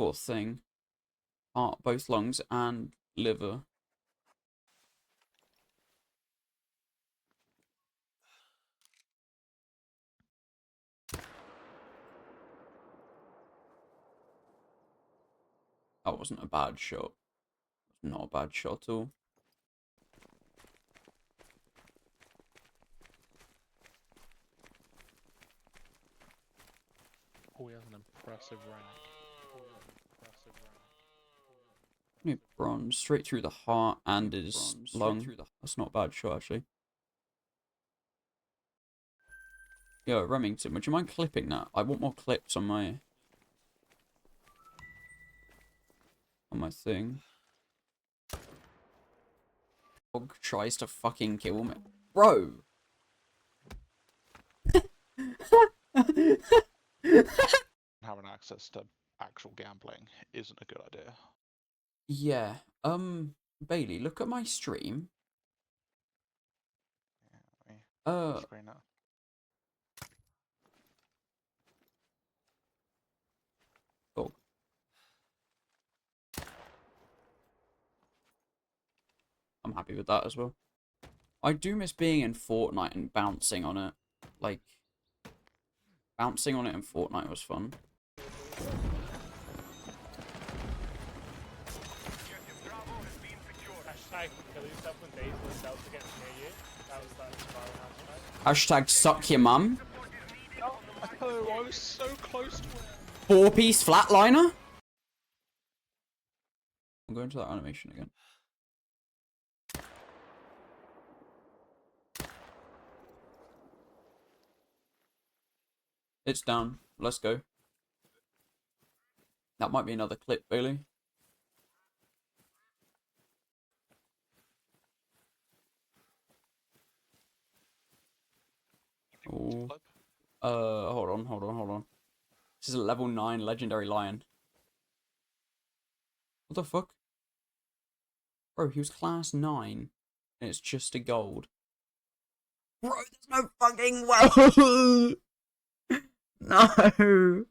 Poor thing. Heart, both lungs and liver. That wasn't a bad shot. Not a bad shot at all. Oh, he has an impressive rank. Bronze straight through the heart and his lung. That's not a bad shot, actually. Yo, Remington, would you mind clipping that? I want more clips on my thing. Dog tries to fucking kill me, bro. Having access to actual gambling isn't a good idea. Yeah. Bailey, look at my stream. Yeah, let me screen that. Dog. I'm happy with that as well. I do miss being in Fortnite and bouncing on it. Like, bouncing on it in Fortnite was fun. Hashtag suck your mum. Oh, I was so close to it. 4-piece flatliner? I'm going to that animation again. It's down. Let's go. That might be another clip, Bailey. Oh. Hold on. This is a level 9 legendary lion. What the fuck? Bro, he was class 9. And it's just a gold. Bro, there's no fucking way! No! Do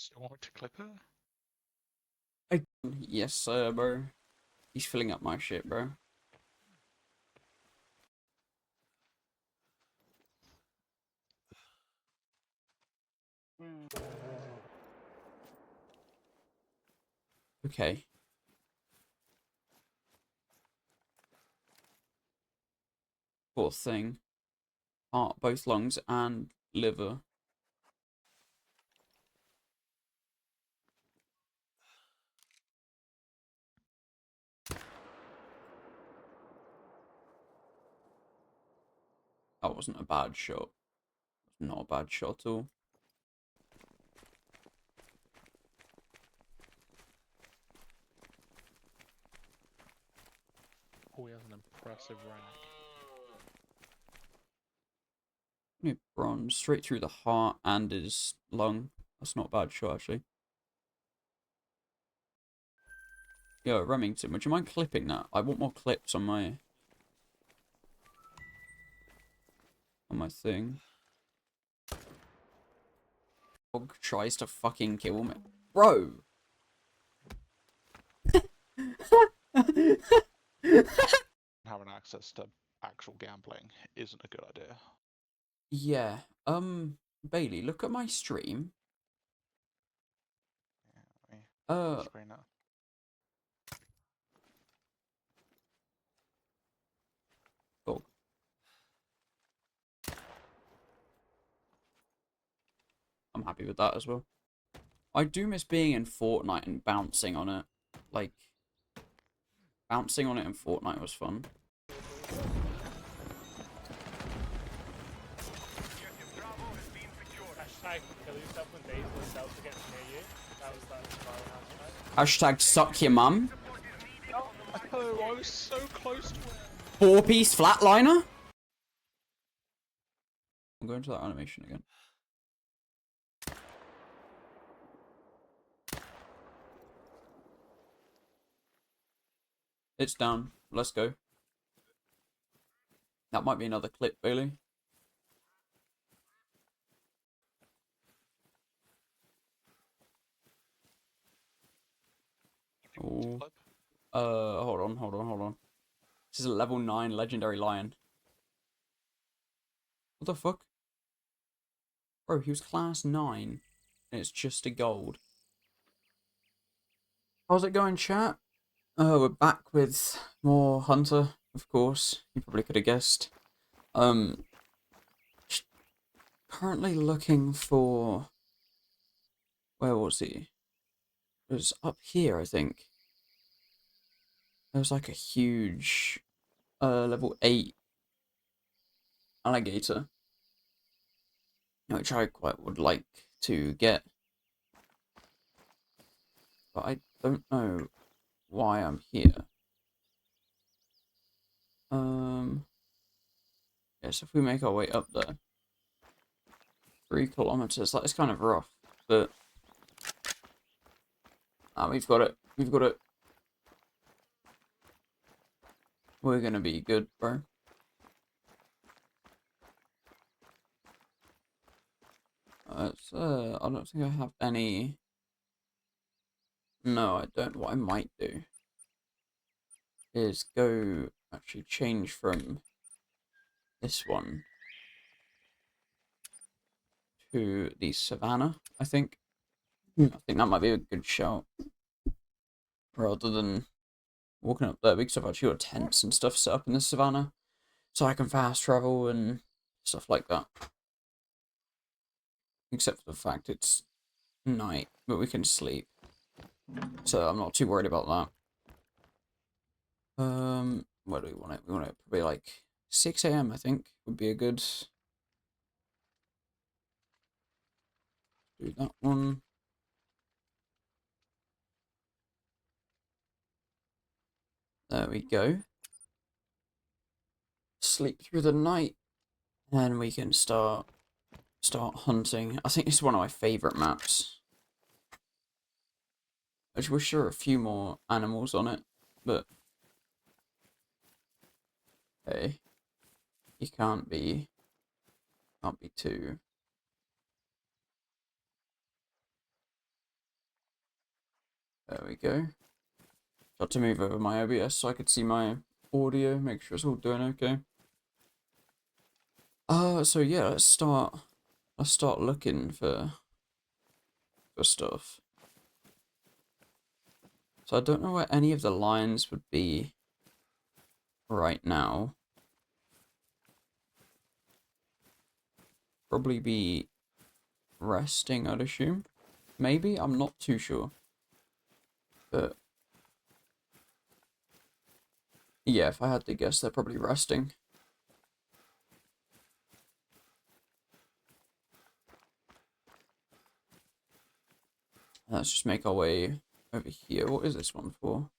you want me to clip her? Yes, sir, bro. He's filling up my shit, bro. Okay. Poor thing. Heart, both lungs and liver. That wasn't a bad shot. Not a bad shot at all. Oh, he has an impressive rank. Bronze straight through the heart and his lung. That's not a bad shot, actually. Yo, Remington, would you mind clipping that? I want more clips on my thing. Dog tries to fucking kill me, bro. Having access to actual gambling isn't a good idea. Yeah. Bailey, look at my stream. Yeah, let me screen that. Dog. I'm happy with that as well. I do miss being in Fortnite and bouncing on it. Like, bouncing on it in Fortnite was fun. Hashtag suck your mum. Oh, I was so close to it. 4-piece flatliner? I'm going to that animation again. It's down. Let's go. That might be another clip, Bailey. Oh. Hold on. This is a level 9 legendary lion. What the fuck? Bro, he was class 9. And it's just a gold. How's it going, chat? We're back with more Hunter, of course. You probably could have guessed. Um, currently looking for... Where was he? It was up here, I think. There was like a huge, level 8 alligator. Which I quite would like to get. But I don't know why I'm here. Yes, if we make our way up there. 3 kilometers, that is kind of rough, but... Ah, we've got it. We've got it. We're gonna be good, bro. I don't think I have any... No, I don't. What I might do is go actually change from this one to the savannah, I think. I think that might be a good shout. Rather than walking up there, because I've actually got tents and stuff set up in the savannah. So I can fast travel and stuff like that. Except for the fact it's night, but we can sleep. So I'm not too worried about that. Where do we want it? We want it probably like 6 AM, I think, would be a good... Do that one. There we go. Sleep through the night, and we can start hunting. I think it's one of my favourite maps. I just wish there were a few more animals on it, but hey, you can't be too. There we go. Got to move over my OBS so I could see my audio, make sure it's all doing okay. So yeah, let's start looking for stuff. So I don't know where any of the lions would be right now. Probably be resting, I'd assume. Maybe? I'm not too sure. But yeah, if I had to guess, they're probably resting. Let's just make our way over here. What is this one for?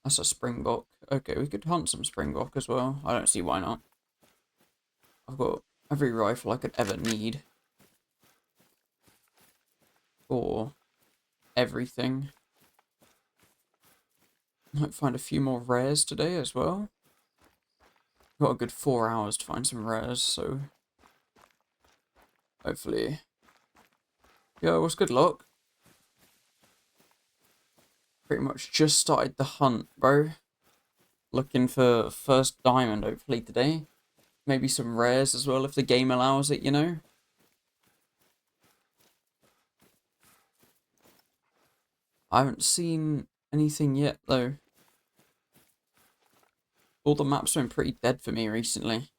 That's a springbok. Okay, we could hunt some springbok as well. I don't see why not. I've got every rifle I could ever need. For everything. Might find a few more rares today as well. Got a good 4 hours to find some rares, so... Hopefully... Yo, what's good luck? Pretty much just started the hunt, bro. Looking for first diamond, hopefully, today. Maybe some rares as well, if the game allows it, you know? I haven't seen anything yet, though. All the maps have been pretty dead for me recently.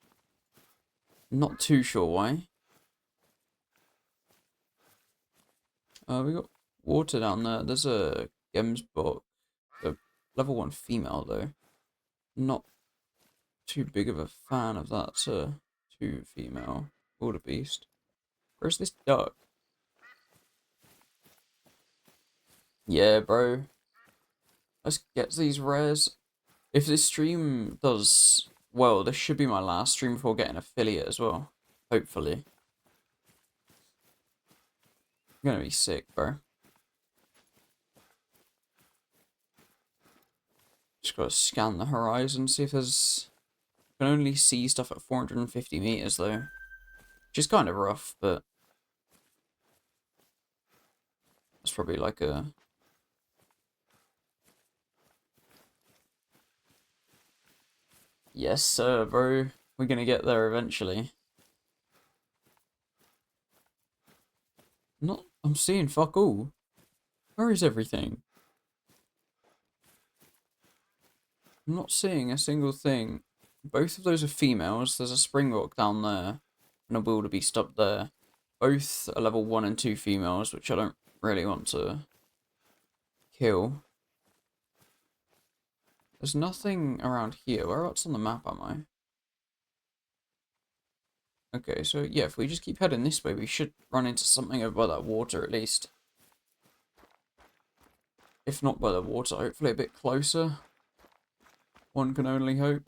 Not too sure why. We got water down there. There's a Gemsbok. A level 1 female, though. Not too big of a fan of that, 2 female. Wildebeest. Where's this duck? Yeah, bro. Let's get these rares. If this stream does well, this should be my last stream before getting affiliate as well. Hopefully. I'm gonna be sick, bro. Just gotta scan the horizon, see if there's... I can only see stuff at 450 meters, though. Which is kind of rough, but... That's probably like a Yes, sir, bro. We're gonna get there eventually. I'm seeing fuck all. Where is everything? I'm not seeing a single thing. Both of those are females. There's a springbok down there and a wildebeest up there. Both are level 1 and 2 females, which I don't really want to kill. There's nothing around here. Whereabouts on the map am I? Okay, so yeah, if we just keep heading this way, we should run into something over by that water at least. If not by the water, hopefully a bit closer. One can only hope.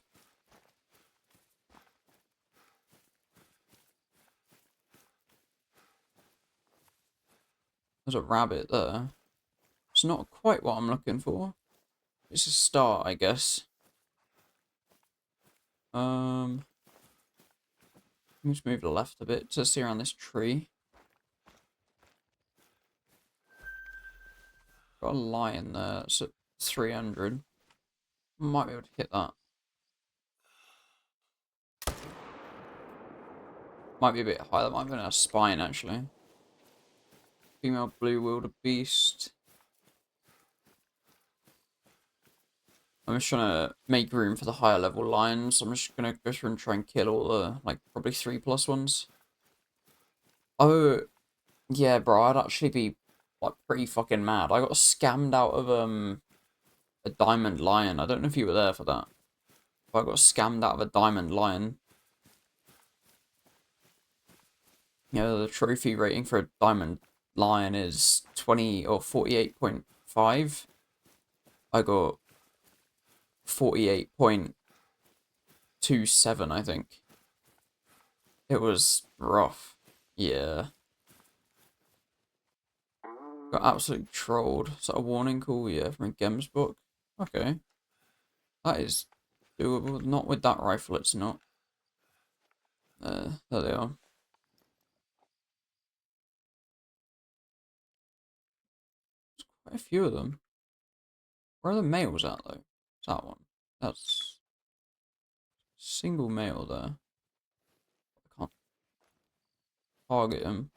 There's a rabbit there. It's not quite what I'm looking for. It's a start, I guess. Let's move left a bit to see around this tree. Got a lion there. It's at 300. Might be able to hit that. Might be a bit high. That might have been a spine, actually. Female blue wildebeest. I'm just trying to make room for the higher level lions. I'm just going to go through and try and kill all the, like, probably 3+ ones. Oh, yeah, bro. I'd actually be, like, pretty fucking mad. I got scammed out of, a diamond lion. I don't know if you were there for that. But I got scammed out of a diamond lion. Yeah, the trophy rating for a diamond lion is 20 or 48.5. I got 48.27, I think. It was rough. Yeah. Got absolutely trolled. Is that a warning call? Yeah, from a Gems book. Okay. That is doable. Not with that rifle, it's not. There they are. Quite a few of them. Where are the males at, though? It's that one. That's single male there. I can't target him.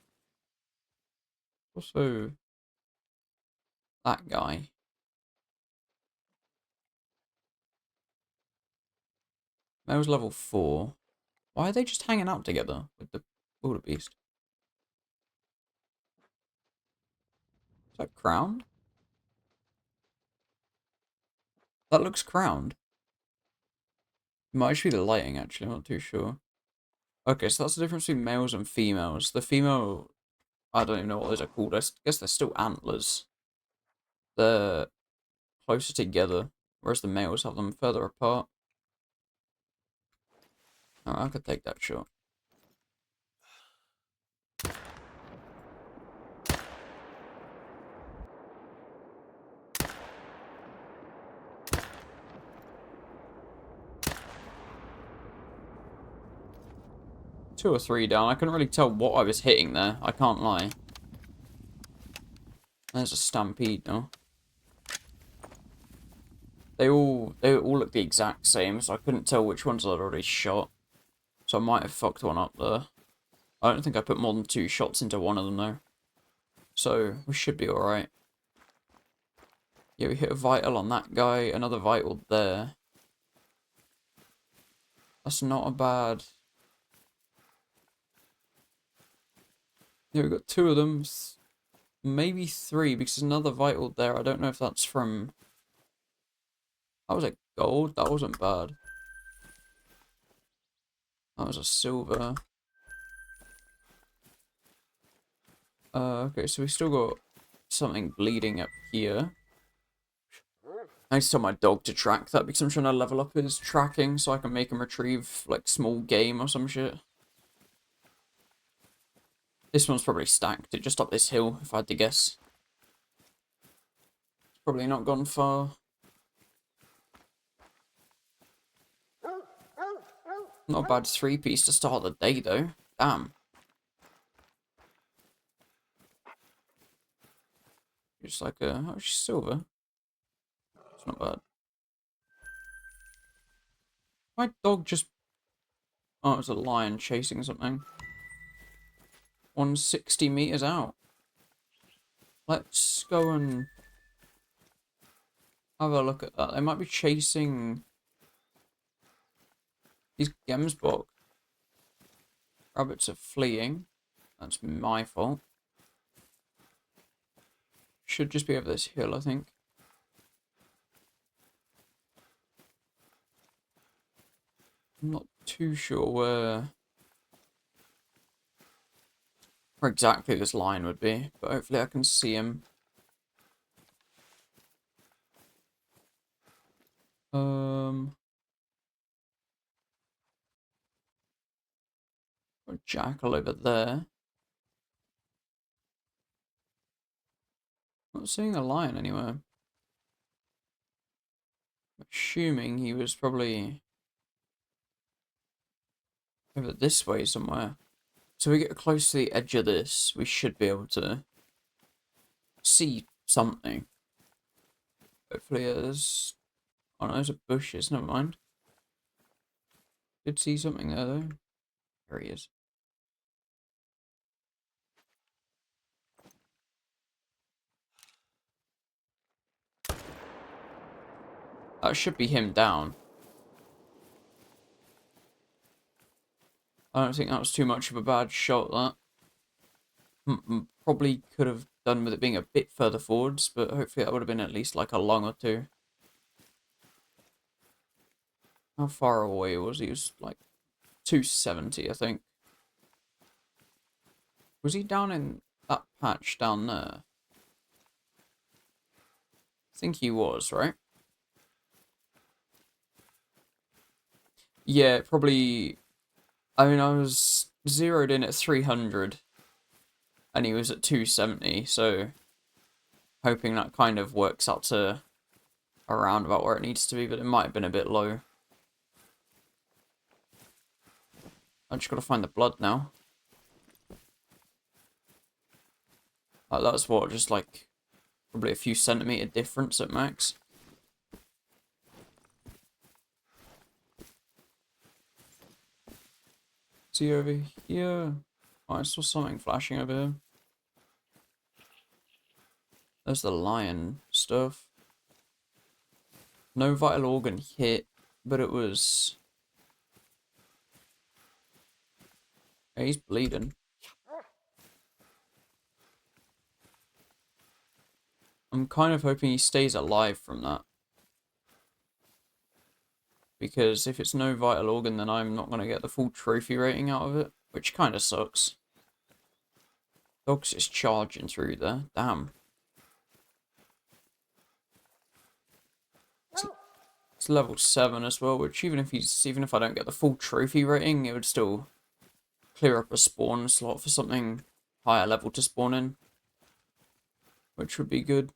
Also, that guy. Male's level 4. Why are they just hanging out together with the wildebeest? Is that crowned? That looks crowned. It might actually be the lighting, actually. I'm not too sure. Okay, so that's the difference between males and females. The female, I don't even know what those are called. I guess they're still antlers. They're closer together, whereas the males have them further apart. Alright, I could take that shot. Two or three down. I couldn't really tell what I was hitting there. I can't lie. There's a stampede now. They all look the exact same, so I couldn't tell which ones I'd already shot. So I might have fucked one up there. I don't think I put more than 2 shots into one of them though. So we should be alright. Yeah, we hit a vital on that guy, another vital there. That's not a bad... Yeah, we got 2 of them. Maybe 3, because there's another vital there. I don't know if that's from... That was a gold? That wasn't bad. That was a silver. Okay, so we still got something bleeding up here. I need to tell my dog to track that because I'm trying to level up his tracking so I can make him retrieve, like, small game or some shit. This one's probably stacked. It just up this hill, if I had to guess. It's probably not gone far. Not a bad 3-piece to start the day, though. Damn. Just like a... Oh, she's silver. It's not bad. My dog just... Oh, it was a lion chasing something. 160 meters out. Let's go and have a look at that. They might be chasing these Gemsbok. Rabbits are fleeing. That's my fault. Should just be over this hill, I think. I'm not too sure where exactly this line would be, but hopefully I can see him. Got a jackal over there. Not seeing a lion anywhere. Assuming he was probably over this way somewhere. So we get close to the edge of this, we should be able to see something. Hopefully there's... Oh no, those are bushes, never mind. Did see something there though. There he is. That should be him down. I don't think that was too much of a bad shot, that. Probably could have done with it being a bit further forwards, but hopefully that would have been at least like a lung or two. How far away was he? He was like 270, I think. Was he down in that patch down there? I think he was, right? Yeah, probably... I mean, I was zeroed in at 300, and he was at 270, so hoping that kind of works out to around about where it needs to be, but it might have been a bit low. I just gotta find the blood now. That's what, just like probably a few centimeter difference at max. See over here? Oh, I saw something flashing over here. There's the lion stuff. No vital organ hit, but it was... Yeah, he's bleeding. I'm kind of hoping he stays alive from that. Because if it's no vital organ, then I'm not going to get the full trophy rating out of it, which kind of sucks. Dog's just charging through there. Damn. It's level 7 as well, which even if I don't get the full trophy rating, it would still clear up a spawn slot for something higher level to spawn in, which would be good.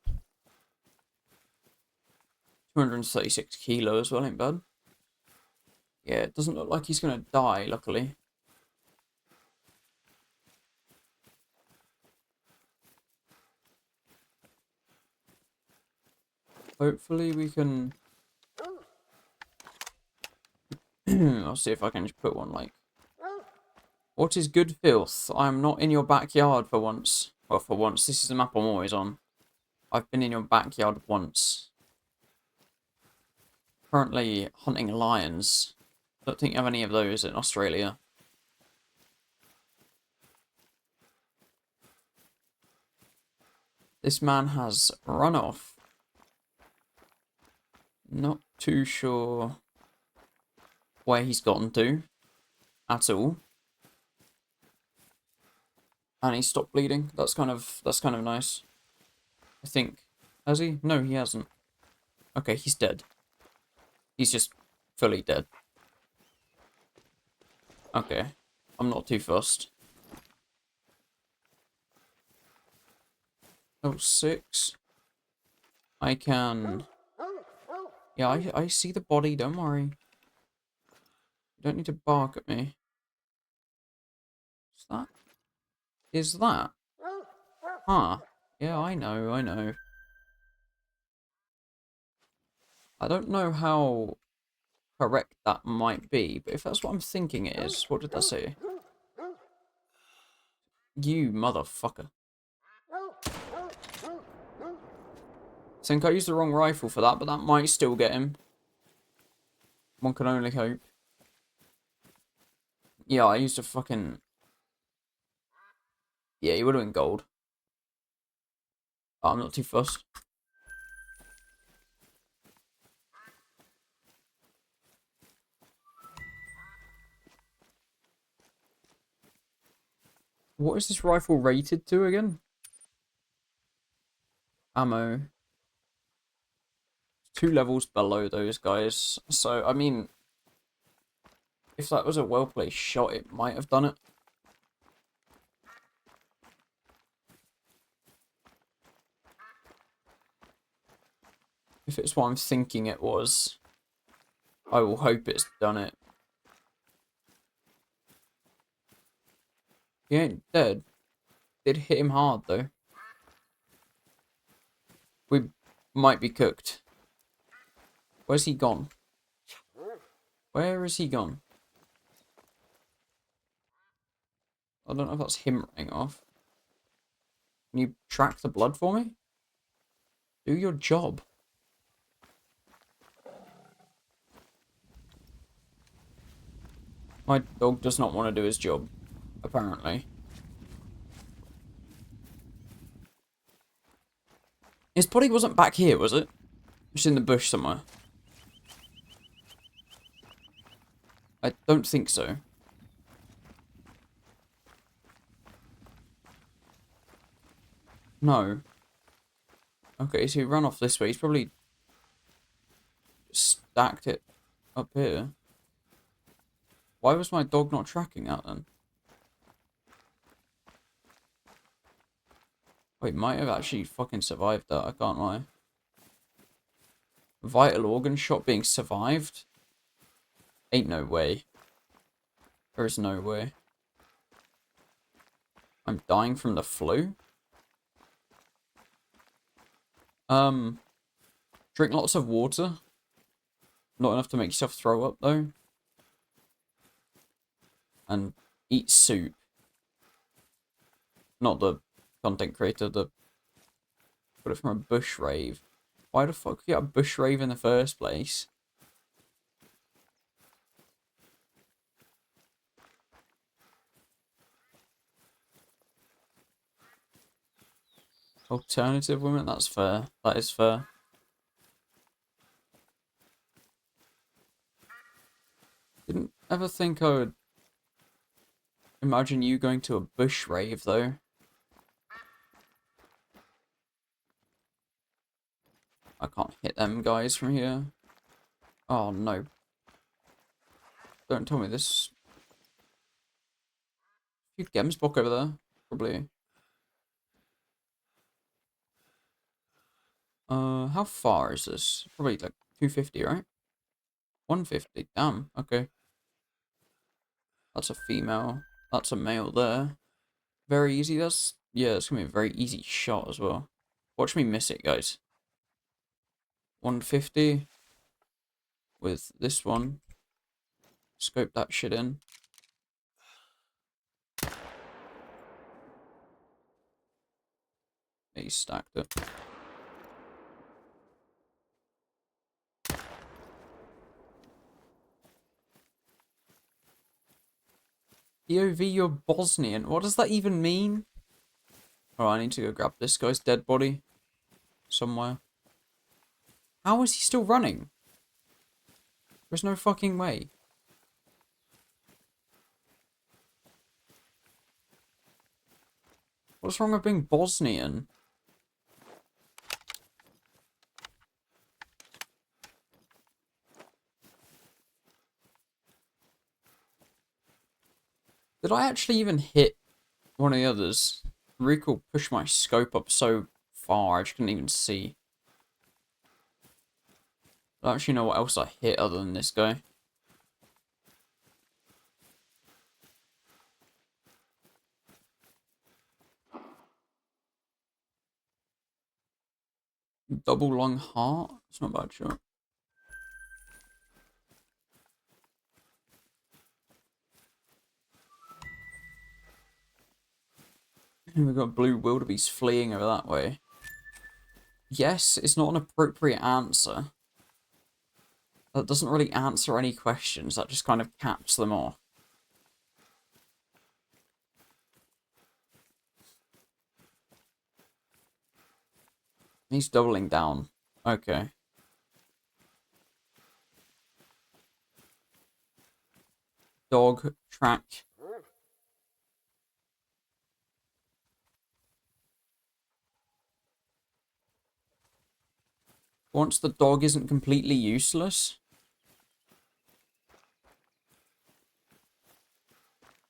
236 kilo as well, ain't bad. Yeah, it doesn't look like he's gonna die, luckily. Hopefully we can... I'll see if I can just put one like... What is good filth? I'm not in your backyard for once. Well, for once. This is the map I'm always on. I've been in your backyard once. Currently hunting lions. Don't think you have any of those in Australia. This man has run off. Not too sure where he's gotten to at all. And he stopped bleeding. That's kind of nice. I think. Has he? No, he hasn't. Okay, he's dead. He's just fully dead. Okay. I'm not too fussed. Level 6. I can... Yeah, I see the body, don't worry. You don't need to bark at me. What's that? Is that? Huh. Yeah, I know, I know. I don't know how correct that might be, but if that's what I'm thinking it is, what did that say? You motherfucker. I think I used the wrong rifle for that, but that might still get him. One can only hope. Yeah, I used a fucking... Yeah, he would have been gold. Oh, I'm not too fussed. What is this rifle rated to again? Ammo. 2 levels below those guys. So, I mean... If that was a well-placed shot, it might have done it. If it's what I'm thinking it was, I will hope it's done it. He ain't dead. Did hit him hard, though. We might be cooked. Where's he gone? Where is he gone? I don't know if that's him running off. Can you track the blood for me? Do your job. My dog does not want to do his job, apparently. His body wasn't back here, was it? Just in the bush somewhere. I don't think so. No. Okay, so he ran off this way. He's probably stacked it up here. Why was my dog not tracking that then? Wait, might have actually fucking survived that, I can't lie. Vital organ shot being survived? Ain't no way. There is no way. I'm dying from the flu? Drink lots of water. Not enough to make yourself throw up, though. And eat soup. Not the content creator, the... Got it from a bush rave. Why the fuck you get a bush rave in the first place? Alternative women? That's fair. That is fair. Didn't ever think I would imagine you going to a bush rave, though. I can't hit them guys from here. Oh, no. Don't tell me this. You Gemsbok over there? Probably. How far is this? Probably like 250, right? 150. Damn. Okay. That's a female. That's a male there. Very easy. That's... Yeah, it's gonna be a very easy shot as well. Watch me miss it, guys. 150. With this one. Scope that shit in. He stacked it. POV, you're Bosnian. What does that even mean? Oh, I need to go grab this guy's dead body. Somewhere. How is he still running? There's no fucking way. What's wrong with being Bosnian? Did I actually even hit one of the others? Recoil pushed my scope up so far, I just couldn't even see. I don't actually know what else I hit other than this guy. Double long heart? It's not a bad shot. And we've got blue wildebeest fleeing over that way. Yes, it's not an appropriate answer. That doesn't really answer any questions. That just kind of caps them off. He's doubling down. Okay. Dog track. Once the dog isn't completely useless.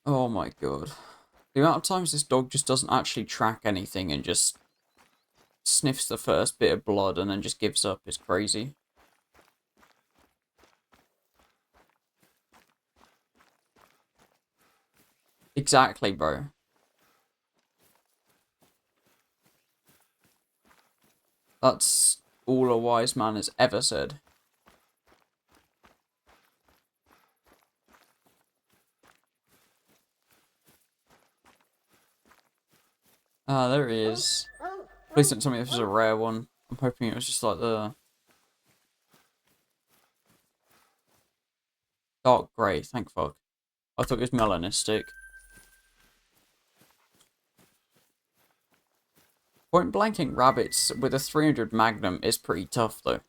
Oh my god. The amount of times this dog just doesn't actually track anything and just sniffs the first bit of blood and then just gives up is crazy. Exactly, bro. That's all a wise man has ever said. Ah, there he is. Please don't tell me this was a rare one. I'm hoping it was just like the dark grey, thank fuck. I thought it was melanistic. Point blanking rabbits with a 300 Magnum is pretty tough though.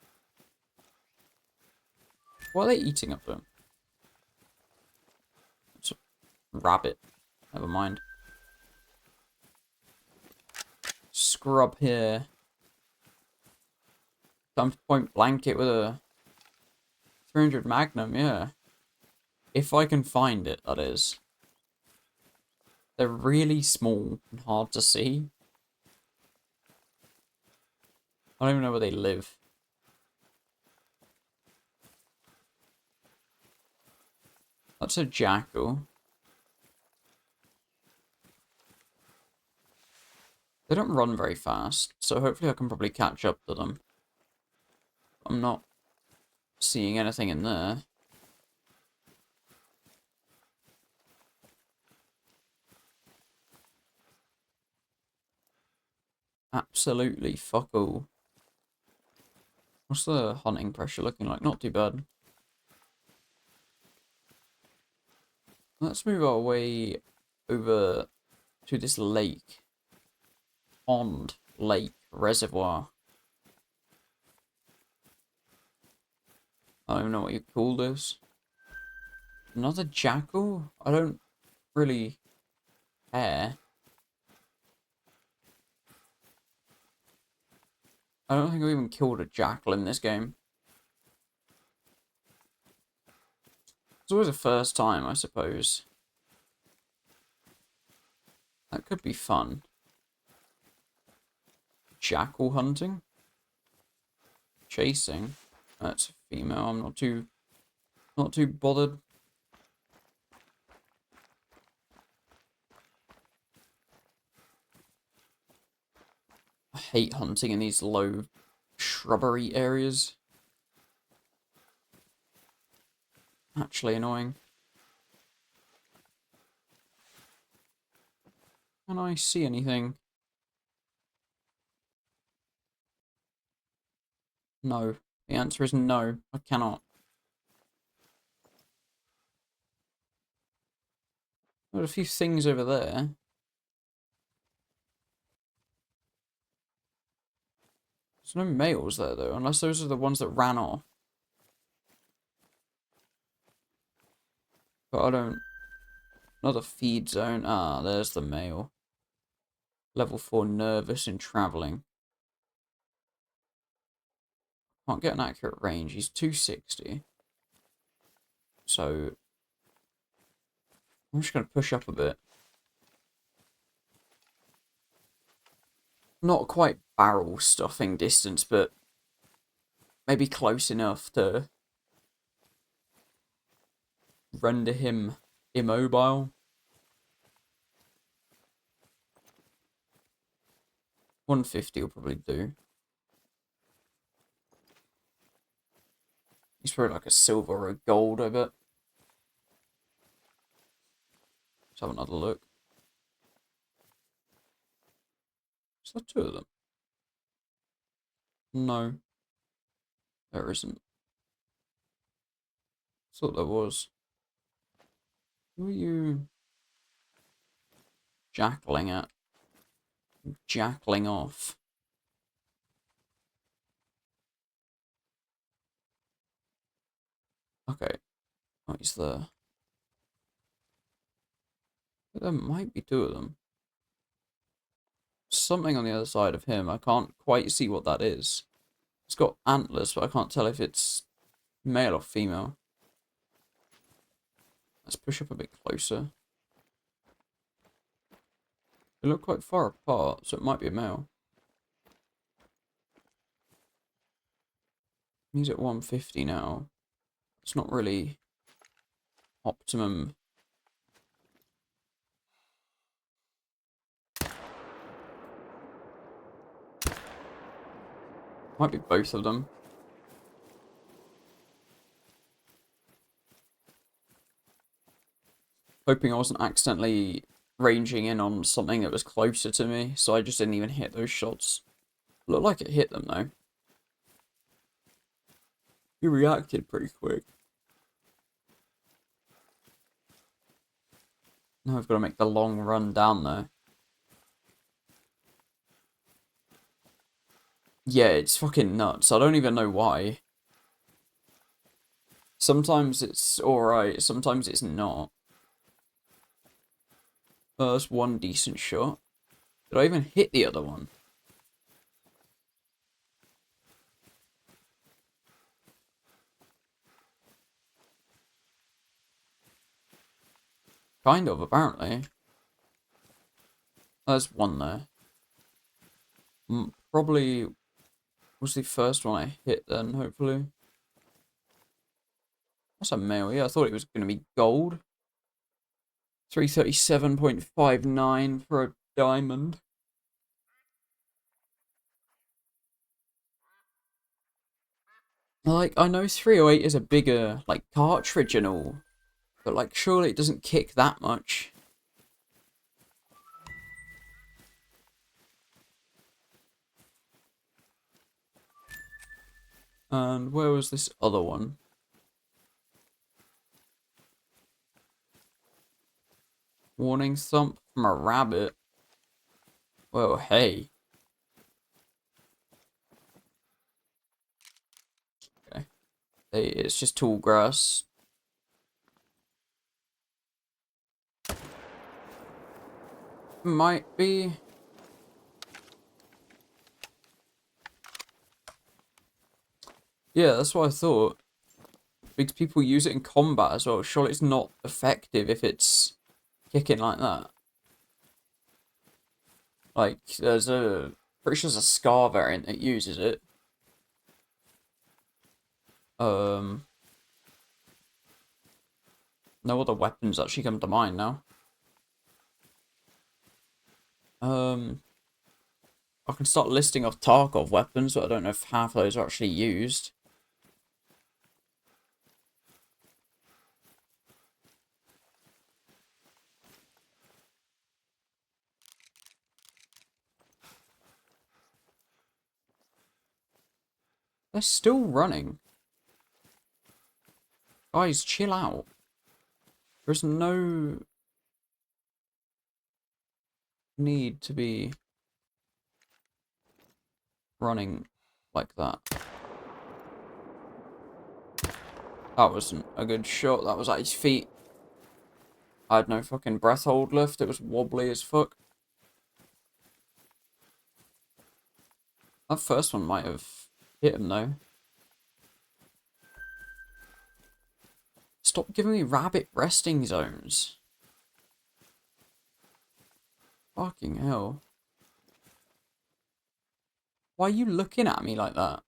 What are they eating up there? It's a rabbit. Never mind. Scrub here. Time to point blank it with a 300 Magnum, yeah. If I can find it, that is. They're really small and hard to see. I don't even know where they live. That's a jackal. They don't run very fast, so hopefully I can probably catch up to them. I'm not seeing anything in there. Absolutely fuck all. What's the hunting pressure looking like? Not too bad. Let's move our way over to this lake. Pond, lake, reservoir. I don't even know what you call this. Another jackal? I don't really care. I don't think I've even killed a jackal in this game. It's always a first time, I suppose. That could be fun. Jackal hunting? Chasing? That's a female. I'm not too bothered. I hate hunting in these low shrubbery areas. Actually annoying. Can I see anything? No. The answer is no. I cannot. There are a few things over there. There's no males there, though, unless those are the ones that ran off. But I don't... Another feed zone. Ah, there's the male. Level 4 nervous in travelling. Can't get an accurate range. He's 260. So... I'm just going to push up a bit. Not quite barrel stuffing distance, but... maybe close enough to... render him immobile. 150 will probably do. He's probably like a silver or a gold, I bet. Let's have another look. there two of them? No, there isn't. Thought there was. Who are you jackling at? Jackling off. Okay. Oh, he's there. There might be two of them. Something on the other side of him. I can't quite see what that is. It's got antlers, but I can't tell if it's male or female. Let's push up a bit closer. They look quite far apart, so it might be a male. He's at 150 now. It's not really optimum. Might be both of them. Hoping I wasn't accidentally ranging in on something that was closer to me, so I just didn't even hit those shots. Looked like it hit them, though. He reacted pretty quick. Now I've got to make the long run down there. Yeah, it's fucking nuts. I don't even know why. Sometimes it's alright, sometimes it's not. That's one decent shot. Did I even hit the other one? Kind of, apparently. There's one there. Probably was the first one I hit then, hopefully. That's a male, yeah, I thought it was going to be gold. 337.59 for a diamond. Like, I know 308 is a bigger, like, cartridge and all. But, like, surely it doesn't kick that much. And where was this other one? Warning thump from a rabbit. Well, hey. Okay. Hey, it's just tall grass. Might be. Yeah, that's what I thought. Because people use it in combat as well. Surely it's not effective if it's kicking like that. Like, there's a... Pretty sure there's a Scar variant that uses it. No other weapons actually come to mind now. I can start listing off Tarkov weapons, but I don't know if half of those are actually used. They're still running. Guys, chill out. There's no need to be running like that. That wasn't a good shot. That was at his feet. I had no fucking breath hold left. It was wobbly as fuck. That first one might have hit him, though. Stop giving me rabbit resting zones. Fucking hell. Why are you looking at me like that?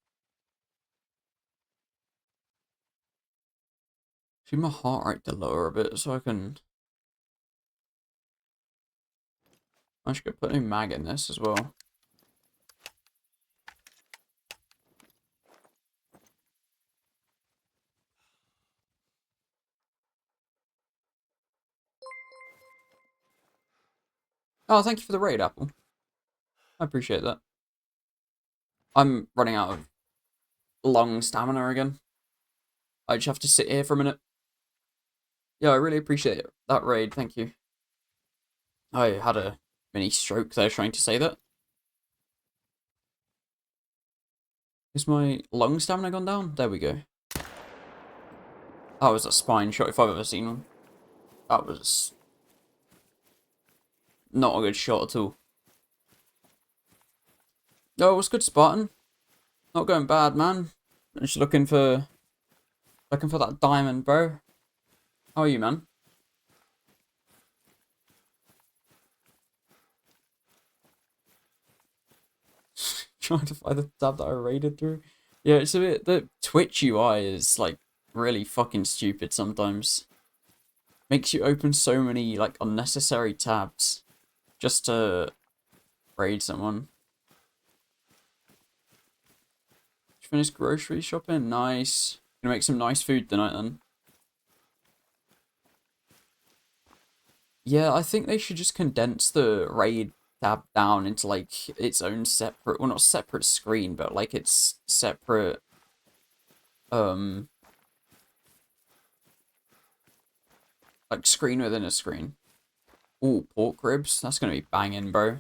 See my heart rate to lower a bit so I can... I should go put a mag in this as well. Oh, thank you for the raid, Apple. I appreciate that. I'm running out of long stamina again. I just have to sit here for a minute. Yeah, I really appreciate it. That raid, thank you. I had a mini stroke there trying to say that. Is my lung stamina gone down? There we go. That was a spine shot if I've ever seen one. That was not a good shot at all. No, it was good, Spartan. Not going bad, man. Just looking for that diamond, bro. How are you, man? Trying to find the tab that I raided through. Yeah, it's a bit, the Twitch UI is like really fucking stupid sometimes. Makes you open so many like unnecessary tabs just to raid someone. Finished grocery shopping? Nice. Gonna make some nice food tonight then. Yeah, I think they should just condense the raid tab down into like its own separate, well not separate screen, but like its separate um like screen within a screen. Ooh, pork ribs. That's gonna be banging, bro.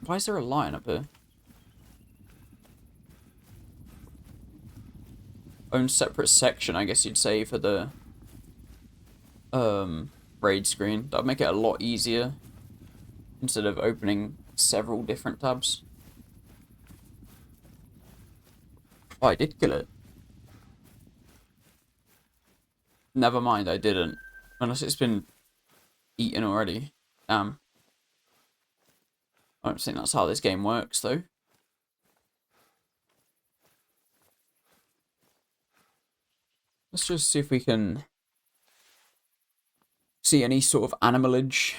Why is there a lion up here? Own separate section, I guess you'd say, for the raid screen. That'd make it a lot easier instead of opening several different tabs. Oh, I did kill it. Never mind, I didn't. Unless it's been eaten already. Damn. I don't think that's how this game works, though. Let's just see if we can see any sort of animalage.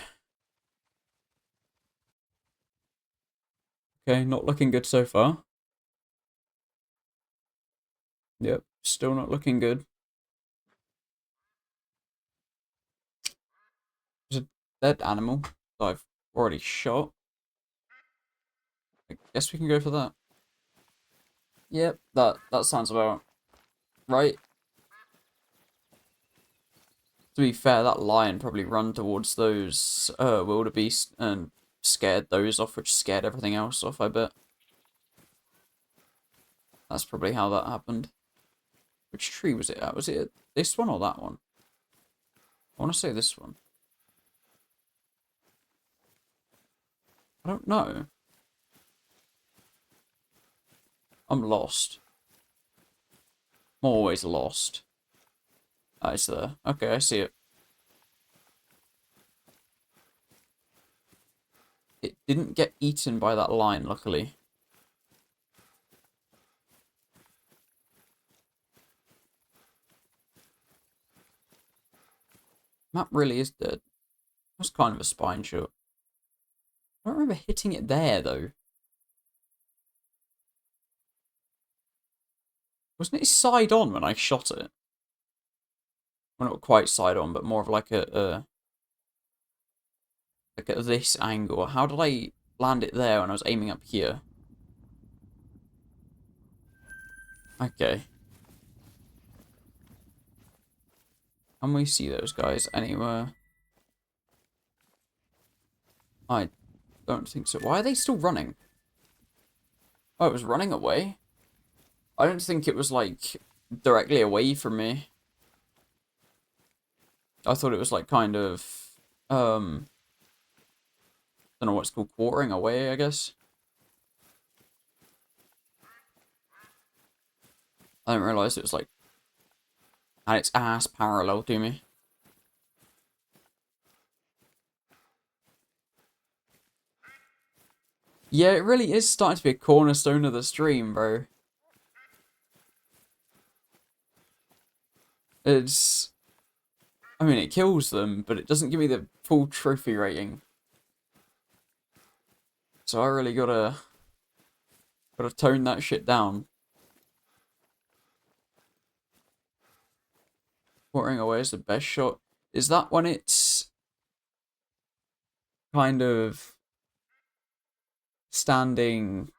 Okay, not looking good so far. Yep, still not looking good. There's a dead animal that I've already shot. I guess we can go for that. Yep, that sounds about right. To be fair, that lion probably run towards those wildebeest and scared those off, which scared everything else off, I bet. That's probably how that happened. Which tree was it at? Was it this one or that one? I want to say this one. I don't know. I'm lost. I'm always lost. Ah, it's there. Okay, I see it. It didn't get eaten by that lion, luckily. Map really is dead. That's kind of a spine shot. I don't remember hitting it there, though. Wasn't it side on when I shot it? Well, not quite side on, but more of like like at this angle. How did I land it there when I was aiming up here? Okay. Can we see those guys anywhere? I don't think so. Why are they still running? Oh, it was running away? I don't think it was, like, directly away from me. I thought it was, like, kind of, don't know what it's called, quartering away, I guess. I didn't realise it was, like, had its ass parallel to me. Yeah, it really is starting to be a cornerstone of the stream, bro. It's... I mean, it kills them, but it doesn't give me the full trophy rating. So I really gotta tone that shit down. Quartering away is the best shot. Is that when it's kind of standing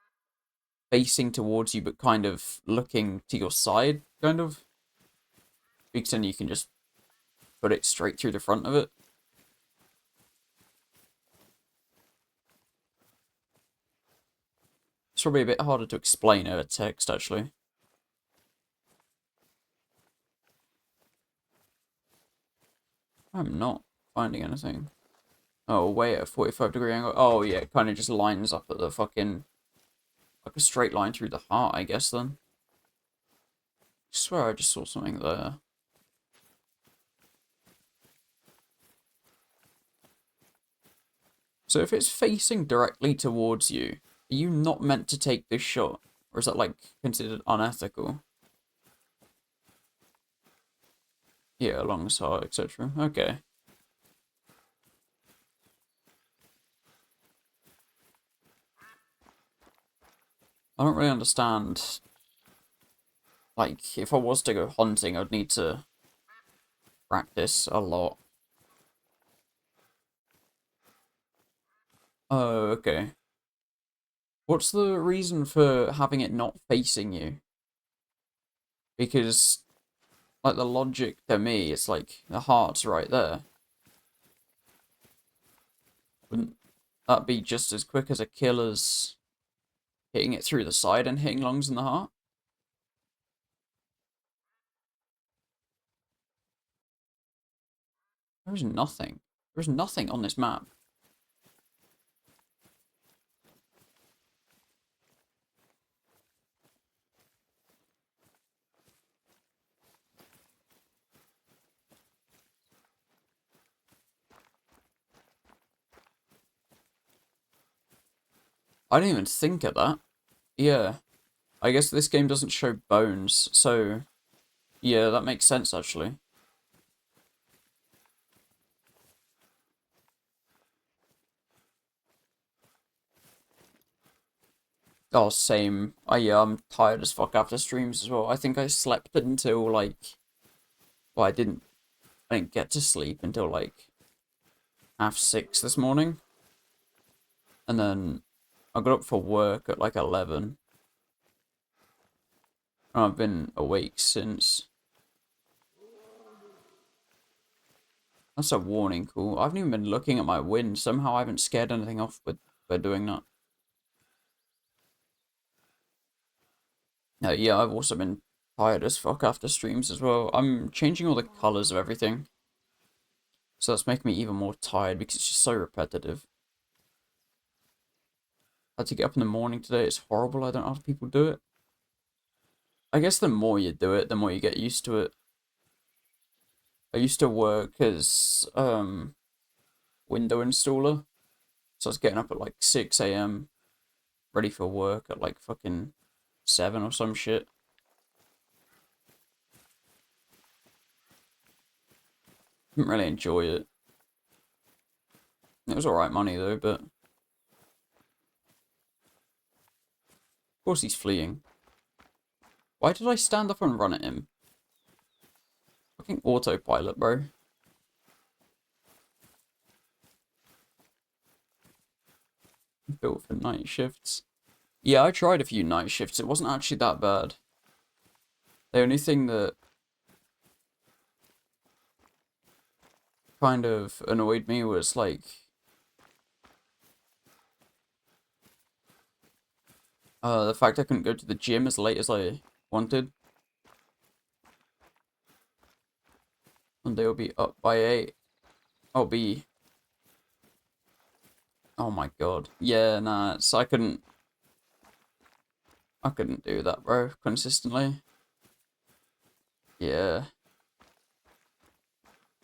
facing towards you, but kind of looking to your side, kind of. Because then you can just put it straight through the front of it. It's probably a bit harder to explain over text, actually. I'm not finding anything. Oh, way at a 45-degree angle. Oh, yeah, it kind of just lines up at the fucking... like a straight line through the heart, I guess, then. I swear I just saw something there. So if it's facing directly towards you, are you not meant to take this shot? Or is that, like, considered unethical? Yeah, alongside, etc. Okay. I don't really understand. Like, if I was to go hunting, I'd need to practice a lot. Oh, okay. What's the reason for having it not facing you? Because, like, the logic to me, it's like, the heart's right there. Wouldn't that be just as quick as a killer's hitting it through the side and hitting lungs in the heart? There is nothing. There is nothing on this map. I didn't even think of that. Yeah. I guess this game doesn't show bones, so... yeah, that makes sense, actually. Oh, same. Yeah, I'm tired as fuck after streams as well. I think I slept until, like... well, I didn't get to sleep until, like, 6:30 this morning. And then I got up for work at, like, 11. And I've been awake since. That's a warning call. I haven't even been looking at my win. Somehow I haven't scared anything off by doing that. Yeah, I've also been tired as fuck after streams as well. I'm changing all the colors of everything. So that's making me even more tired because it's just so repetitive. I had to get up in the morning today. It's horrible. I don't know how people do it. I guess the more you do it, the more you get used to it. I used to work as window installer. So I was getting up at like 6 a.m. ready for work at like fucking 7 or some shit. Didn't really enjoy it. It was alright money though, but... of course he's fleeing. Why did I stand up and run at him? Fucking autopilot, bro. Built for night shifts. Yeah, I tried a few night shifts. It wasn't actually that bad. The only thing that kind of annoyed me was like... the fact I couldn't go to the gym as late as I wanted. And they'll be up by 8. I'll be... oh my god. Yeah, nah, I couldn't do that, bro, consistently. Yeah.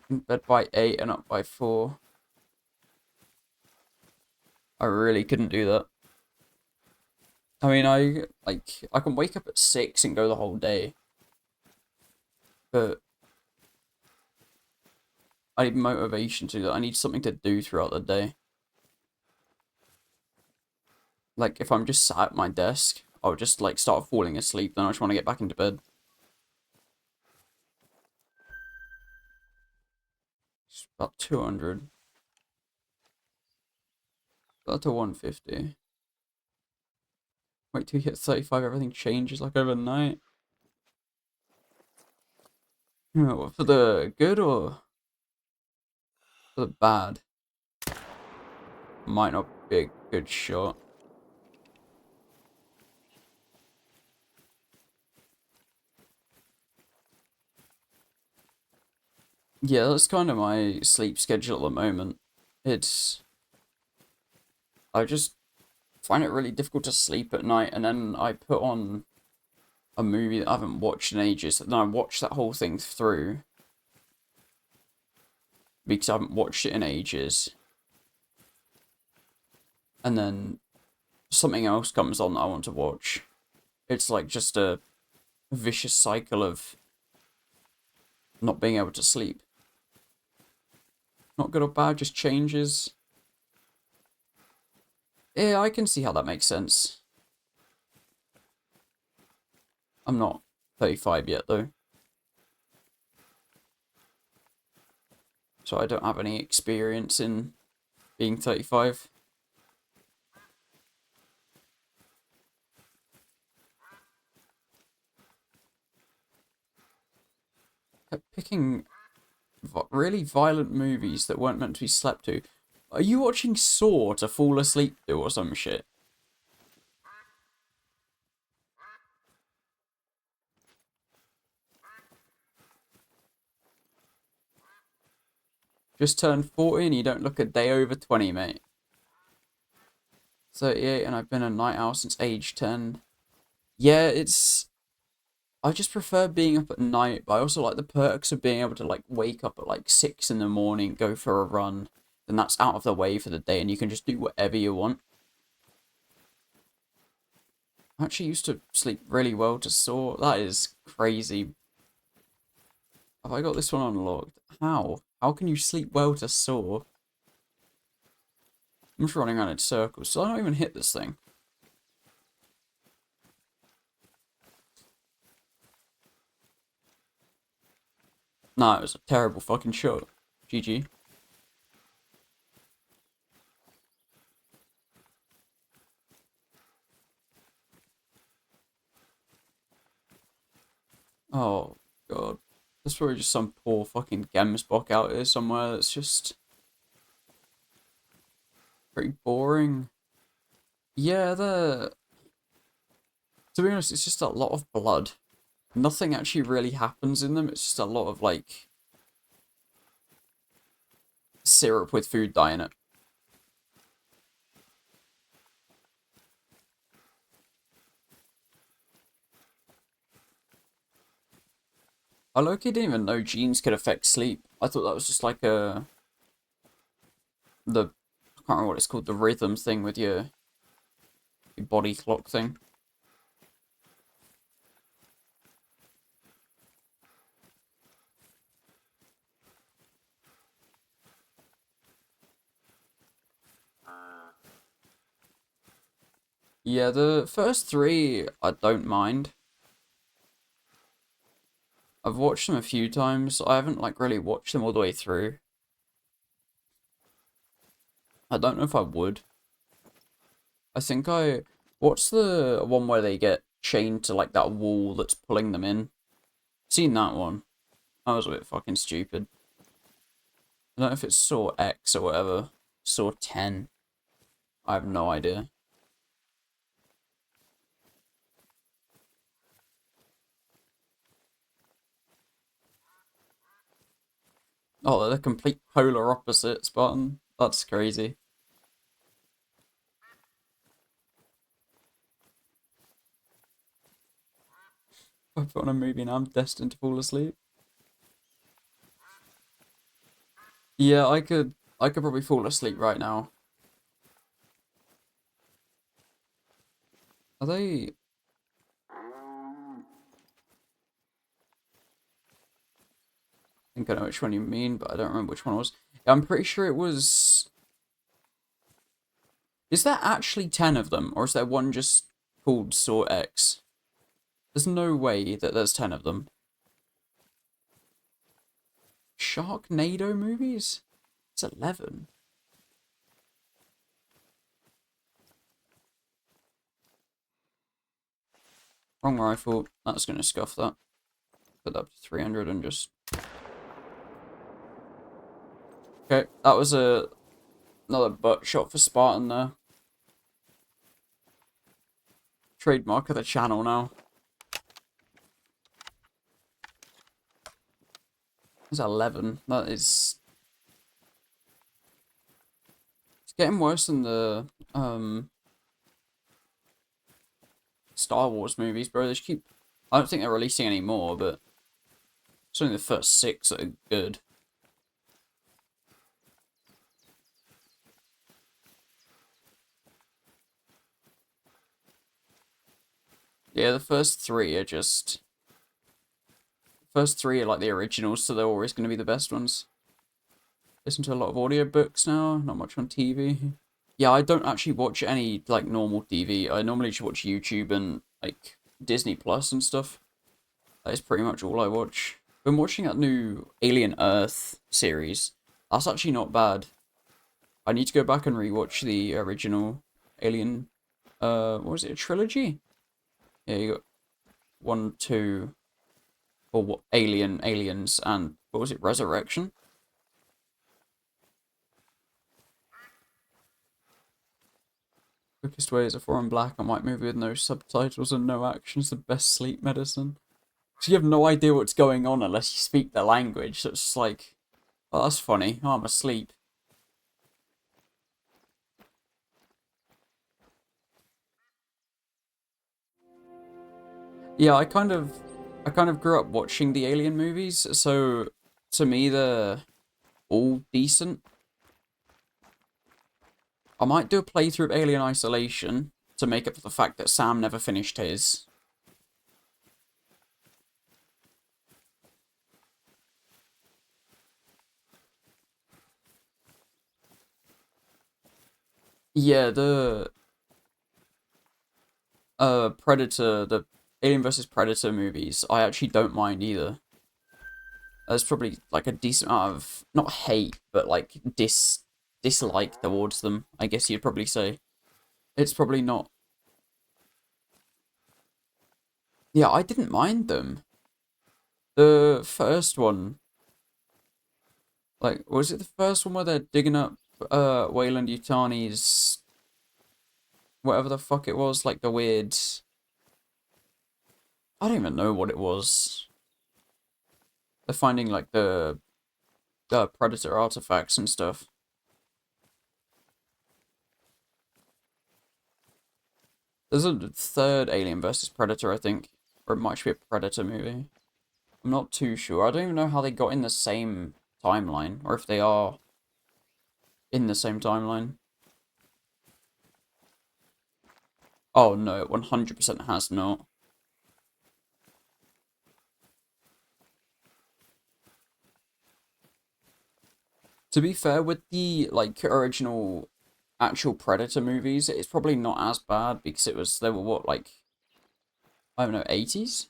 In bed by 8 and up by 4. I really couldn't do that. I mean, I can wake up at 6 and go the whole day. But I need motivation to do that. I need something to do throughout the day. Like, if I'm just sat at my desk, I'll just, like, start falling asleep, then I just want to get back into bed. It's about 200. About to 150. Wait till you hit 35, everything changes like overnight. For the good or for the bad? Might not be a good shot. Yeah, that's kind of my sleep schedule at the moment. I just find it really difficult to sleep at night, and then I put on a movie that I haven't watched in ages, and then I watch that whole thing through because I haven't watched it in ages. And then something else comes on that I want to watch. It's like just a vicious cycle of not being able to sleep. Not good or bad, just changes. Yeah, I can see how that makes sense. I'm not 35 yet, though. So I don't have any experience in being 35. Kept picking really violent movies that weren't meant to be slept to. Are you watching Saw to fall asleep to or some shit? Just turned 40 and you don't look a day over 20, mate. 38 and I've been a night owl since age 10. Yeah, I just prefer being up at night, but I also like the perks of being able to like wake up at like 6 in the morning, go for a run, then that's out of the way for the day and you can just do whatever you want. I actually used to sleep really well to Saw. That is crazy. Have I got this one unlocked? How? How can you sleep well to Saw? I'm just running around in circles, so I don't even hit this thing. Nah, it was a terrible fucking shot. GG. Oh, God. There's probably just some poor fucking Gemsbok out here somewhere that's just pretty boring. Yeah, to be honest, it's just a lot of blood. Nothing actually really happens in them. It's just a lot of, like, syrup with food dye in it. I low-key didn't even know genes could affect sleep. I thought that was just like I can't remember what it's called, the rhythm thing with your body clock thing. Yeah, the first three I don't mind. I've watched them a few times. I haven't like really watched them all the way through. I don't know if I would. I think what's the one where they get chained to like that wall that's pulling them in? Seen that one. That was a bit fucking stupid. I don't know if it's Saw X or whatever. Saw 10. I have no idea. Oh, they're the complete polar opposites, Spartan. That's crazy. I put on a movie and I'm destined to fall asleep. Yeah, I could probably fall asleep right now. Are they? I think I know which one you mean, but I don't remember which one it was. I'm pretty sure it was. Is there actually 10 of them, or is there one just called Saw X? There's no way that there's 10 of them. Sharknado movies? It's 11. Wrong rifle. That's going to scuff that. Put that up to 300 and just... Okay, that was another butt shot for Spartan there. Trademark of the channel now. It's 11. That is... It's getting worse than the Star Wars movies, bro. They just keep... I don't think they're releasing any more, but it's only the first 6 that are good. Yeah, the first 3 are just... The first 3 are like the originals, so they're always going to be the best ones. Listen to a lot of audiobooks now, not much on TV. Yeah, I don't actually watch any, like, normal TV. I normally just watch YouTube and, like, Disney Plus and stuff. That is pretty much all I watch. Been watching that new Alien Earth series. That's actually not bad. I need to go back and rewatch the original Alien, what was it, a trilogy? Yeah, you got 1, 2, or what, Aliens, and, what was it, Resurrection? Quickest way is a foreign black and white movie with no subtitles and no action is the best sleep medicine. So you have no idea what's going on unless you speak the language. So it's just like, oh, that's funny. Oh, I'm asleep. Yeah, I kind of grew up watching the Alien movies, so to me they're all decent. I might do a playthrough of Alien Isolation to make up for the fact that Sam never finished his. Yeah, the Predator, the Alien vs Predator movies, I actually don't mind either. There's probably like a decent amount of not hate, but like dislike towards them, I guess you'd probably say. It's probably not. Yeah, I didn't mind them. The first one, like, was it the first one where they're digging up Wayland Yutani's whatever the fuck it was, like the weird, I don't even know what it was. They're finding like the Predator artifacts and stuff. There's a third Alien vs Predator, I think, or it might be a Predator movie. I'm not too sure. I don't even know how they got in the same timeline, or if they are in the same timeline. Oh no, it 100% has not. To be fair, with the like original actual Predator movies, it's probably not as bad because they were what, like, I don't know, 80s?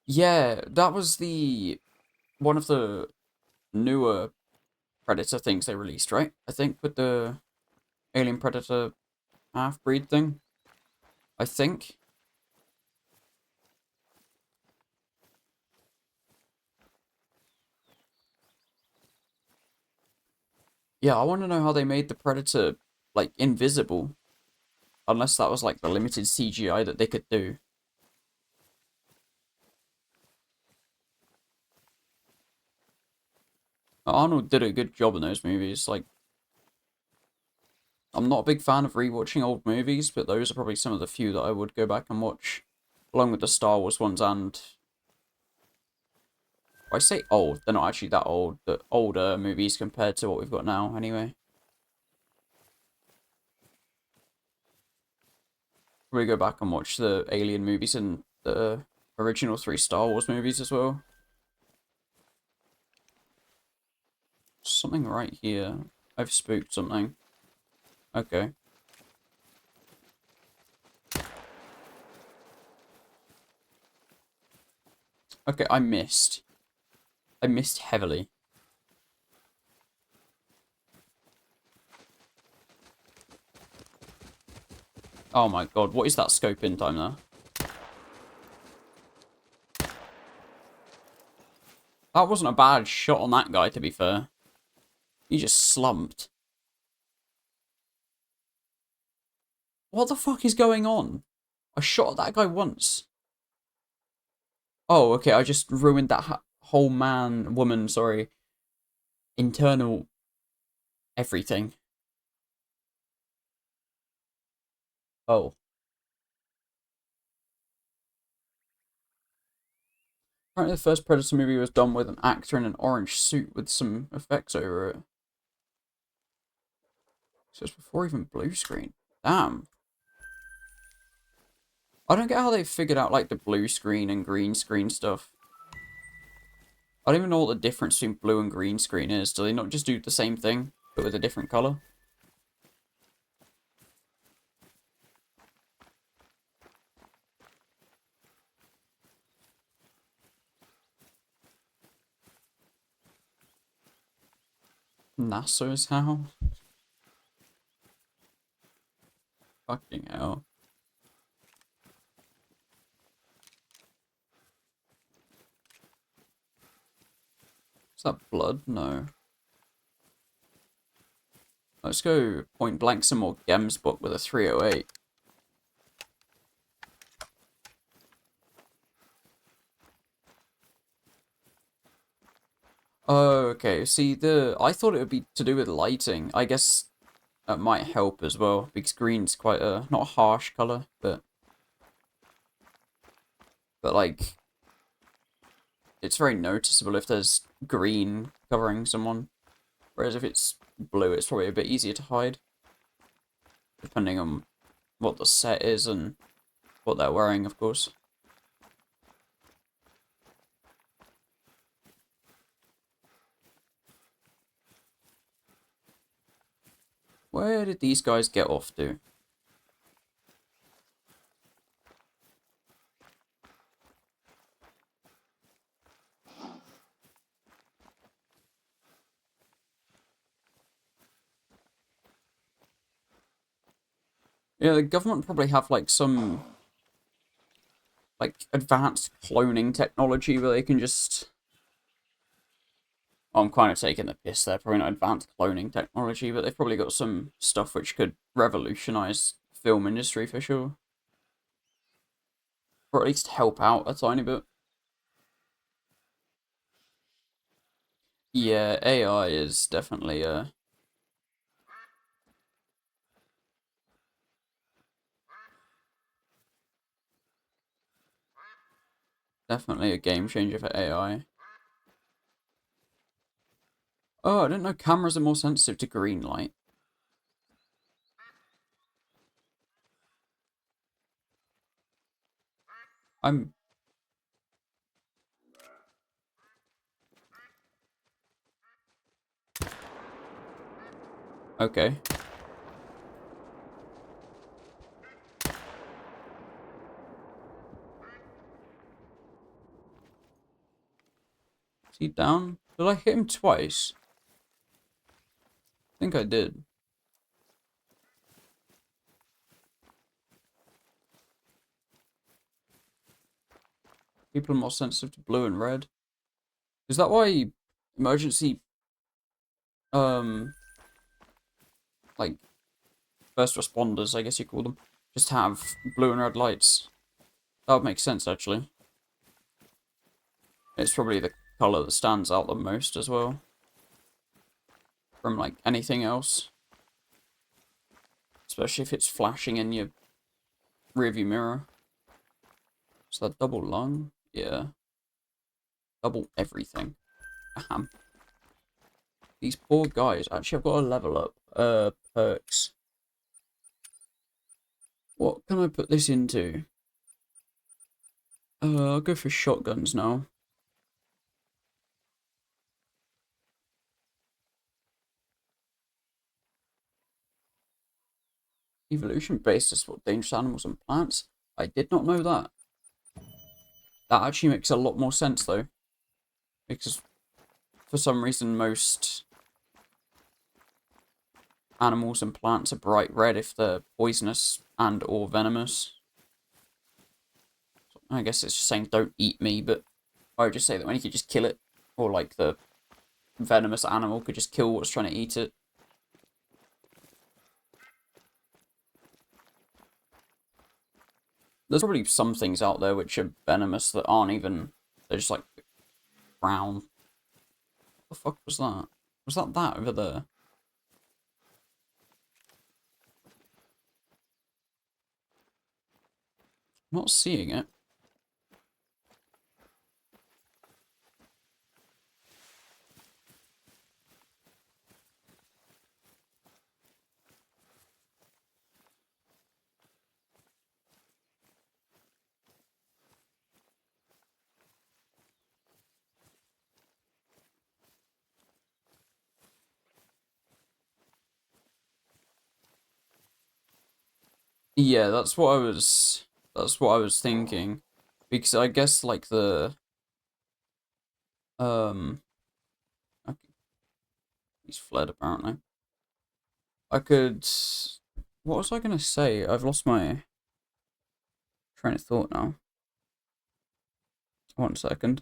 Yeah, that was one of the newer Predator things they released, right? I think with the Alien Predator half-breed thing. I think. Yeah, I want to know how they made the Predator, like, invisible. Unless that was, like, the limited CGI that they could do. Arnold did a good job in those movies. Like, I'm not a big fan of rewatching old movies, but those are probably some of the few that I would go back and watch. Along with the Star Wars ones and... I say old, they're not actually that old, but older movies compared to what we've got now, anyway. We go back and watch the Alien movies and the original 3 Star Wars movies as well. Something right here. I've spooked something. Okay. Okay, I missed. I missed heavily. Oh my god, what is that scope in time there? That wasn't a bad shot on that guy, to be fair. He just slumped. What the fuck is going on? I shot at that guy once. Oh, okay, I just ruined that whole woman, sorry, internal everything. Oh. Apparently the first Predator movie was done with an actor in an orange suit with some effects over it. So it's before even blue screen. Damn. I don't get how they figured out, like, the blue screen and green screen stuff. I don't even know what the difference between blue and green screen is. Do they not just do the same thing, but with a different colour? NASA's how? Fucking hell. Is that blood? No. Let's go point blank some more Gems book with a 308. Oh, okay. See, I thought it would be to do with lighting. I guess that might help as well, because green's quite a, not a harsh colour, but like, it's very noticeable if there's green covering someone. Whereas if it's blue, it's probably a bit easier to hide, depending on what the set is and what they're wearing, of course. Where did these guys get off to? Yeah, the government probably have, like, some, like, advanced cloning technology where they can just... Oh, I'm kind of taking the piss there. Probably not advanced cloning technology, but they've probably got some stuff which could revolutionize the film industry for sure. Or at least help out a tiny bit. Yeah, AI is definitely definitely a game changer for AI. Oh, I didn't know cameras are more sensitive to green light. I'm... Okay. Is he down? Did I hit him twice? I think I did. People are more sensitive to blue and red. Is that why emergency, um, like, first responders, I guess you call them, just have blue and red lights? That would make sense, actually. It's probably the colour that stands out the most as well. From, like, anything else. Especially if it's flashing in your rearview mirror. Is that double lung? Yeah. Double everything. Ahem. These poor guys. Actually, I've got to level up. Perks. What can I put this into? I'll go for shotguns now. Evolution based to support dangerous animals and plants. I did not know that. That actually makes a lot more sense though. Because for some reason most animals and plants are bright red if they're poisonous and or venomous. I guess it's just saying don't eat me, but I would just say that when you could just kill it, or like the venomous animal could just kill what's trying to eat it. There's probably some things out there which are venomous that aren't even, they're just like brown. What the fuck was that? Was that over there? I'm not seeing it. Yeah, that's what I was thinking. Because I guess like the okay, he's fled apparently. I could, what was I gonna say? I've lost my train of thought now. 1 second.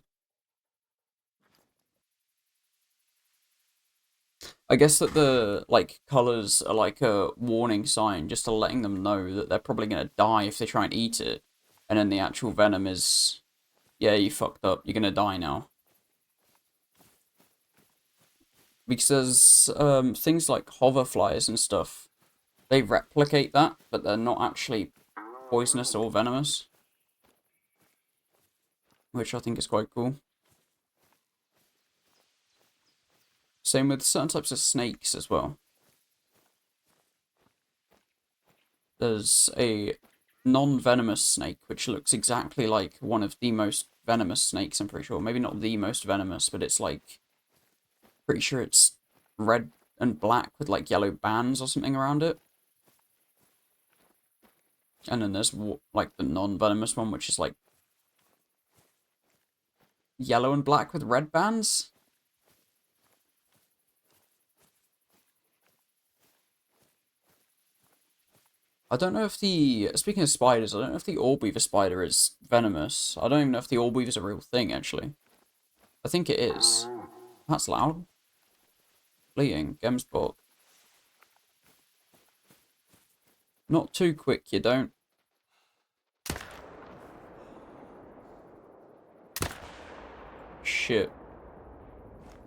I guess that the like colors are like a warning sign, just to letting them know that they're probably gonna die if they try and eat it, and then the actual venom is, yeah, you fucked up, you're gonna die now. Because there's things like hoverflies and stuff, they replicate that, but they're not actually poisonous or venomous, which I think is quite cool. Same with certain types of snakes as well. There's a non-venomous snake, which looks exactly like one of the most venomous snakes, I'm pretty sure. Maybe not the most venomous, but it's like, pretty sure it's red and black with like yellow bands or something around it. And then there's like the non-venomous one, which is like yellow and black with red bands. I don't know if the, speaking of spiders, I don't know if the orb-weaver spider is venomous. I don't even know if the orb-weaver's a real thing, actually. I think it is. That's loud. Fleeing, Gemsbok. Not too quick, you don't. Shit.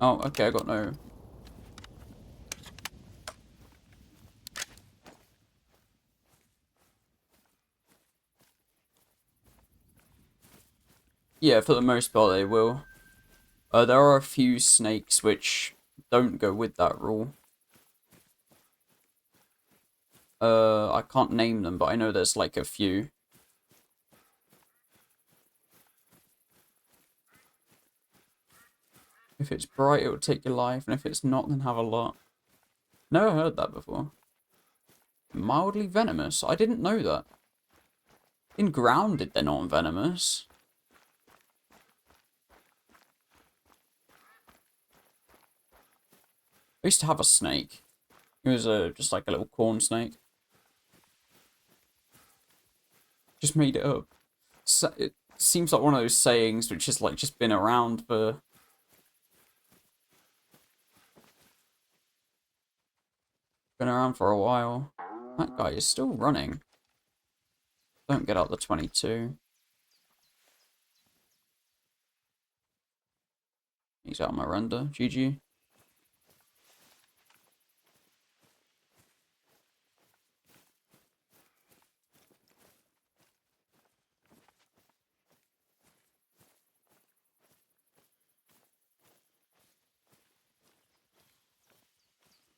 Oh, okay, I got no... Yeah, for the most part they will. There are a few snakes which don't go with that rule. I can't name them, but I know there's like a few. If it's bright, it will take your life, and if it's not, then have a lot. Never heard that before. Mildly venomous? I didn't know that. In Grounded, they're not venomous. I used to have a snake. It was just like a little corn snake. Just made it up. So, it seems like one of those sayings which has like just been around for... Been around for a while. That guy is still running. Don't get out the 22. He's out my render. GG.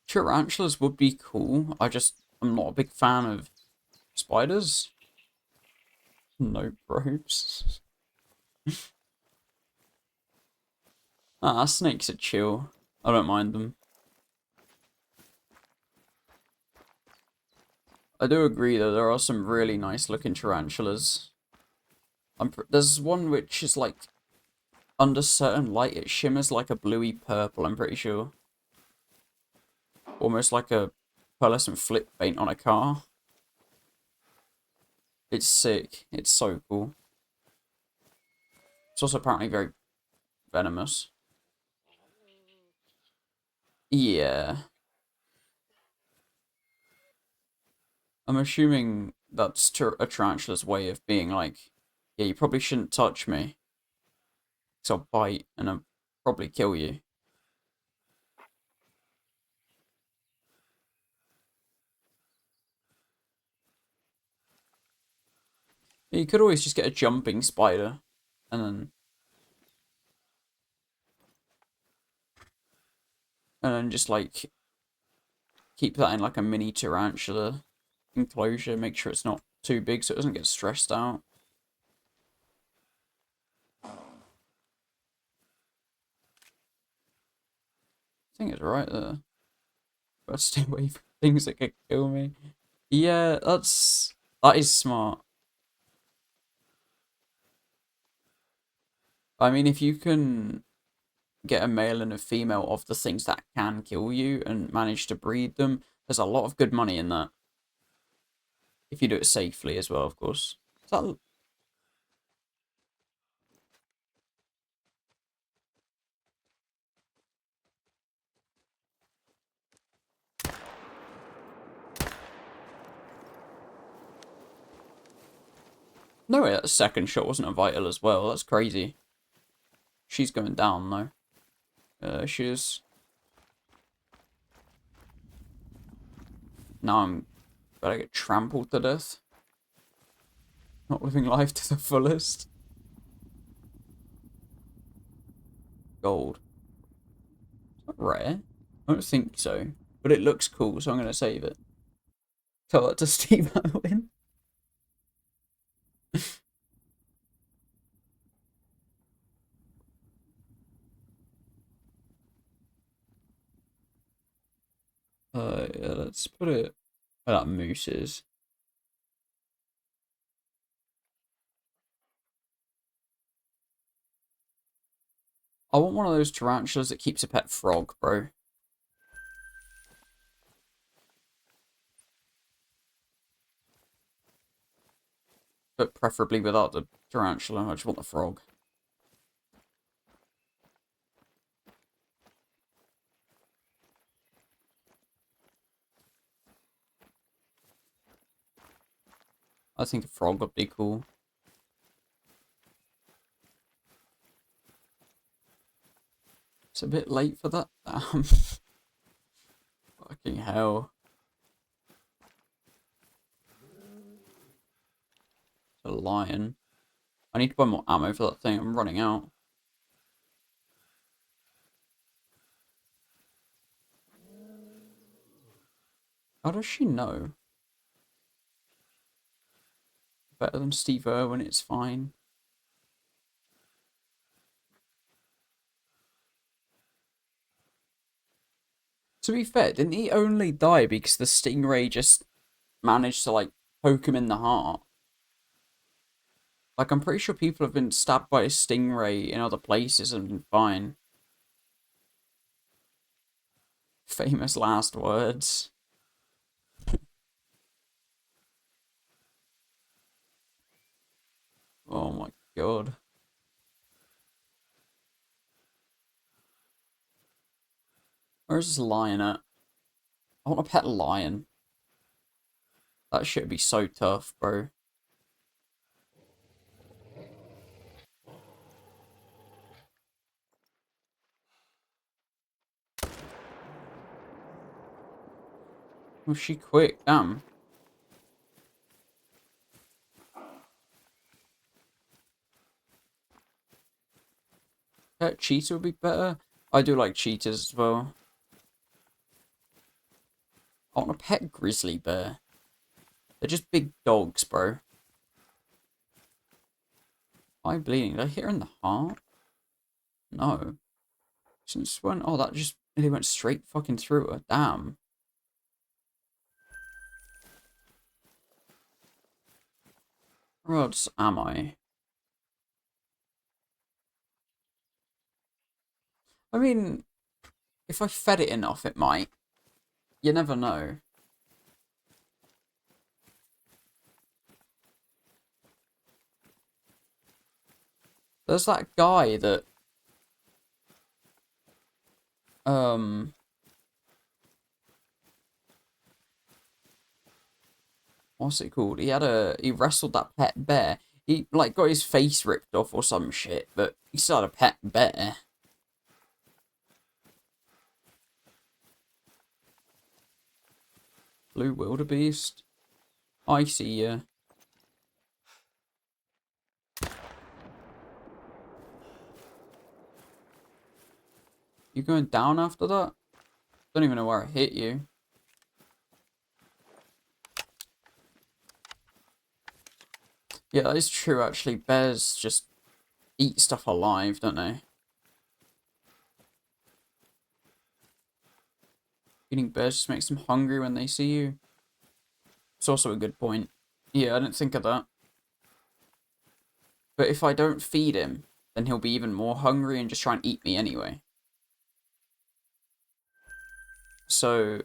Tarantulas would be cool. I'm not a big fan of spiders. No probes. Snakes are chill. I don't mind them. I do agree though, there are some really nice looking tarantulas. There's one which is like, under certain light, it shimmers like a bluey purple, I'm pretty sure. Almost like a pearlescent flip paint on a car. It's sick. It's so cool. It's also apparently very venomous. Yeah. I'm assuming that's a tarantula's way of being like, yeah, you probably shouldn't touch me. Because I'll bite and I'll probably kill you. Yeah, you could always just get a jumping spider. And then just like keep that in like a mini tarantula enclosure. Make sure it's not too big so it doesn't get stressed out. I think it's right there. Gotta stay away from things that could kill me. Yeah, that is smart. I mean, if you can get a male and a female of the things that can kill you and manage to breed them, there's a lot of good money in that. If you do it safely as well, of course. Is that... No way, that second shot wasn't a vital as well. That's crazy. She's going down, though. She is. Now I'm about to get trampled to death. Not living life to the fullest. Gold. Is that rare? I don't think so. But it looks cool, so I'm going to save it. Tell that to Steve Irwin. Yeah, let's put it where that moose is. I want one of those tarantulas that keeps a pet frog, bro. But preferably without the tarantula. I just want the frog. I think a frog would be cool. It's a bit late for that. Fucking hell. A lion. I need to buy more ammo for that thing. I'm running out. How does she know? Better than Steve Irwin, it's fine. To be fair, didn't he only die because the stingray just managed to, like, poke him in the heart? Like, I'm pretty sure people have been stabbed by a stingray in other places and been fine. Famous last words. Oh my god. Where's this lion at? I want a pet lion. That shit would be so tough, bro. Was she quick? Damn. Pet cheetah would be better. I do like cheetahs as well. I want a pet grizzly bear. They're just big dogs, bro. Am I bleeding? Did I hit her in the heart? No. Since when? Oh, that just really went straight fucking through her. Damn. Where else am I? I mean, if I fed it enough, it might. You never know. There's that guy that um what's it called? He wrestled that pet bear. He like got his face ripped off or some shit, but he still had a pet bear. Blue wildebeest. I see ya. You going down after that? Don't even know where I hit you. Yeah, that is true actually. Bears just eat stuff alive, don't they? Eating bears just makes them hungry when they see you. It's also a good point. Yeah, I didn't think of that. But if I don't feed him, then he'll be even more hungry and just try and eat me anyway. So,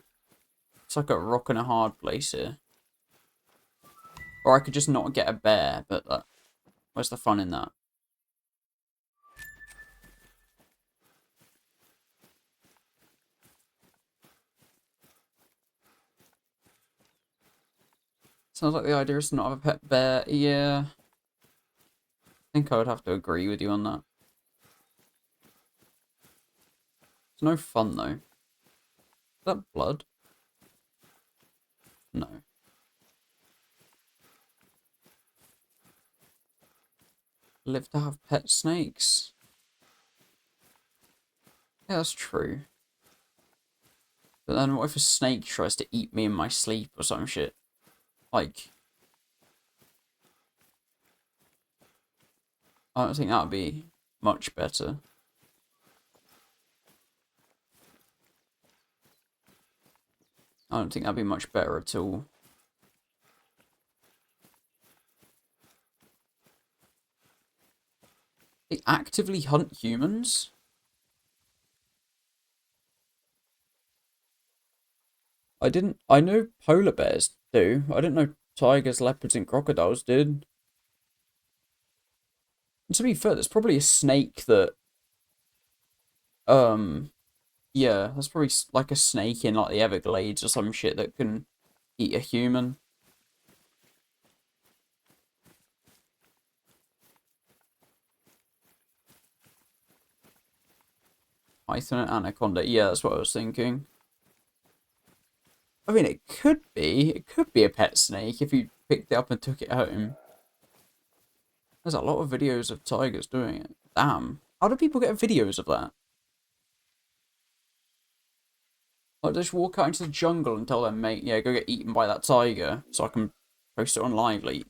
it's like a rock and a hard place here. Or I could just not get a bear, but where's the fun in that? Sounds like the idea is to not have a pet bear. Yeah. I think I would have to agree with you on that. It's no fun, though. Is that blood? No. Live to have pet snakes. Yeah, that's true. But then what if a snake tries to eat me in my sleep or some shit? Like, I don't think that would be much better. I don't think that'd be much better at all. They actively hunt humans? I know polar bears do. I didn't know tigers, leopards, and crocodiles did. And to be fair, there's probably a snake that, yeah, there's probably like a snake in like the Everglades or some shit that can eat a human. Python and anaconda. Yeah, that's what I was thinking. I mean, it could be. It could be a pet snake if you picked it up and took it home. There's a lot of videos of tigers doing it. Damn. How do people get videos of that? Like, just walk out into the jungle and tell their mate, yeah, go get eaten by that tiger so I can post it on Live Leak.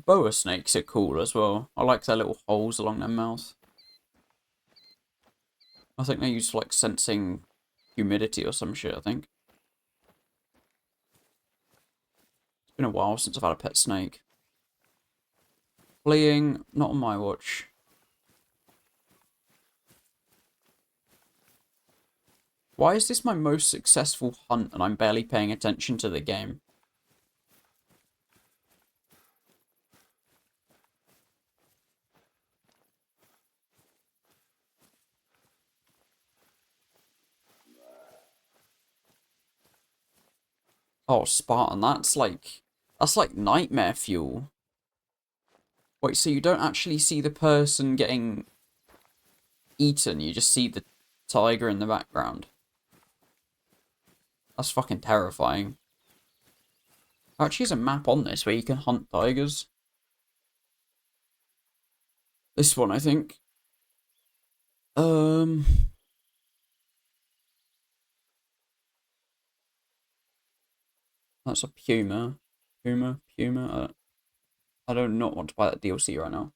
Boa snakes are cool as well. I like their little holes along their mouth. I think they're used for, like, sensing humidity or some shit, I think. It's been a while since I've had a pet snake. Fleeing, not on my watch. Why is this my most successful hunt and I'm barely paying attention to the game? Oh, Spartan, that's like nightmare fuel. Wait, so you don't actually see the person getting eaten, you just see the tiger in the background. That's fucking terrifying. Actually, there's a map on this where you can hunt tigers. This one, I think. Um, that's a puma. Puma. I do not want to buy that DLC right now.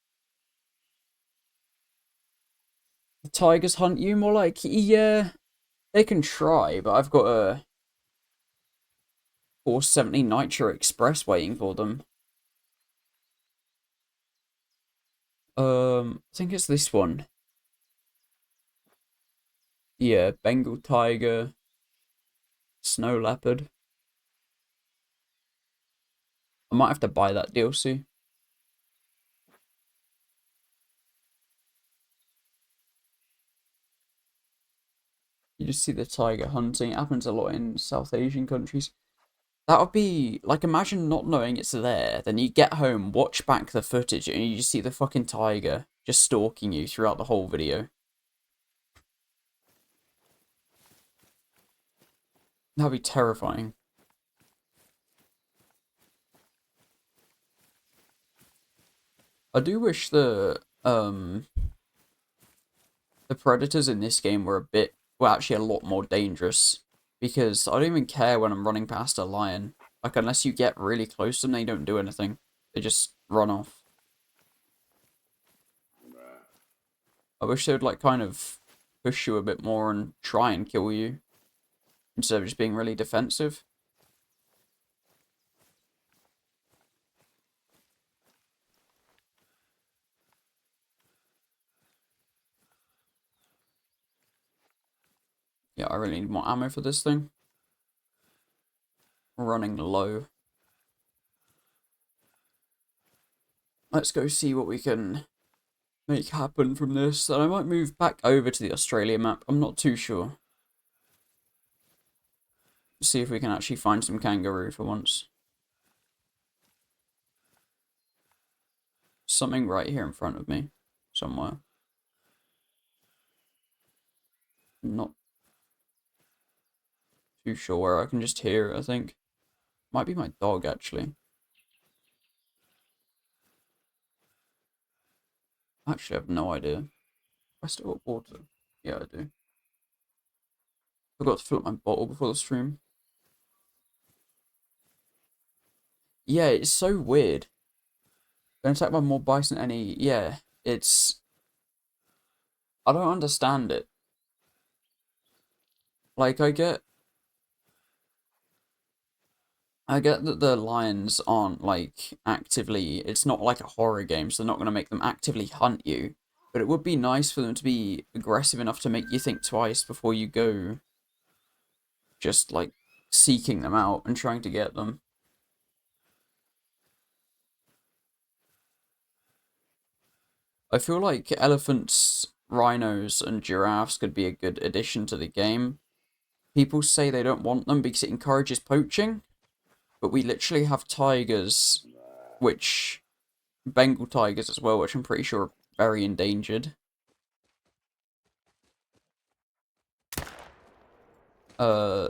The tigers hunt you? More like, yeah, they can try, but I've got a 470 Nitro Express waiting for them. I think it's this one. Yeah, Bengal tiger, snow leopard. I might have to buy that DLC. You just see the tiger hunting. It happens a lot in South Asian countries. That would be like, imagine not knowing it's there. Then you get home, watch back the footage, and you just see the fucking tiger just stalking you throughout the whole video. That'd be terrifying. I do wish the predators in this game were actually a lot more dangerous, because I don't even care when I'm running past a lion. Like, unless you get really close to them, they don't do anything. They just run off. I wish they would, like, kind of push you a bit more and try and kill you, instead of just being really defensive. Yeah, I really need more ammo for this thing. We're running low. Let's go see what we can make happen from this. And I might move back over to the Australia map. I'm not too sure. See if we can actually find some kangaroo for once. Something right here in front of me. Somewhere. Not too sure where. I can just hear it, I think. Might be my dog, actually. Actually, I have no idea. I still got water. Yeah, I do. Forgot to fill up my bottle before the stream. Yeah, it's so weird. Been attacked by more bison than any... Yeah, it's... I don't understand it. Like, I get that the lions aren't, like, actively... It's not like a horror game, so they're not going to make them actively hunt you. But it would be nice for them to be aggressive enough to make you think twice before you go just, like, seeking them out and trying to get them. I feel like elephants, rhinos, and giraffes could be a good addition to the game. People say they don't want them because it encourages poaching, but we literally have tigers, which... Bengal tigers as well, which I'm pretty sure are very endangered.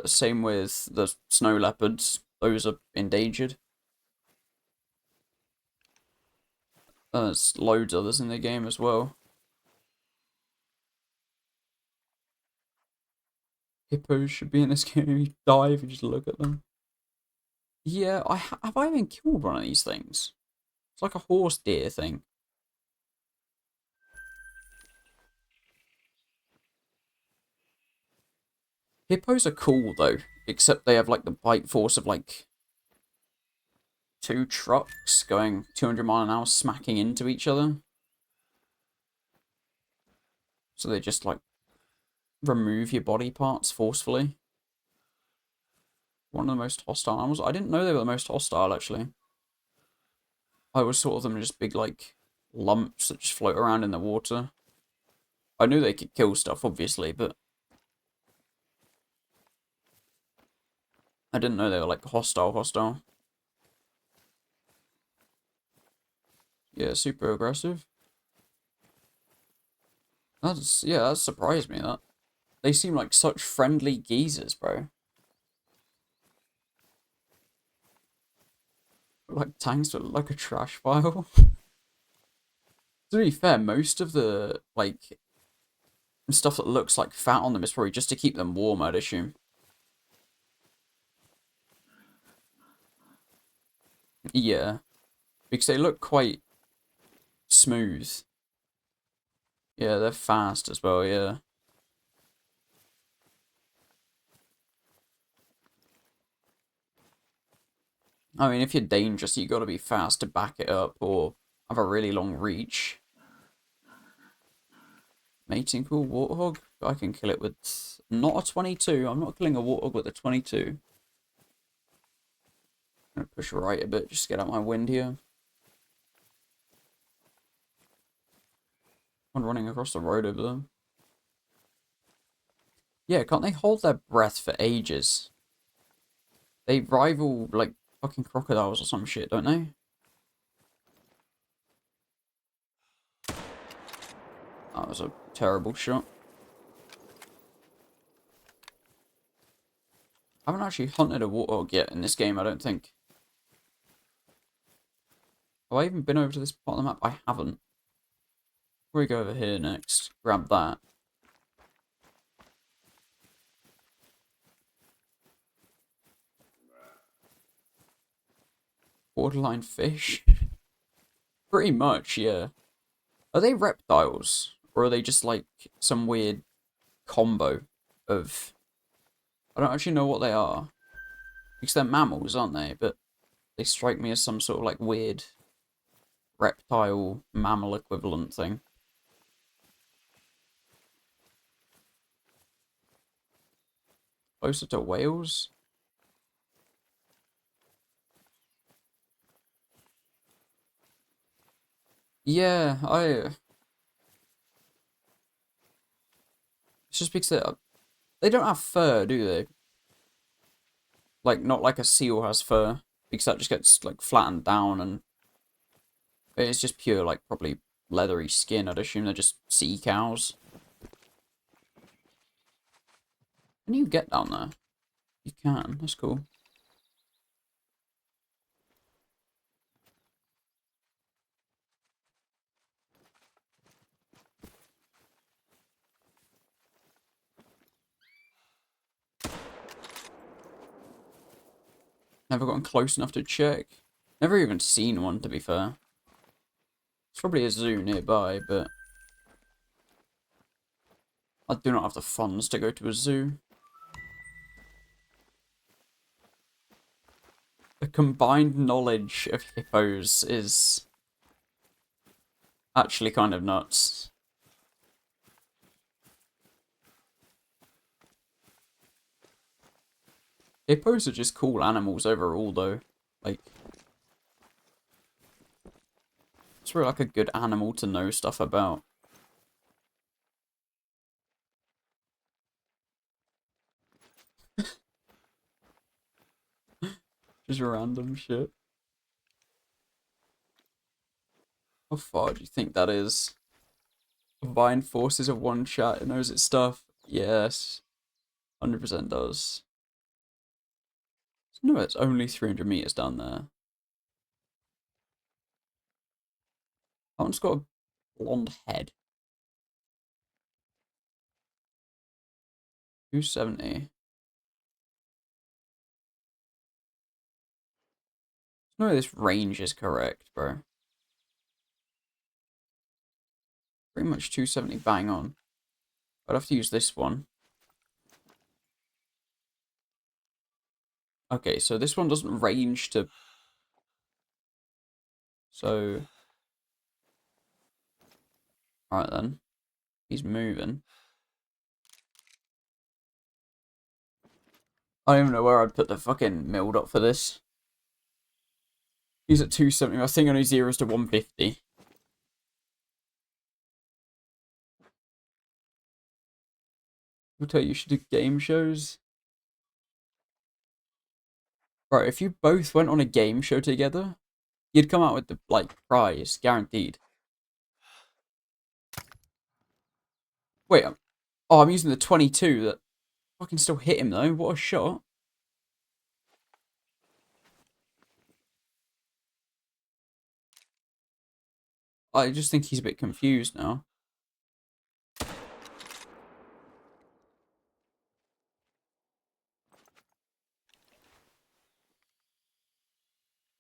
Same with the snow leopards. Those are endangered. There's loads others in the game as well. Hippos should be in this game. You dive and just look at them. Yeah, have I even killed one of these things? It's like a horse deer thing. Hippos are cool though, except they have like the bite force of like 2 trucks going 200 mph smacking into each other. So they just like remove your body parts forcefully. One of the most hostile animals. I didn't know they were the most hostile, actually. I always thought of them as just big, like, lumps that just float around in the water. I knew they could kill stuff, obviously, but I didn't know they were, like, hostile. Yeah, super aggressive. Yeah, that surprised me, that. They seem like such friendly geezers, bro. Like tanks that look like a trash pile. To be fair, most of the, like, stuff that looks like fat on them is probably just to keep them warm, I'd assume. Yeah, because they look quite smooth. Yeah, they're fast as well, yeah. I mean, if you're dangerous, you gotta be fast to back it up or have a really long reach. Mating pool warthog. I can kill it with not a 22. I'm not killing a warthog with a 22. I'm gonna push right a bit, just to get out my wind here. One running across the road over there. Yeah, can't they hold their breath for ages? They rival, like, fucking crocodiles or some shit, don't they? That was a terrible shot. I haven't actually hunted a warthog yet in this game, I don't think. Have I even been over to this part of the map? I haven't. We go over here next. Grab that. Borderline fish? Pretty much, yeah. Are they reptiles? Or are they just like some weird combo of... I don't actually know what they are. Because they're mammals, aren't they? But they strike me as some sort of like weird reptile mammal equivalent thing. Closer to whales? Yeah, it's just because they don't have fur, do they? Like, not like a seal has fur. Because that just gets, like, flattened down and... It's just pure, like, probably leathery skin. I'd assume they're just sea cows. Can you get down there? You can. That's cool. Never gotten close enough to check. Never even seen one, to be fair. It's probably a zoo nearby, but... I do not have the funds to go to a zoo. The combined knowledge of hippos is... actually kind of nuts. Hippos are just cool animals overall, though. Like... It's really like a good animal to know stuff about. Just random shit. How far do you think that is? Combined forces of one chat, it knows its stuff. Yes. 100% does. No, it's only 300 meters down there. That one's got a blonde head. 270. No, this range is correct, bro. Pretty much 270 bang on. I'd have to use this one. Okay, so this one doesn't range to... So... Alright then. He's moving. I don't even know where I'd put the fucking mill dot for this. He's at 270. I think only zeros to 150. I'll tell you, you should do game shows. Right, if you both went on a game show together, you'd come out with the, like, prize, guaranteed. Wait, oh, I'm using the 22 that I can still hit him, though. What a shot. I just think he's a bit confused now.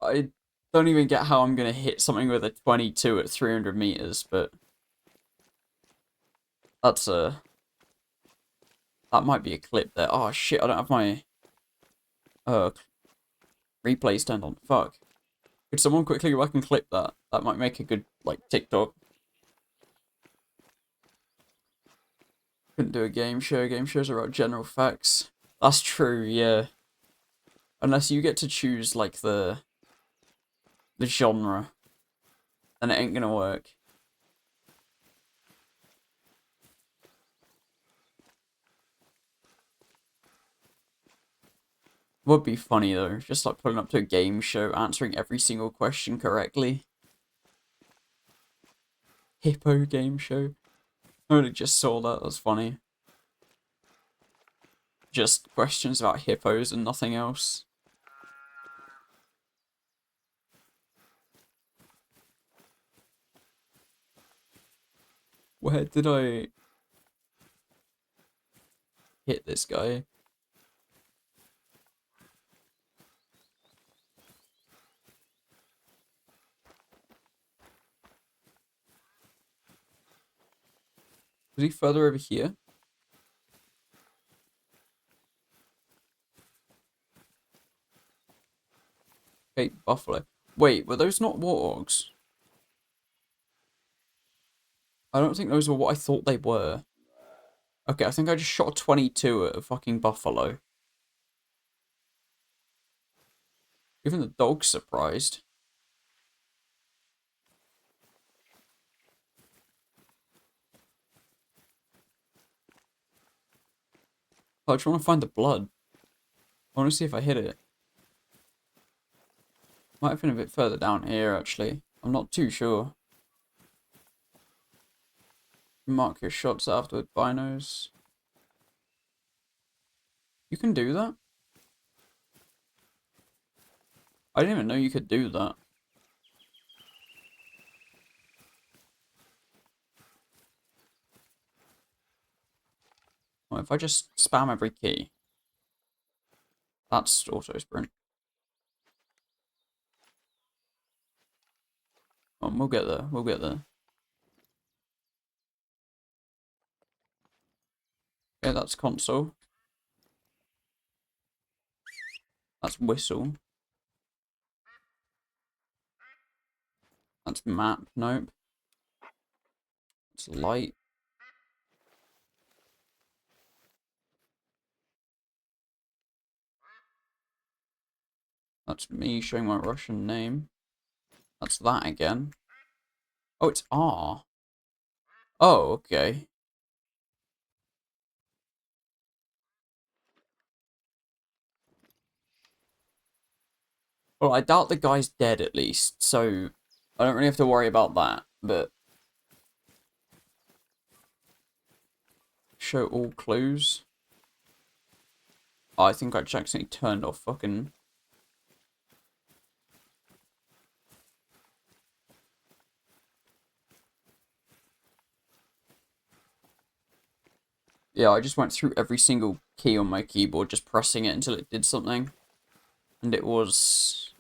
I don't even get how I'm going to hit something with a 22 at 300 meters, but that's a... That might be a clip there. Oh, shit, I don't have my replays turned on. Fuck. Could someone quickly go back and clip that? That might make a good, like, TikTok. Couldn't do a game show. Game shows are about general facts. That's true, yeah. Unless you get to choose, like, the genre, then it ain't gonna work. Would be funny, though. Just, like, pulling up to a game show, answering every single question correctly. Hippo game show. I only just saw that. That's funny. Just questions about hippos and nothing else. Where did I hit this guy? Was he further over here? Okay, buffalo. Wait, were those not warthogs? I don't think those were what I thought they were. Okay, I think I just shot a 22 at a fucking buffalo. Even the dog's surprised. I just want to find the blood. I want to see if I hit it. Might have been a bit further down here, actually. I'm not too sure. Mark your shots after with binos. You can do that? I didn't even know you could do that. Well, if I just spam every key. That's auto sprint. Oh, we'll get there. We'll get there. Okay, that's console. That's whistle. That's map. Nope. It's light. That's me showing my Russian name. That's that again. Oh, it's R. Oh, okay. Well, I doubt the guy's dead at least, so I don't really have to worry about that, but... Show all clues. Oh, I think I just accidentally turned off fucking... Yeah, I just went through every single key on my keyboard, just pressing it until it did something. And it was...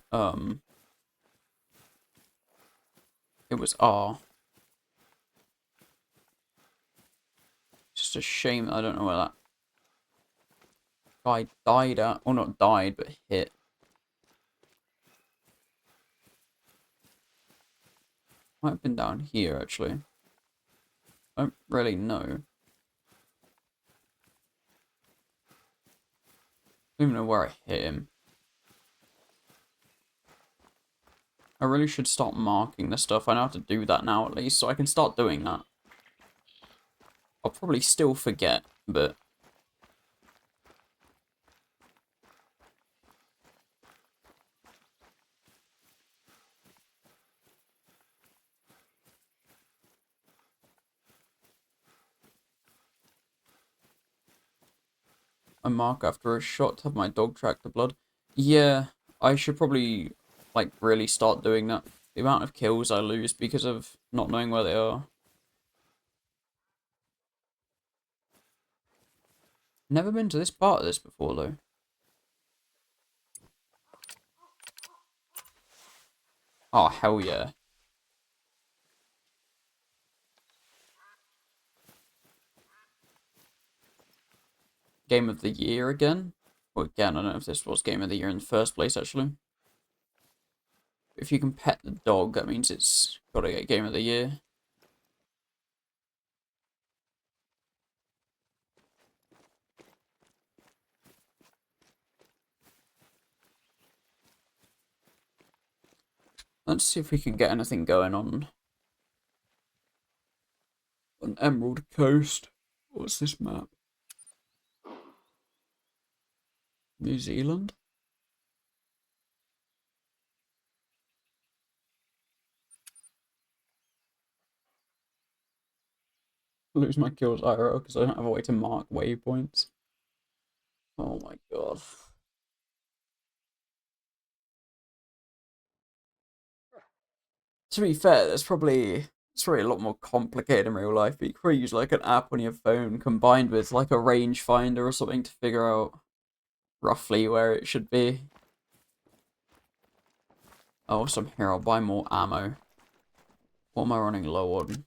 It was R. Just a shame that I don't know where that guy died at. Or not died, but hit. Might have been down here, actually. I don't really know. I don't even know where I hit him. I really should start marking the stuff. I know how to do that now, at least, so I can start doing that. I'll probably still forget, but... I mark after a shot to have my dog track the blood. Yeah, I should probably, like, really start doing that. The amount of kills I lose because of not knowing where they are. Never been to this part of this before, though. Oh, hell yeah. Game of the year again? Well, again, I don't know if this was Game of the Year in the first place, actually. If you can pet the dog, that means it's gotta get Game of the Year. Let's see if we can get anything going on Emerald Coast. What's this map? New Zealand? Lose my kills IRL because I don't have a way to mark waypoints. Oh my god. To be fair, it's probably a lot more complicated in real life, but you could probably use like an app on your phone combined with like a rangefinder or something to figure out roughly where it should be. Oh, some here, I'll buy more ammo. What am I running low on?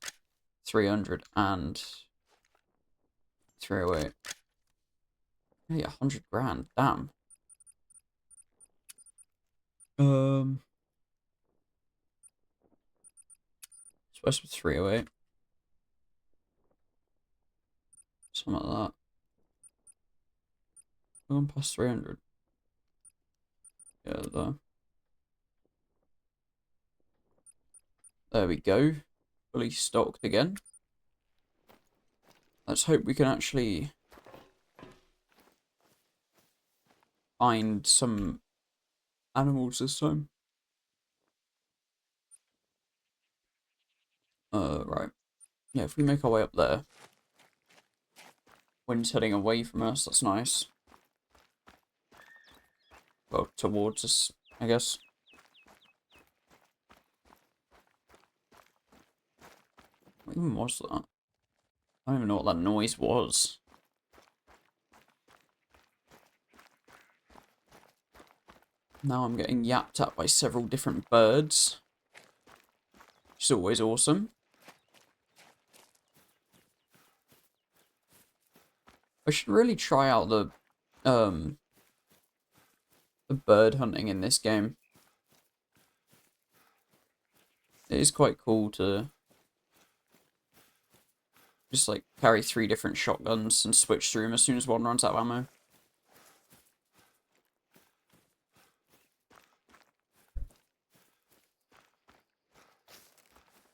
300 and 308. Yeah, 100 grand, damn. Supposed to be 308. Something like that. We're going past 300. Yeah, there we go. Fully stocked again. Let's hope we can actually find some animals this time. Right. Yeah, if we make our way up there. Wind's heading away from us, that's nice. Well, towards us, I guess. What even was that? I don't even know what that noise was. Now I'm getting yapped at by several different birds. Which is always awesome. I should really try out the bird hunting in this game. It is quite cool to just like carry 3 different shotguns and switch through them as soon as one runs out of ammo.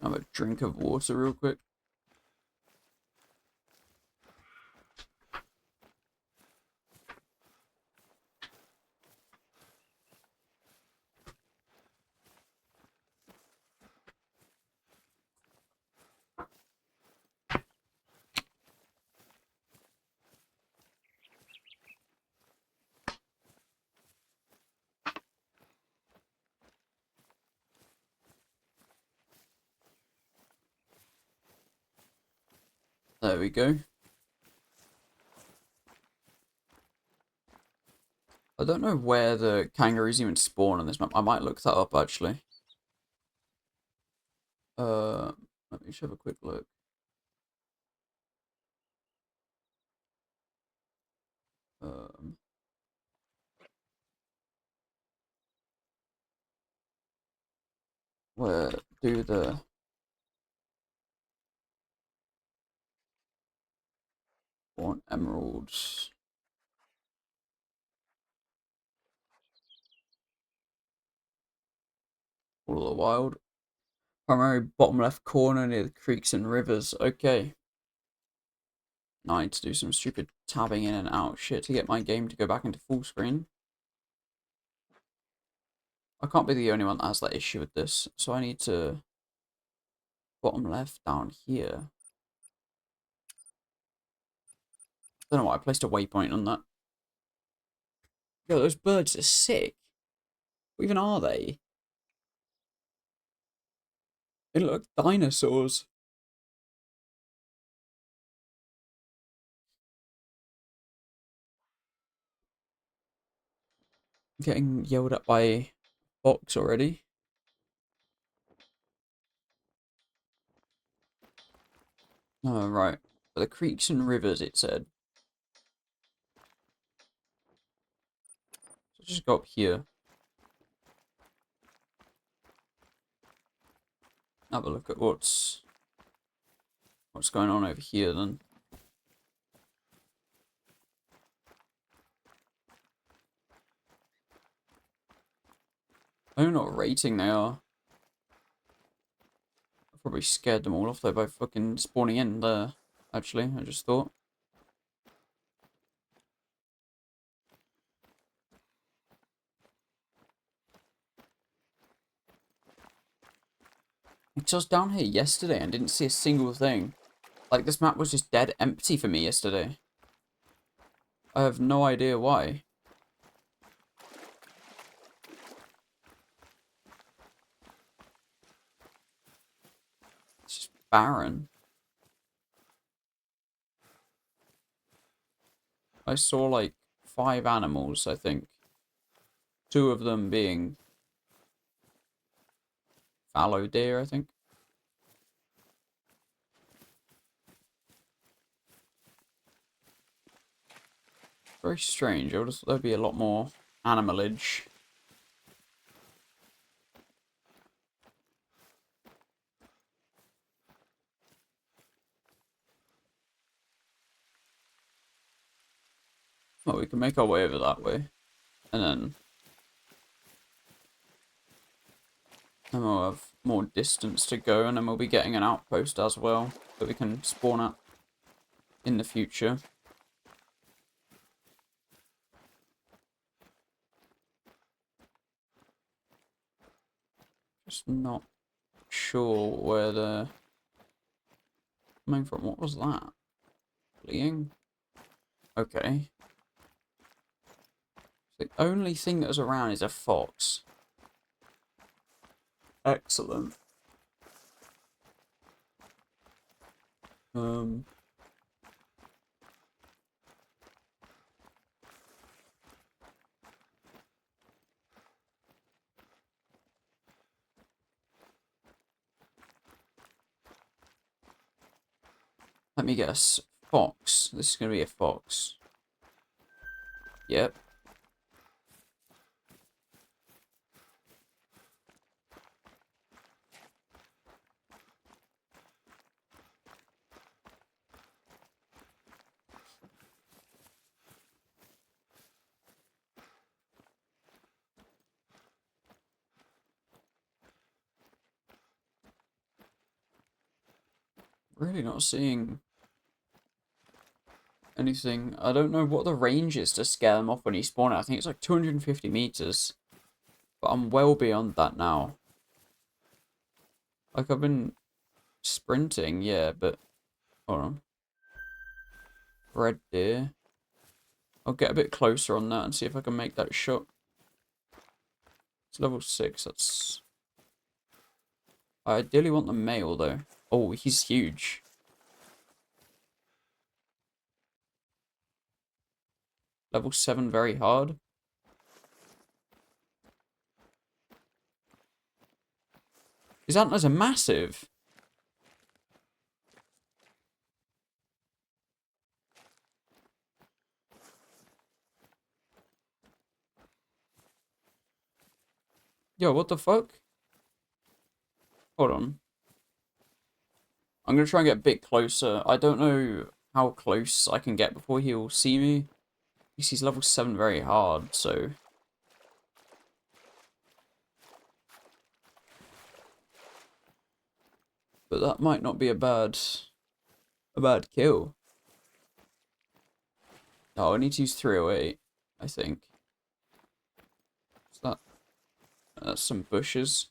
Have a drink of water real quick. There we go. I don't know where the kangaroos even spawn on this map. I might look that up actually. Let me just have a quick look. Um, where do the spawn emeralds? All the wild. Primary bottom left corner near the creeks and rivers. Okay. Now I need to do some stupid tabbing in and out shit to get my game to go back into full screen. I can't be the only one that has that issue with this, so I need to bottom left down here. Don't know why I placed a waypoint on that. Yo, those birds are sick. What even are they? They look like dinosaurs. Getting yelled at by Fox already. Oh, right. For the creeks and rivers, it said. So just go up here. Have a look at what's going on over here then. I don't know what rating they are. Probably scared them all off though by fucking spawning in there. Actually, I just thought. Because I was down here yesterday and didn't see a single thing. Like, this map was just dead empty for me yesterday. I have no idea why. It's just barren. I saw like 5 animals, I think. 2 of them being fallow deer, I think. Very strange. I would have thought there'd be a lot more animalage. Well, we can make our way over that way. And then we'll have more distance to go, and then we'll be getting an outpost as well that we can spawn at in the future. Just not sure where they're coming from. What was that? Fleeing? Okay. The only thing that was around is a fox. Excellent. Let me guess. Fox. This is going to be a fox. Yep. Really not seeing anything. I don't know what the range is to scare them off when you spawn it. I think it's like 250 meters. But I'm well beyond that now. Like, I've been sprinting, yeah, but... Hold on. Red deer. I'll get a bit closer on that and see if I can make that shot. It's level 6, that's... I ideally want the male, though. Oh, he's huge. Level 7, very hard. His antlers are massive. Yo, what the fuck? Hold on. I'm gonna try and get a bit closer. I don't know how close I can get before he'll see me. He's level 7 very hard, so... But that might not be a bad kill. Oh, I need to use 308, I think. Is that... That's some bushes.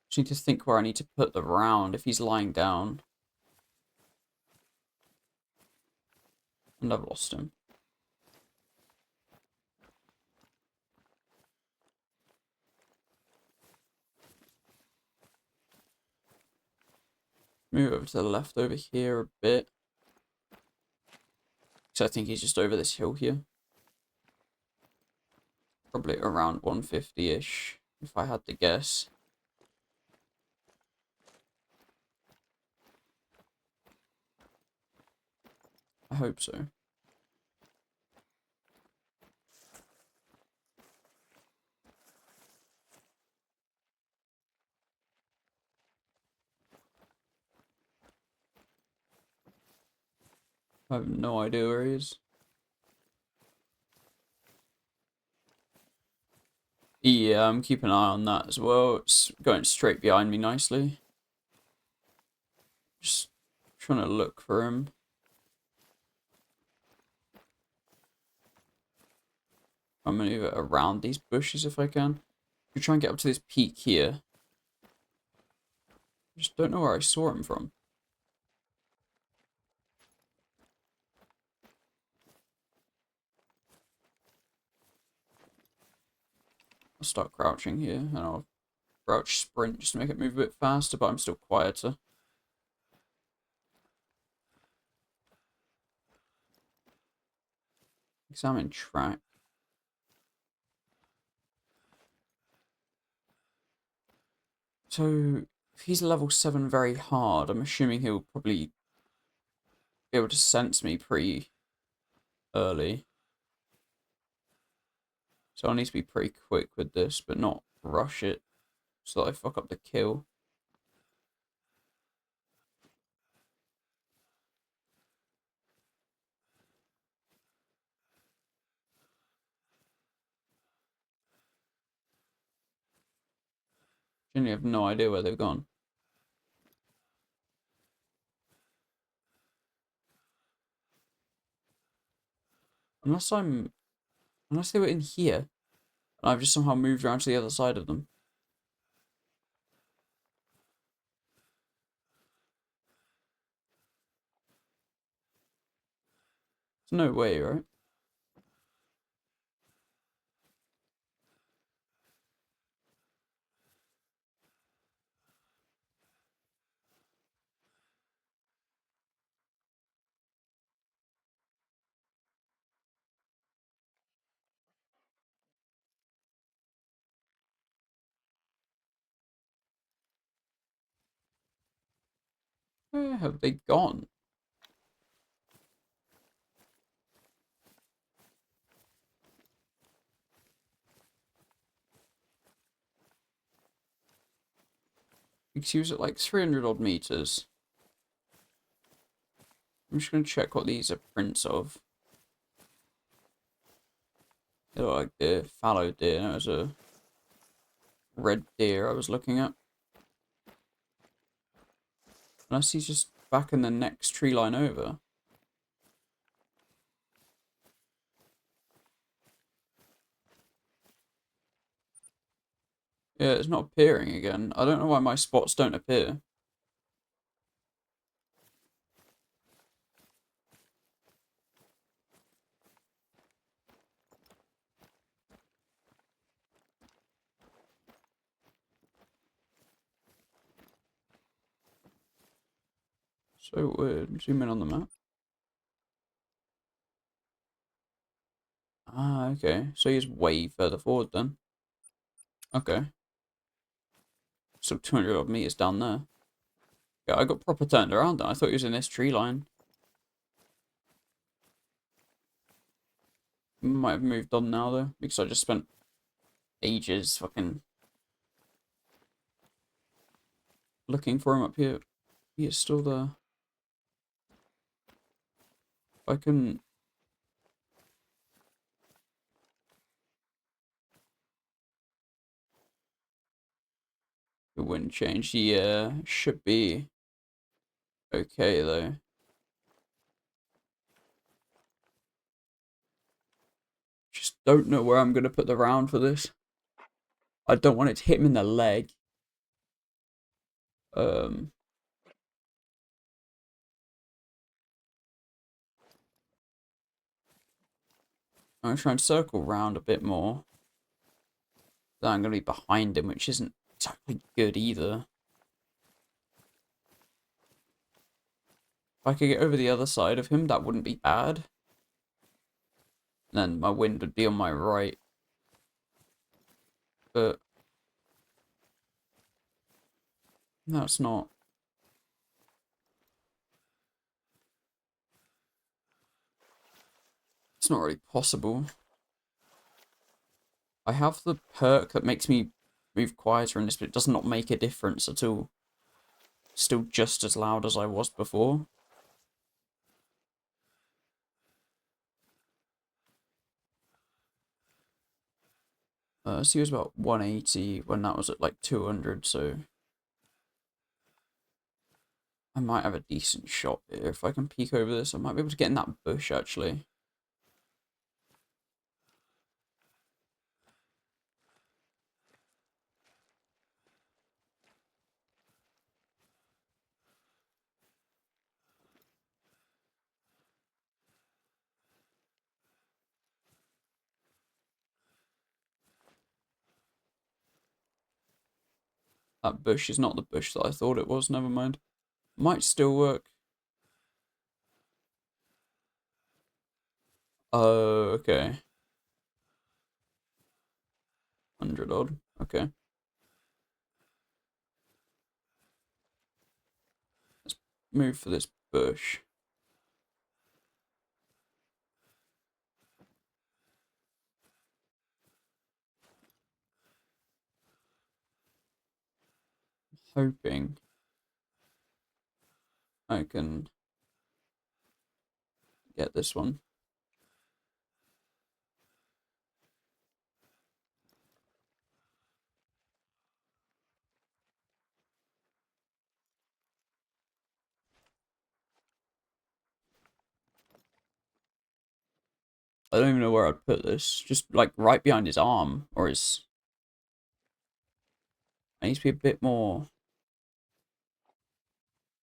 Just need to think where I need to put the round if he's lying down. And I've lost him. Move over to the left over here a bit. So I think he's just over this hill here. Probably around 150-ish, if I had to guess. I hope so. I have no idea where he is. Yeah, I'm keeping an eye on that as well. It's going straight behind me nicely. Just trying to look for him. I'm gonna move it around these bushes if I can. I'm try and get up to this peak here. Just don't know where I saw him from. I'll start crouching here, and I'll crouch sprint just to make it move a bit faster, but I'm still quieter. Examine track. So, if he's level 7 very hard, I'm assuming he'll probably be able to sense me pretty early. So I need to be pretty quick with this, but not rush it so that I fuck up the kill. Genuinely have no idea where they've gone. Unless they were in here, and I've just somehow moved around to the other side of them. There's no way, right? Where have they gone? Because he was at like 300 odd meters. I'm just going to check what these are prints of. They look like deer, fallow deer. That was a red deer I was looking at. Unless he's just back in the next tree line over. Yeah, it's not appearing again. I don't know why my spots don't appear. So weird. Zoom in on the map. Ah, okay. So he's way further forward then. Okay. So 200 odd meters down there. Yeah, I got proper turned around then. I thought he was in this tree line. Might have moved on now though, because I just spent ages fucking looking for him up here. He is still there. I can... The wind change. Yeah, should be okay though. Just don't know where I'm going to put the round for this. I don't want it to hit him in the leg. I'm going to try and circle round a bit more. Then I'm going to be behind him, which isn't exactly good either. If I could get over the other side of him, that wouldn't be bad. Then my wind would be on my right. But no, it's not. It's not really possible. I have the perk that makes me move quieter in this, but it does not make a difference at all. Still just as loud as I was before. he was about 180 when that was at like 200, so I might have a decent shot here. If I can peek over this, I might be able to get in that bush, actually. That bush is not the bush that I thought it was, never mind. Might still work. Oh, okay. 100 odd. Okay. Let's move for this bush. Hoping I can get this one. I don't even know where I'd put this. Just like right behind his arm or his. I need to be a bit more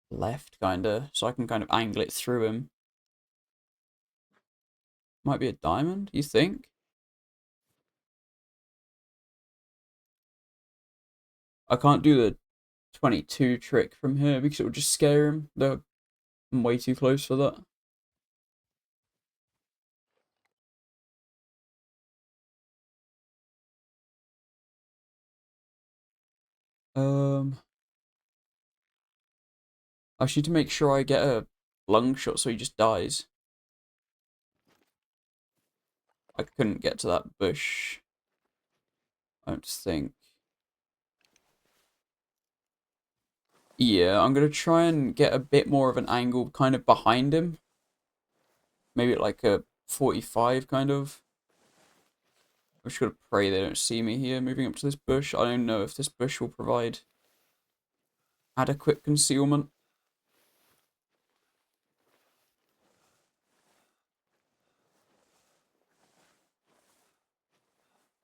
left, kinda, so I can kind of angle it through him. Might be a diamond, you think? I can't do the 22 trick from here because it would just scare him. I'm way too close for that. I just need to make sure I get a lung shot so he just dies. I couldn't get to that bush, I don't think. Yeah, I'm gonna try and get a bit more of an angle kind of behind him. Maybe at like a 45 kind of. I'm just gonna pray they don't see me here moving up to this bush. I don't know if this bush will provide adequate concealment.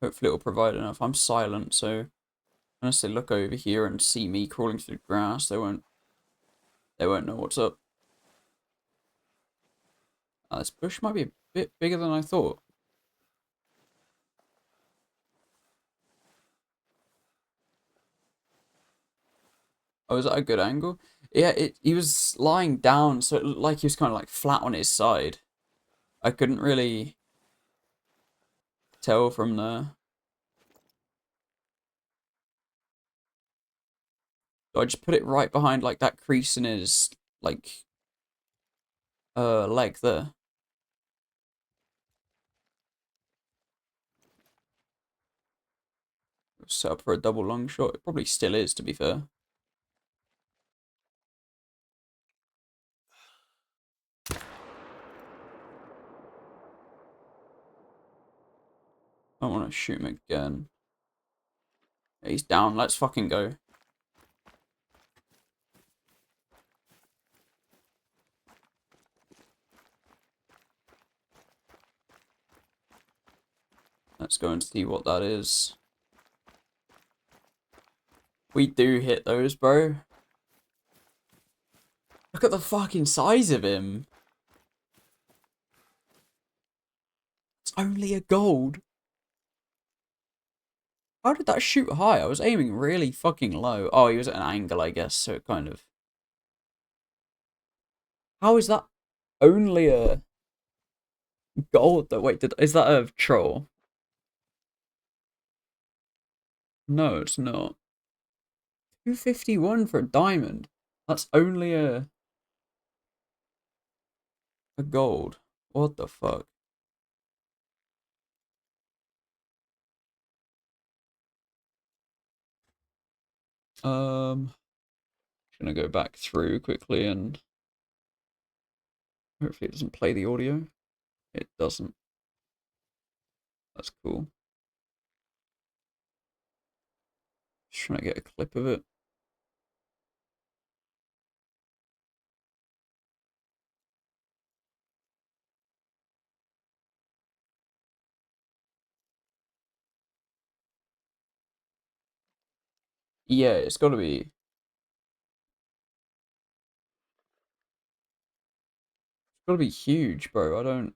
Hopefully it'll provide enough. I'm silent, so unless they look over here and see me crawling through the grass, they won't know what's up. This bush might be a bit bigger than I thought. Oh, is that a good angle? Yeah, he was lying down, so it looked like he was kind of like flat on his side. I couldn't really tell from there. So I just put it right behind like that crease in his like leg there. Set up for a double long shot. It probably still is, to be fair. I want to shoot him again. Yeah, he's down. Let's fucking go. Let's go and see what that is. We do hit those, bro. Look at the fucking size of him. It's only a gold. How did that shoot high? I was aiming really fucking low. Oh, he was at an angle, I guess, so it kind of... How is that only a gold, though? Wait, is that a troll? No, it's not. 251 for a diamond. That's only a gold. What the fuck? Just gonna go back through quickly and hopefully it doesn't play the audio. It doesn't. That's cool. Just trying to get a clip of it. Yeah, it's got to be. It's got to be huge, bro. I don't.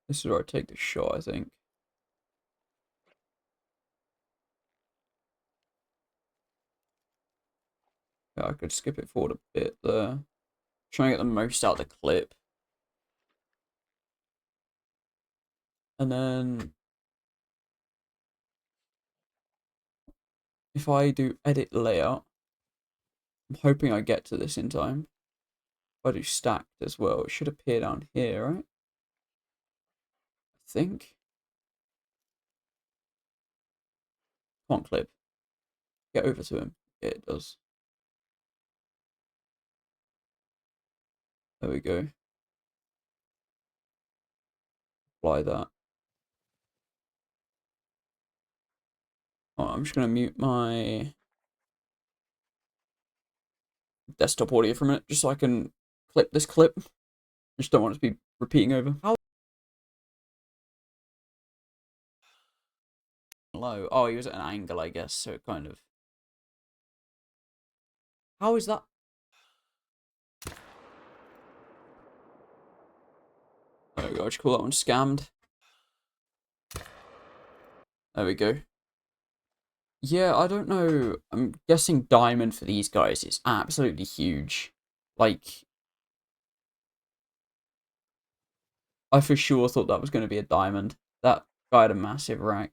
This is where I take the shot, I think. Yeah, I could skip it forward a bit there. Trying to get the most out of the clip. And then if I do edit layout, I'm hoping I get to this in time. If I do stacked as well, it should appear down here, right? I think. Come on, clip. Get over to him. Yeah, it does. There we go. Apply that. Oh, I'm just going to mute my desktop audio for a minute, just so I can clip this clip. Just don't want it to be repeating over. How low? Oh, he was at an angle, I guess, so it kind of... How is that? There we go, just call that one scammed. There we go. Yeah, I don't know. I'm guessing diamond for these guys is absolutely huge. Like, I for sure thought that was going to be a diamond. That guy had a massive rack.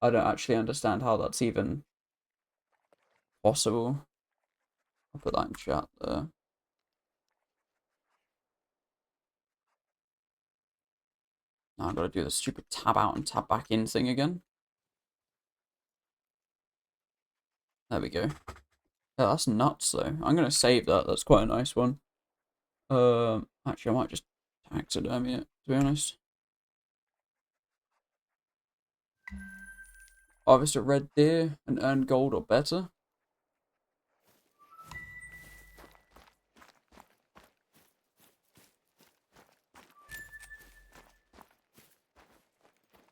I don't actually understand how that's even possible. I'll put that in chat there. Now I've got to do the stupid tab out and tab back in thing again. There we go. Yeah, that's nuts though. I'm going to save that. That's quite a nice one. Actually, I might just taxidermy it, to be honest. Harvest a red deer and earn gold or better.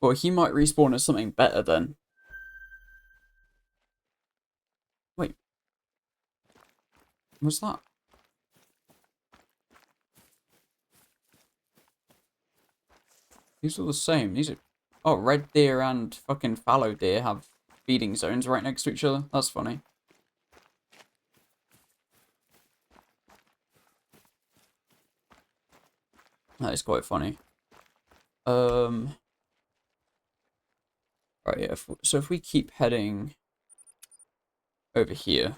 Well, he might respawn as something better then. Wait. What's that? These are the same. These are... Oh, red deer and fucking fallow deer have feeding zones right next to each other. That's funny. That is quite funny. Right, yeah. So if we keep heading over here.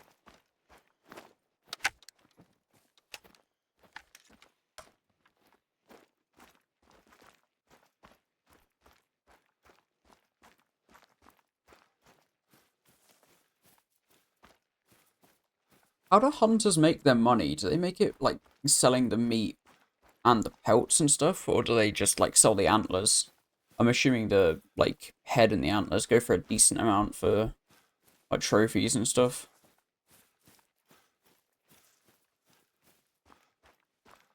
How do hunters make their money? Do they make it, like, selling the meat and the pelts and stuff? Or do they just, like, sell the antlers? I'm assuming the, like, head and the antlers go for a decent amount for, like, trophies and stuff.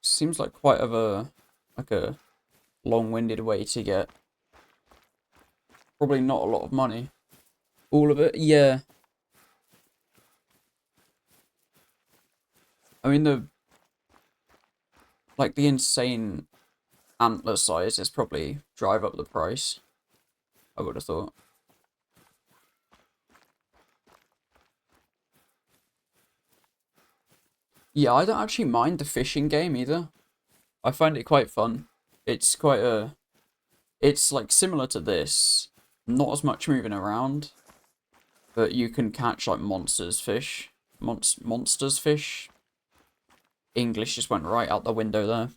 Seems like quite of a, like a long-winded way to get probably not a lot of money. All of it? Yeah. I mean, the insane antler size is probably drive up the price. I would have thought. Yeah, I don't actually mind the fishing game either. I find it quite fun. It's quite a... It's, like, similar to this. Not as much moving around. But you can catch, like, monsters fish. Monsters fish. English just went right out the window there.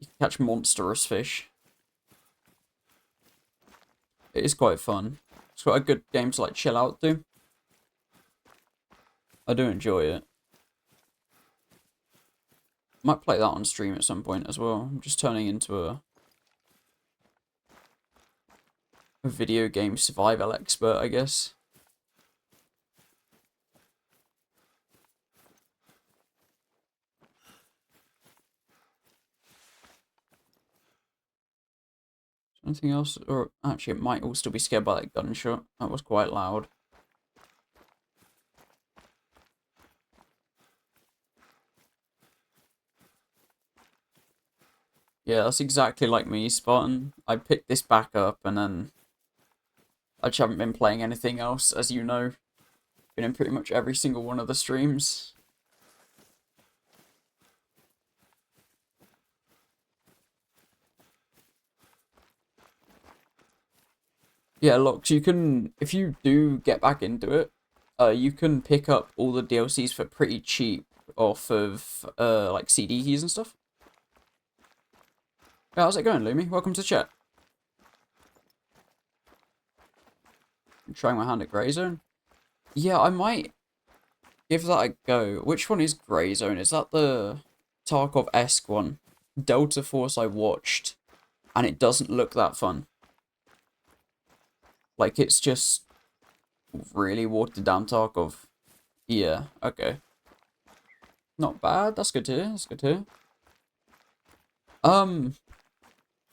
You can catch monstrous fish. It is quite fun. It's quite a good game to, like, chill out to. I do enjoy it. Might play that on stream at some point as well. I'm just turning into a... a video game survival expert, I guess. Anything else? Or actually, it might all still be scared by that gunshot. That was quite loud. Yeah, that's exactly like me, Spartan. I picked this back up and then I just haven't been playing anything else, as you know. Been in pretty much every single one of the streams. Yeah, look, you can, if you do get back into it, you can pick up all the DLCs for pretty cheap off of, like, CD keys and stuff. Yeah, how's it going, Lumi? Welcome to chat. I'm trying my hand at Grey Zone. Yeah, I might give that a go. Which one is Grey Zone? Is that the Tarkov-esque one? Delta Force I watched, and it doesn't look that fun. Like, it's just really watered down Tarkov. Yeah, okay. Not bad. That's good to hear. That's good to hear.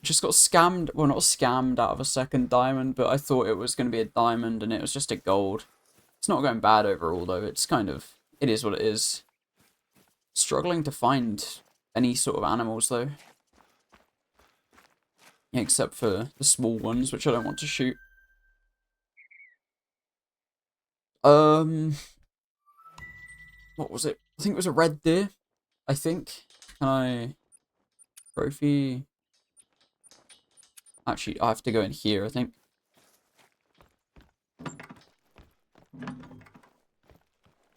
Just got scammed. Well, not scammed out of a second diamond, but I thought it was going to be a diamond, and it was just a gold. It's not going bad overall, though. It's kind of... It is what it is. Struggling to find any sort of animals, though. Except for the small ones, which I don't want to shoot. What was it? I think it was a red deer. I think. Can I... Trophy... Actually, I have to go in here, I think.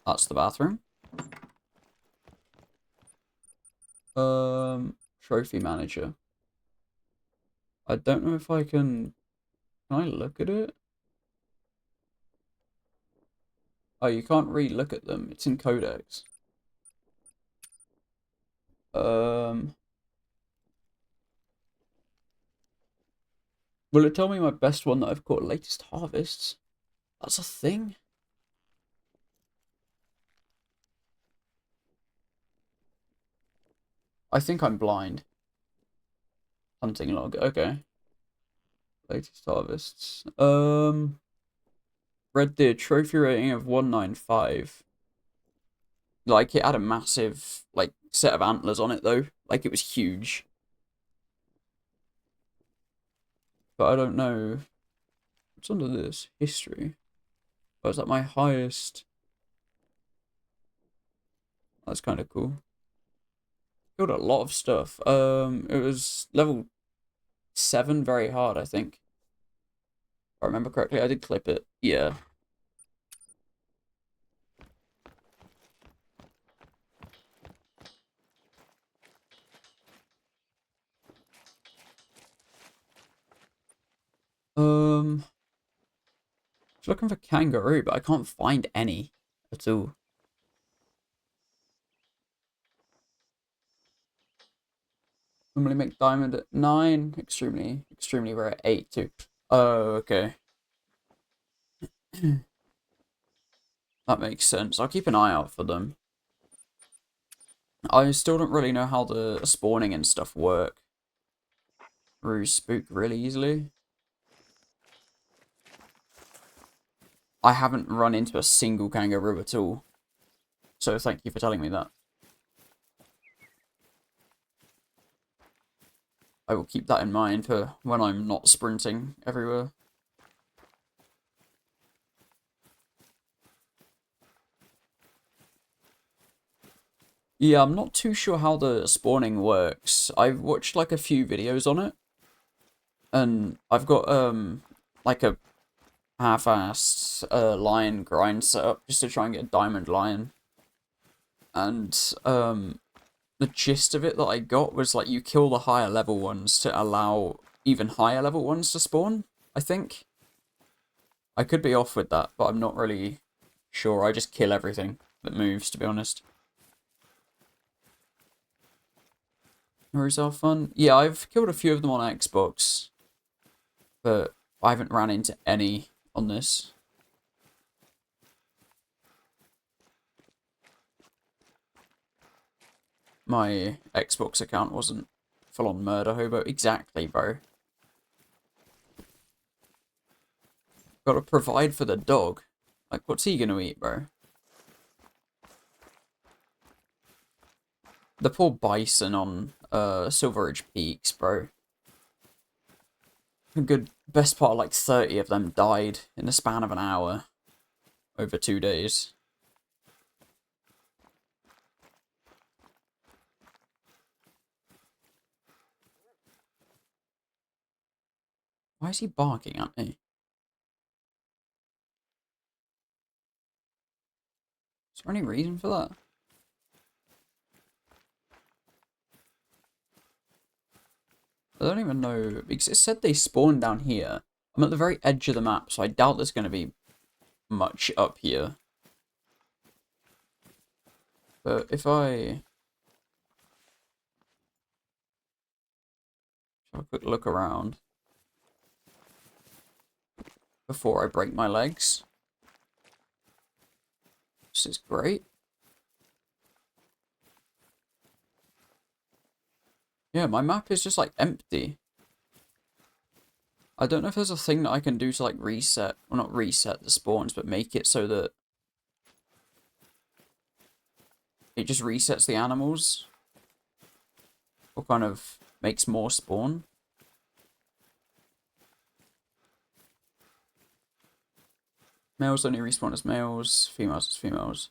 That's the bathroom. Trophy manager. I don't know if I can... Can I look at it? Oh, you can't really look at them. It's in codex. Will it tell me my best one that I've caught? Latest harvests? That's a thing? I think I'm blind. Hunting log. Okay. Latest harvests. Red deer trophy rating of 195. Like, it had a massive, like, set of antlers on it, though. Like, it was huge. But I don't know. What's under this? History. Oh, is that my highest? That's kind of cool. Killed a lot of stuff. It was level 7, very hard, I think. If I remember correctly, I did clip it. Yeah. Just looking for kangaroo, but I can't find any at all. Normally make diamond at 9, extremely rare at 8 too. Oh, okay. That makes sense. I'll keep an eye out for them. I still don't really know how the spawning and stuff work. Roos spook really easily. I haven't run into a single kangaroo at all. So thank you for telling me that. I will keep that in mind for when I'm not sprinting everywhere. Yeah, I'm not too sure how the spawning works. I've watched like a few videos on it. And I've got like a half-assed lion grind set up just to try and get a diamond lion. And the gist of it that I got was like you kill the higher level ones to allow even higher level ones to spawn, I think. I could be off with that, but I'm not really sure. I just kill everything that moves, to be honest. Or is that fun? Yeah, I've killed a few of them on Xbox. But I haven't ran into any on this. My Xbox account wasn't full-on murder hobo. Exactly, bro. Gotta provide for the dog. Like, what's he gonna eat, bro? The poor bison on Silver Ridge Peaks, bro. A good best part, like 30 of them died in the span of an hour over 2 days. Why is he barking at me? Is there any reason for that? I don't even know, because it said they spawned down here. I'm at the very edge of the map, so I doubt there's going to be much up here. But if I have a quick look around before I break my legs. This is great. Yeah, my map is just like empty. I don't know if there's a thing that I can do to like reset, well not reset the spawns, but make it so that it just resets the animals. Or kind of makes more spawn. Males only respawn as males, females as females.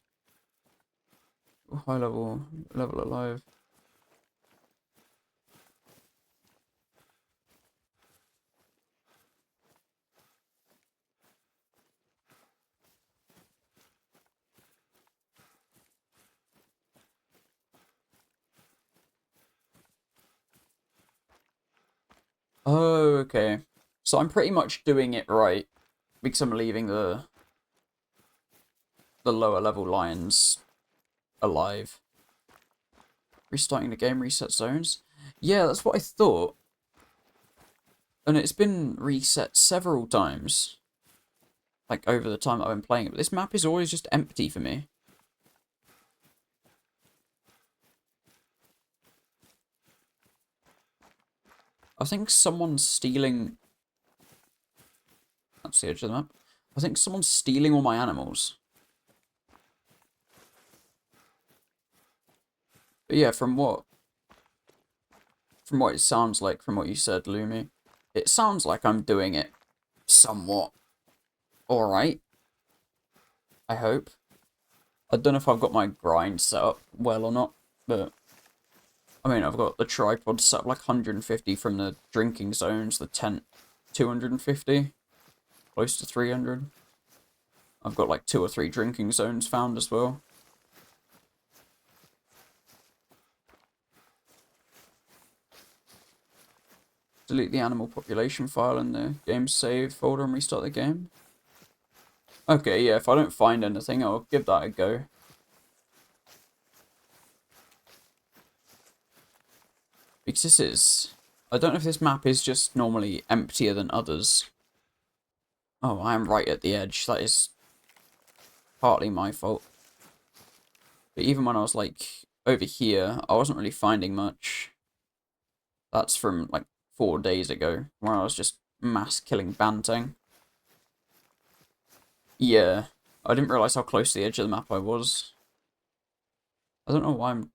High level, level alive. Oh, okay. So I'm pretty much doing it right because I'm leaving the lower level lions alive. Restarting the game, reset zones. Yeah, that's what I thought. And it's been reset several times. Like, over the time that I've been playing it. But this map is always just empty for me. I think someone's stealing... That's the edge of the map. I think someone's stealing all my animals. But yeah, from what it sounds like, from what you said, Lumi, it sounds like I'm doing it somewhat alright. I hope. I don't know if I've got my grind set up well or not, but I mean, I've got the tripod set up like 150 from the drinking zones, the tent 250, close to 300. I've got like 2 or 3 drinking zones found as well. Delete the animal population file in the game save folder and restart the game. Okay, yeah, if I don't find anything, I'll give that a go. Because this is... I don't know if this map is just normally emptier than others. Oh, I am right at the edge. That is partly my fault. But even when I was, like, over here, I wasn't really finding much. That's from, like, 4 days ago, where I was just mass killing Banteng. Yeah, I didn't realise how close to the edge of the map I was. I don't know why I'm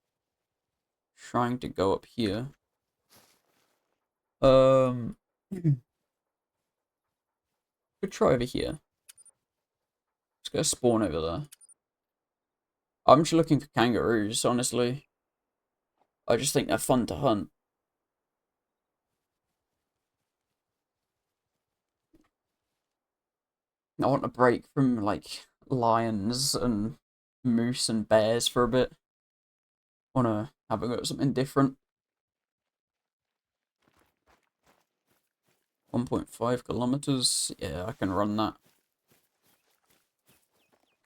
trying to go up here. Could try over here. Let's go spawn over there. I'm just looking for kangaroos, honestly. I just think they're fun to hunt. I want a break from, like, lions and moose and bears for a bit. Wanna have a go at something different. 1.5 kilometers. Yeah, I can run that.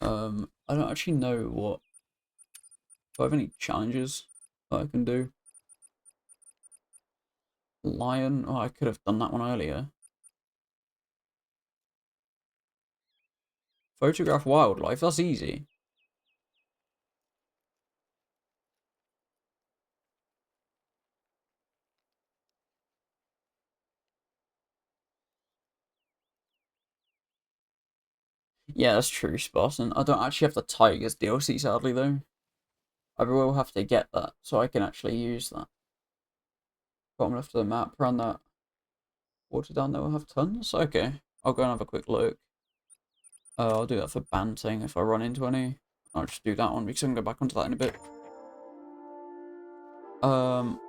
I don't actually know what... Do I have any challenges that I can do? Lion? Oh, I could have done that one earlier. Photograph wildlife. That's easy. Yeah, that's true, Spartan. I don't actually have the Tigers DLC, sadly, though. I will have to get that so I can actually use that. Bottom left of the map, around that water down there will have tons. Okay, I'll go and have a quick look. I'll do that for banting if I run into any. I'll just do that one because I can go back onto that in a bit. Bottom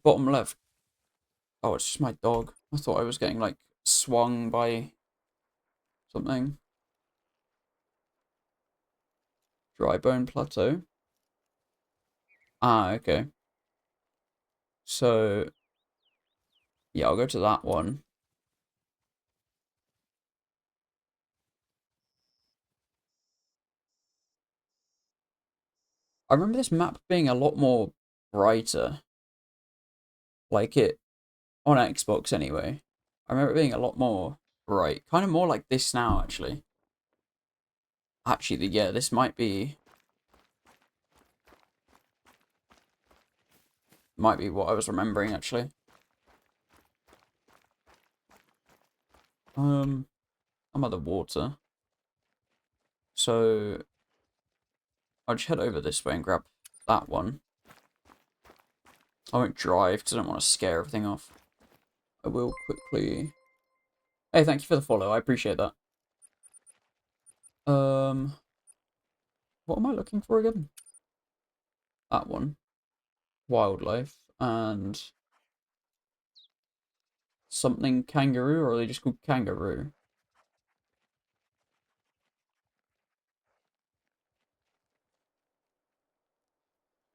left. Oh, it's just my dog. I thought I was getting, like, swung by something. Dry bone plateau. Ah, okay. So, yeah, I'll go to that one. I remember this map being a lot more brighter. Like it, on Xbox anyway. I remember it being a lot more bright. Kind of more like this now, actually. Actually, yeah, this might be what I was remembering, actually. I'm at the water. So, I'll just head over this way and grab that one. I won't drive because I don't want to scare everything off. I will quickly... Hey, thank you for the follow. I appreciate that. What am I looking for again? That one. Wildlife. And... something kangaroo, or are they just called kangaroo?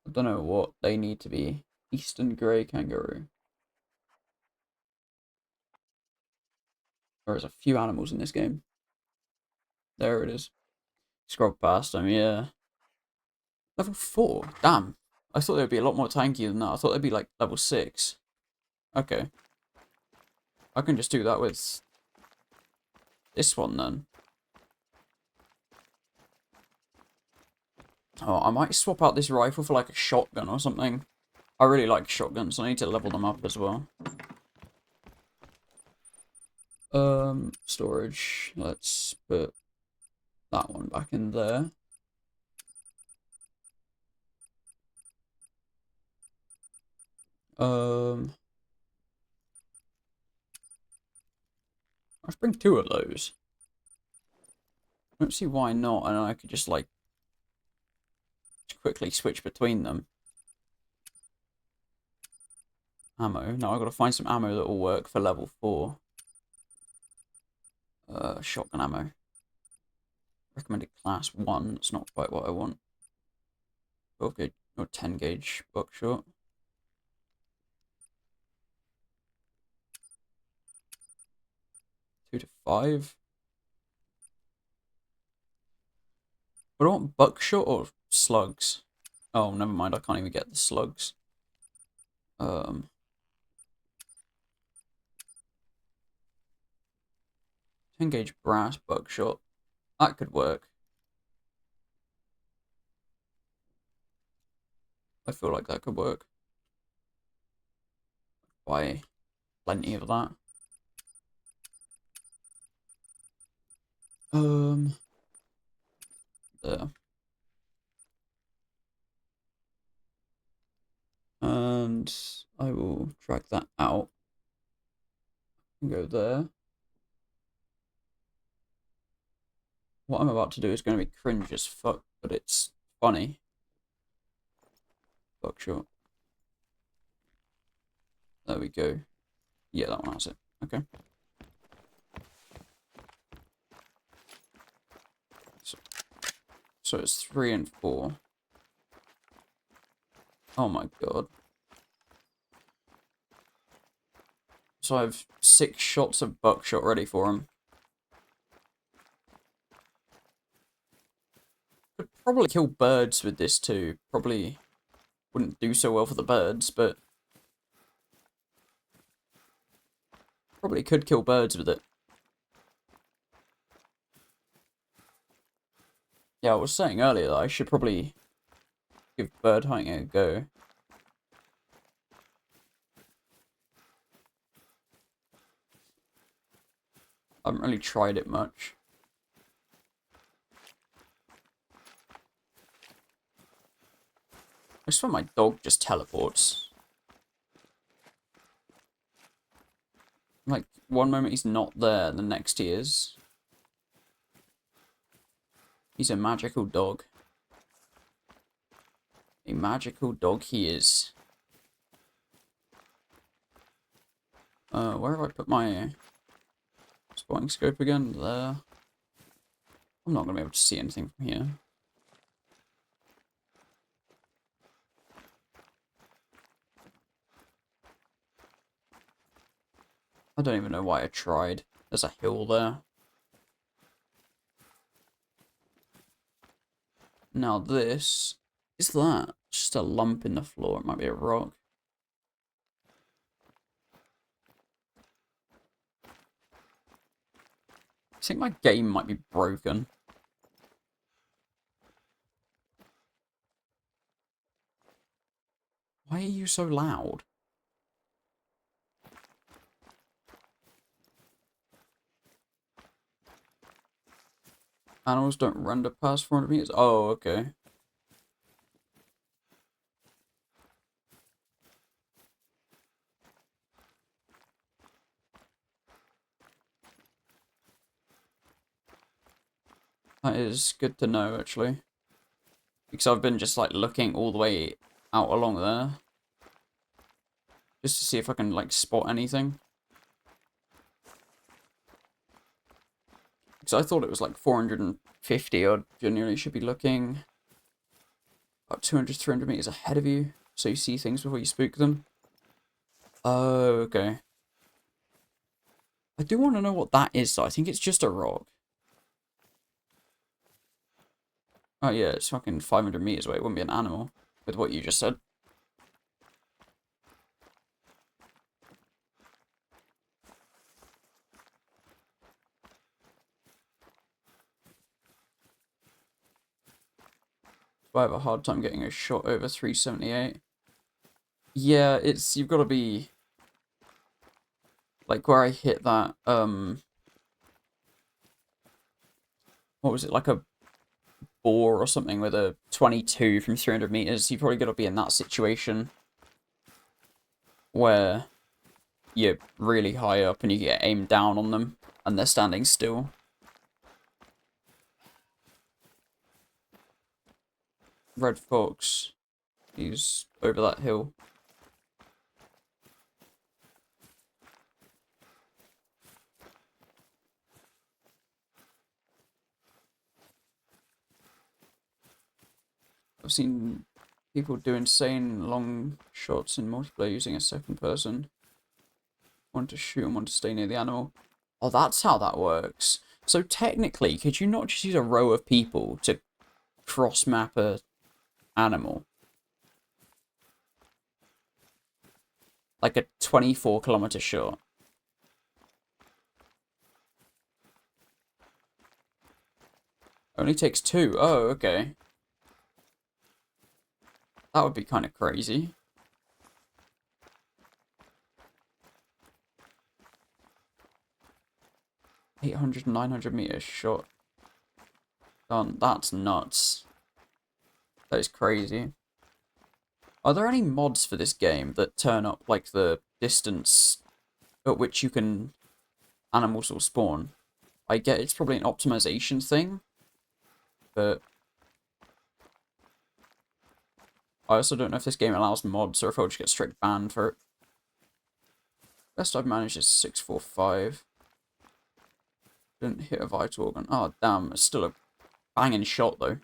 I don't know what they need to be. Eastern grey kangaroo. There's a few animals in this game. There it is. Scroll past them, yeah. Level 4? Damn. I thought they'd be a lot more tanky than that. I thought they'd be like level 6. Okay. I can just do that with this one then. Oh, I might swap out this rifle for like a shotgun or something. I really like shotguns, so I need to level them up as well. Storage. Let's put that one back in there. Let's bring 2 of those. I don't see why not, and I could just like quickly switch between them. Ammo. No, I've got to find some ammo that will work for level 4. Shotgun ammo. Recommended class 1. It's not quite what I want. 12 gauge or 10 gauge buckshot. 2 to 5. But I want buckshot or slugs. Oh, never mind. I can't even get the slugs. 10 gauge brass buckshot. That could work. I feel like that could work. Buy plenty of that. There. And I will drag that out and go there. What I'm about to do is going to be cringe as fuck, but it's funny. Buckshot. There we go. Yeah, that one has it. Okay. So it's 3 and 4. Oh my god. So I have 6 shots of buckshot ready for him. Could probably kill birds with this too. Probably wouldn't do so well for the birds, but probably could kill birds with it. Yeah, I was saying earlier that I should probably give bird hunting a go. I haven't really tried it much. I swear my dog just teleports. Like, one moment he's not there, and the next he is. He's a magical dog. A magical dog he is. Where have I put my spotting scope again? There. I'm not going to be able to see anything from here. I don't even know why I tried. There's a hill there. Now this... Is that just a lump in the floor? It might be a rock. I think my game might be broken. Why are you so loud? Animals don't render past 400 meters? Oh, okay. That is good to know, actually. Because I've been just, like, looking all the way out along there. Just to see if I can, like, spot anything. Because I thought it was, like, 450 odd. Generally should be looking about 200, 300 meters ahead of you. So you see things before you spook them. Oh, okay. I do want to know what that is, though. I think it's just a rock. Oh, yeah, it's fucking 500 meters away. It wouldn't be an animal, with what you just said. I have a hard time getting a shot over 378. Yeah, you've got to be... Like, where I hit that, what was it, like a boar or something with a 22 from 300 meters, you've probably got to be in that situation where you're really high up and you get aimed down on them and they're standing still. Red Fox, he's over that hill. I've seen people do insane long shots in multiplayer using a second person. One to shoot and one to stay near the animal. Oh, that's how that works. So technically, could you not just use a row of people to cross-map a animal? Like a 24-kilometer shot. Only takes 2. Oh, okay. That would be kind of crazy. 800, 900 meters shot. Done. That's nuts. That is crazy. Are there any mods for this game that turn up, like, the distance at which you can... animals will spawn? I get it's probably an optimization thing, but... I also don't know if this game allows mods or if I'll just get straight banned for it. Best I've managed is 645. Didn't hit a vital organ. Oh, damn. It's still a banging shot, though.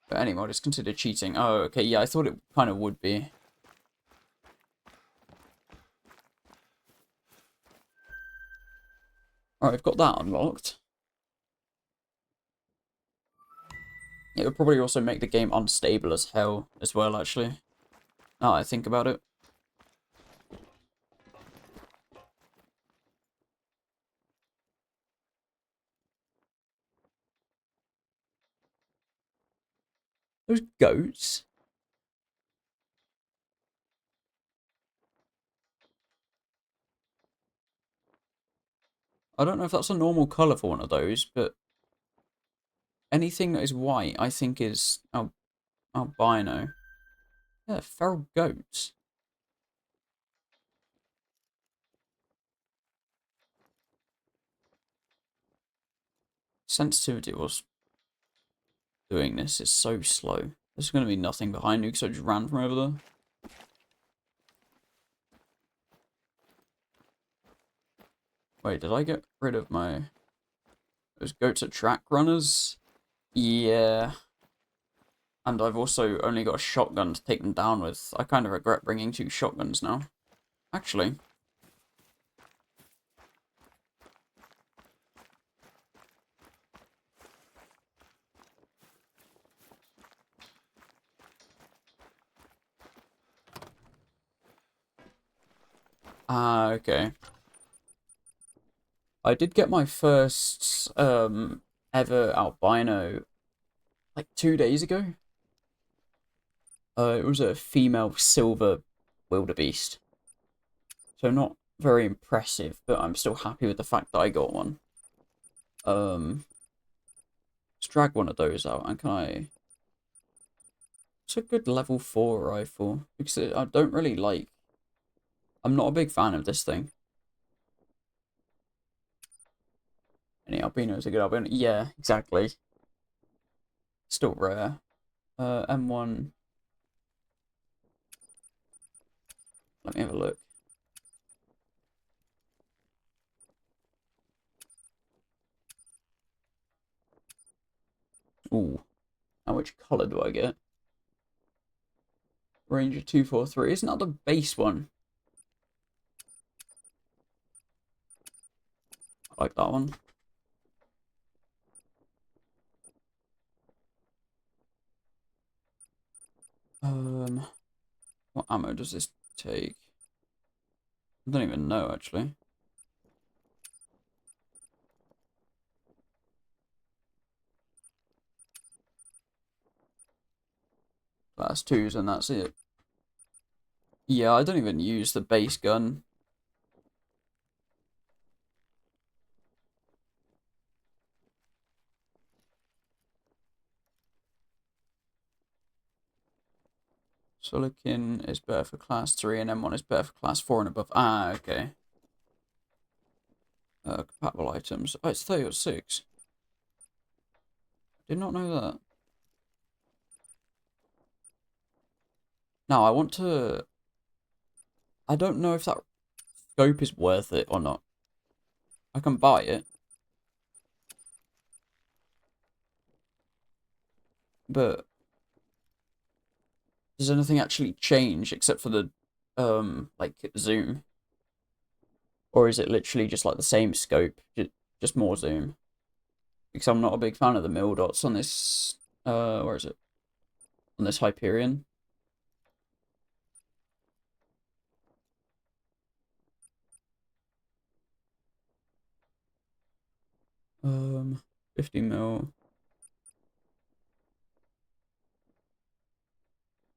But any mod is considered cheating. Oh, okay. Yeah, I thought it kind of would be. Alright, I've got that unlocked. It would probably also make the game unstable as hell as well, actually. Now I think about it. Those goats. I don't know if that's a normal colour for one of those, but anything that is white, I think is albino. Yeah, feral goats. Sensitivity was doing this is so slow. There's going to be nothing behind you because I just ran from over there. Wait, did I get rid of my... Those goats are track runners? Yeah. And I've also only got a shotgun to take them down with. I kind of regret bringing 2 shotguns now. Actually. Ah, okay. I did get my first ever albino like 2 days ago. It was a female silver wildebeest. So not very impressive, but I'm still happy with the fact that I got one. Let's drag one of those out, and can I... It's a good level 4 rifle, because I don't really like... I'm not a big fan of this thing. Any albinos are good albino? Yeah, exactly. Still rare. M1... Let me have a look. Ooh. Now which colour do I get? Ranger 243. Isn't that the base one? I like that one. What ammo does this take? I don't even know, actually. Class 2s and that's it. Yeah, I don't even use the base gun. Silicon is better for class 3 and M1 is better for class 4 and above. Ah, okay. Compatible items. Oh, it's 30/6. Did not know that. Now, I want to... I don't know if that scope is worth it or not. I can buy it. But... Does anything actually change except for the, like, zoom? Or is it literally just like the same scope, just more zoom? Because I'm not a big fan of the mil dots on this, where is it? On this Hyperion. 50 mil.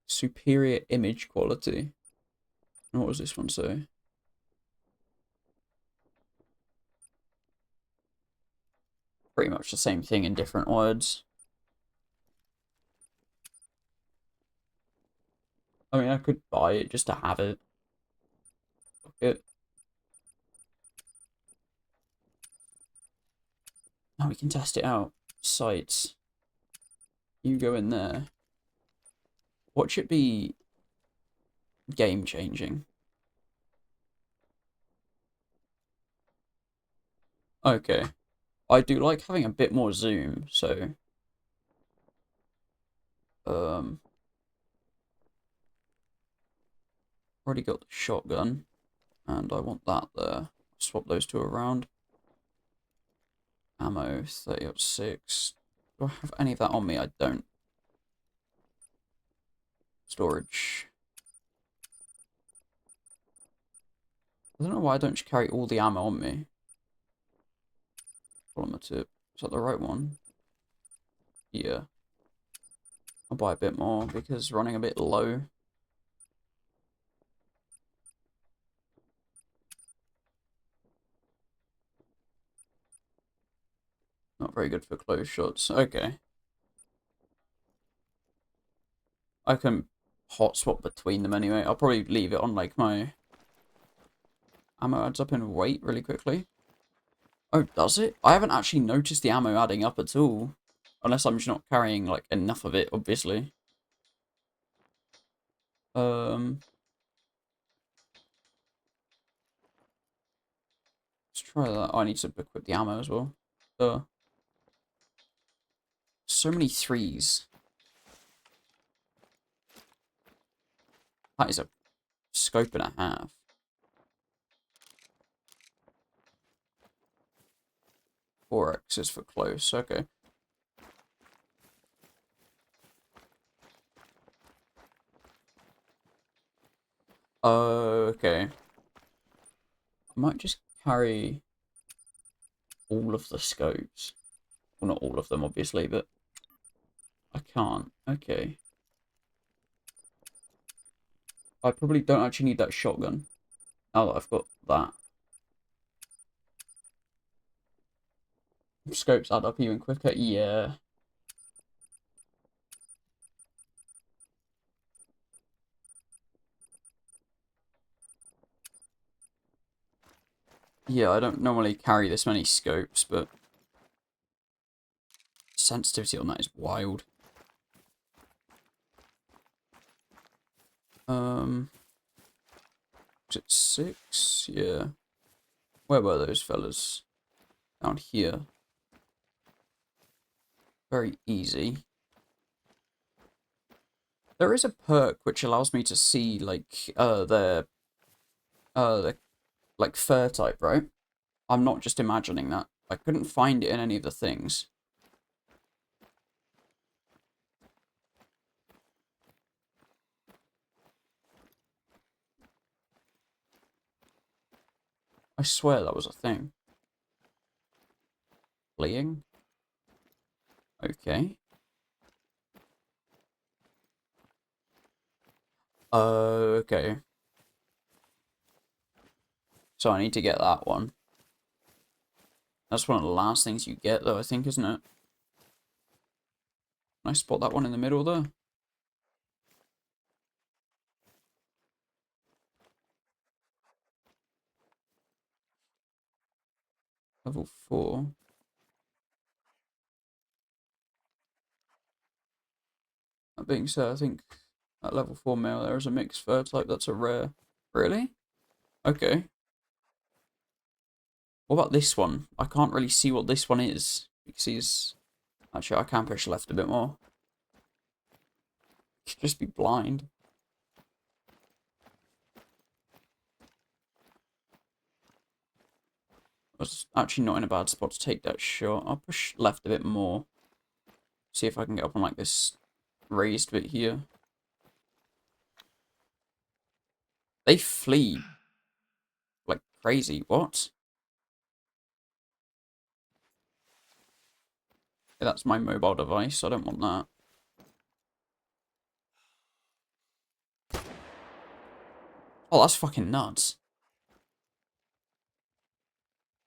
Superior image quality. And what was this one say? Pretty much the same thing in different words. I mean, I could buy it just to have it. Fuck it. Now we can test it out. Sights. You go in there. Watch it be game changing. Okay. I do like having a bit more zoom, so... Already got the shotgun. And I want that there. Swap those 2 around. Ammo, 30/6. Do I have any of that on me? I don't. Storage. I don't know why I don't just carry all the ammo on me. Polymer tip. Is that the right one? Yeah. I'll buy a bit more because running a bit low. Not very good for close shots. Okay. I can hot swap between them anyway. I'll probably leave it on like my ammo adds up in weight really quickly. Oh, does it? I haven't actually noticed the ammo adding up at all. Unless I'm just not carrying like enough of it, obviously. Let's try that. Oh, I need to equip the ammo as well. So many threes. That is a scope and a half. 4x is for close. Okay. Okay. I might just carry all of the scopes. Well, not all of them, obviously, but I can't. Okay. I probably don't actually need that shotgun. Now that I've got that. Scopes add up even quicker. Yeah. Yeah, I don't normally carry this many scopes, but sensitivity on that is wild. Is it 6? Yeah. Where were those fellas? Down here. Very easy. There is a perk which allows me to see like their like fur type, right? I'm not just imagining that. I couldn't find it in any of the things. I swear that was a thing. Fleeing? Okay. Okay. So I need to get that one. That's one of the last things you get, though, I think, isn't it? Can I spot that one in the middle, though? Level 4. That being said, I think that level 4 male there is a mixed fur type. That's a rare. Really? Okay. What about this one? I can't really see what this one is. Because he's... Actually, I can push left a bit more. Could just be blind. I was actually not in a bad spot to take that shot. I'll push left a bit more. See if I can get up on like this raised bit here. They flee like crazy. What? Yeah, that's my mobile device. I don't want that. Oh, that's fucking nuts.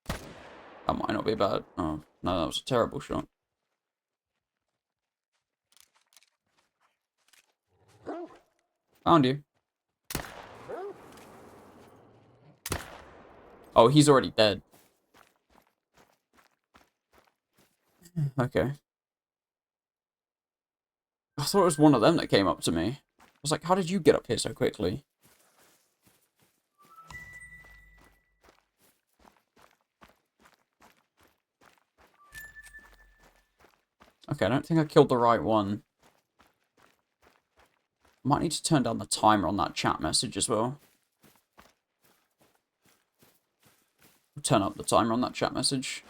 That might not be bad. Oh, no, that was a terrible shot. Found you. Oh, he's already dead. Okay. I thought it was one of them that came up to me. I was like, how did you get up here so quickly? Okay, I don't think I killed the right one. Might need to turn down the timer on that chat message as well. Turn up the timer on that chat message.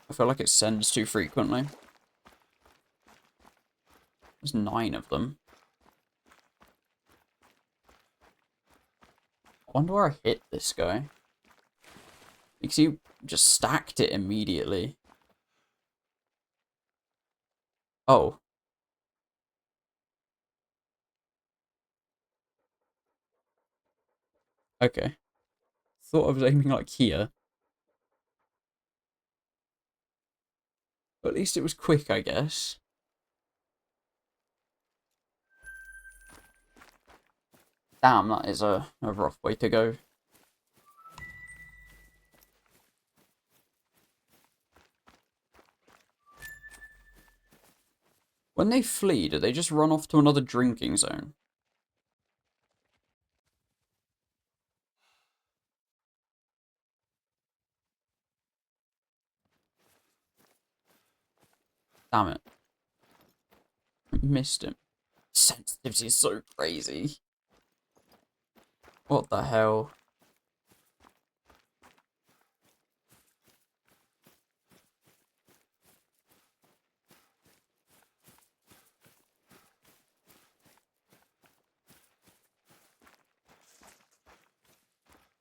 I feel like it sends too frequently. There's 9 of them. I wonder where I hit this guy. Because he just stacked it immediately. Oh. Okay. Thought I was aiming like here. But at least it was quick, I guess. Damn, that is a rough way to go. When they flee, do they just run off to another drinking zone? Damn it. Missed him. Sensitivity is so crazy. What the hell?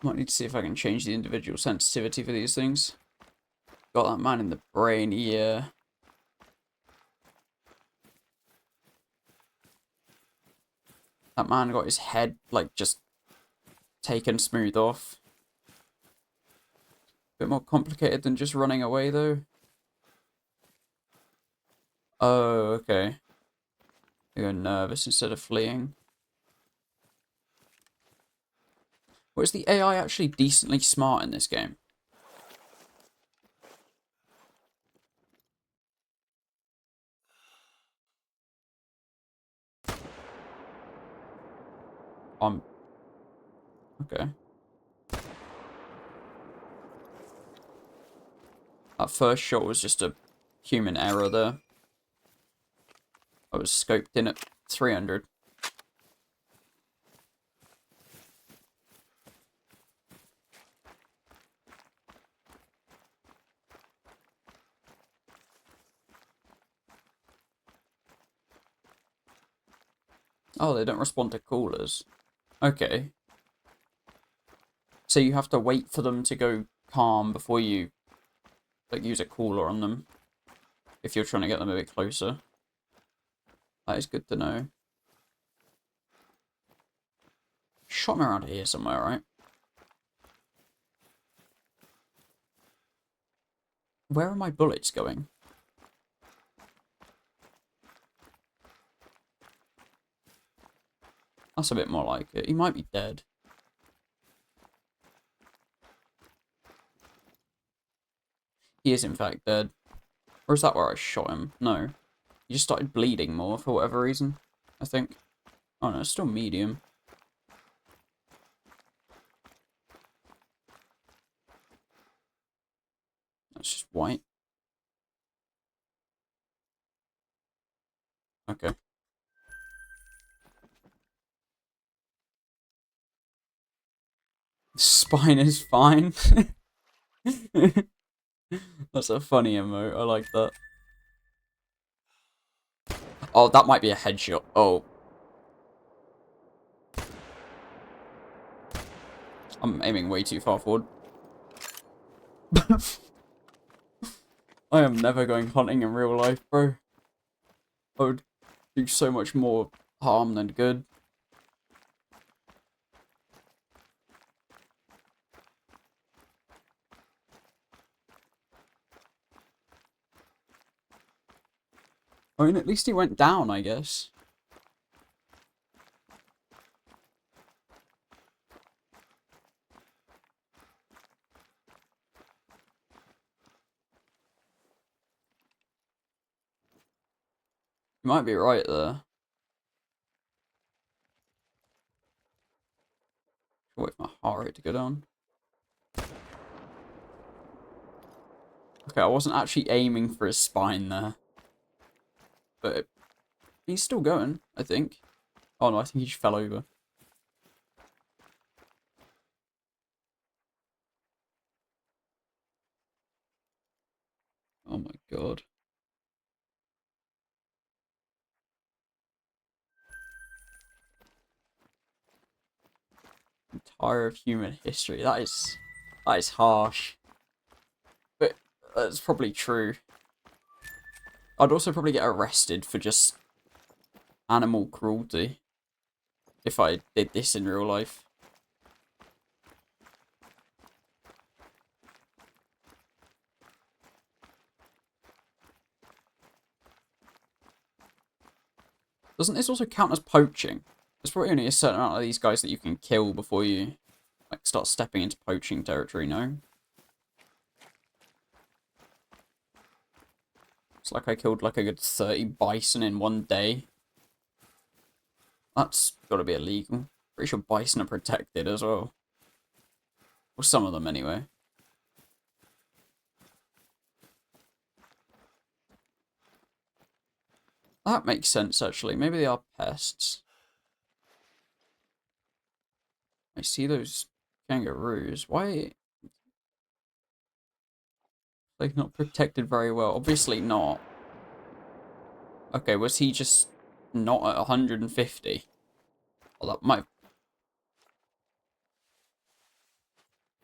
Might need to see if I can change the individual sensitivity for these things. Got that man in the brain, yeah. That man got his head, like, just taken smooth off. Bit more complicated than just running away, though. Oh, okay. You're nervous instead of fleeing. Or is the AI actually decently smart in this game? Okay. That first shot was just a human error there. I was scoped in at 300. Oh, they don't respond to callers. Okay. So you have to wait for them to go calm before you, like, use a caller on them. If you're trying to get them a bit closer. That is good to know. Shot me around here somewhere, right? Where are my bullets going? That's a bit more like it. He might be dead. He is in fact dead. Or is that where I shot him? No. He just started bleeding more for whatever reason, I think. Oh no, it's still medium. That's just white. Okay. Spine is fine. That's a funny emote. I like that. Oh, that might be a headshot. Oh. I'm aiming way too far forward. I am never going hunting in real life, bro. I would do so much more harm than good. I mean, at least he went down, I guess. You might be right there. Wait for my heart rate to go down. Okay, I wasn't actually aiming for his spine there. But he's still going, I think. Oh no, I think he just fell over. Oh my god. Entire of human history. That is harsh. But that's probably true. I'd also probably get arrested for just animal cruelty if I did this in real life. Doesn't this also count as poaching? There's probably only a certain amount of these guys that you can kill before you like start stepping into poaching territory, no? It's like I killed like a good 30 bison in one day. That's gotta be illegal. Pretty sure bison are protected as well. Or some of them anyway. That makes sense actually. Maybe they are pests. I see those kangaroos. Why? They're not protected very well. Obviously not. Okay, was he just not at 150? Well, that might...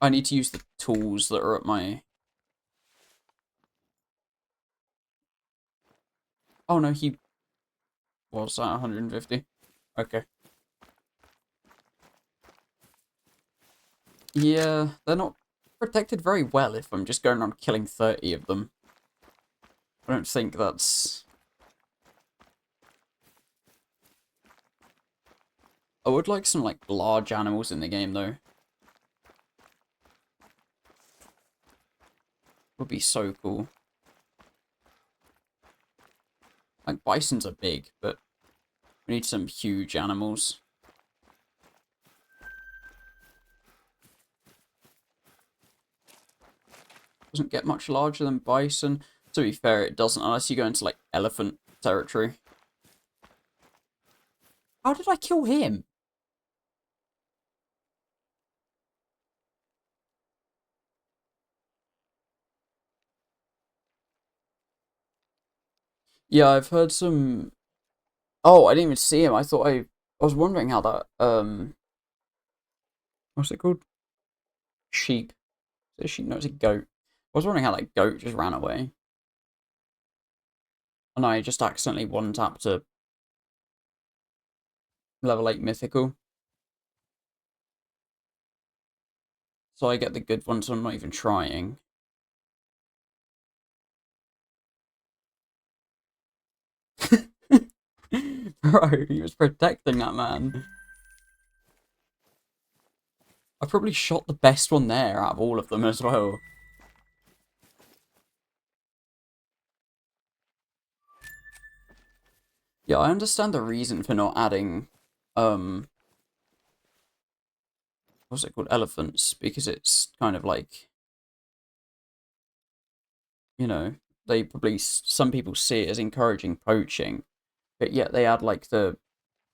I need to use the tools that are at my... Oh no, he was at 150. Okay. Yeah, they're not protected very well if I'm just going around killing 30 of them. I don't think that's... I would like some, like, large animals in the game, though. Would be so cool. Like, bisons are big, but we need some huge animals. Doesn't get much larger than bison. To be fair, it doesn't, unless you go into, like, elephant territory. How did I kill him? Yeah, I've heard some... Oh, I didn't even see him. I was wondering how that, what's it called? Sheep. Is it a sheep? No, it's a goat. I was wondering how that goat just ran away. And I just accidentally one-tapped a level 8 mythical. So I get the good one, so I'm not even trying. Bro, he was protecting that man. I probably shot the best one there out of all of them as well. Yeah, I understand the reason for not adding, what's it called? Elephants, because it's kind of like, you know, they probably, some people see it as encouraging poaching, but yet they add like the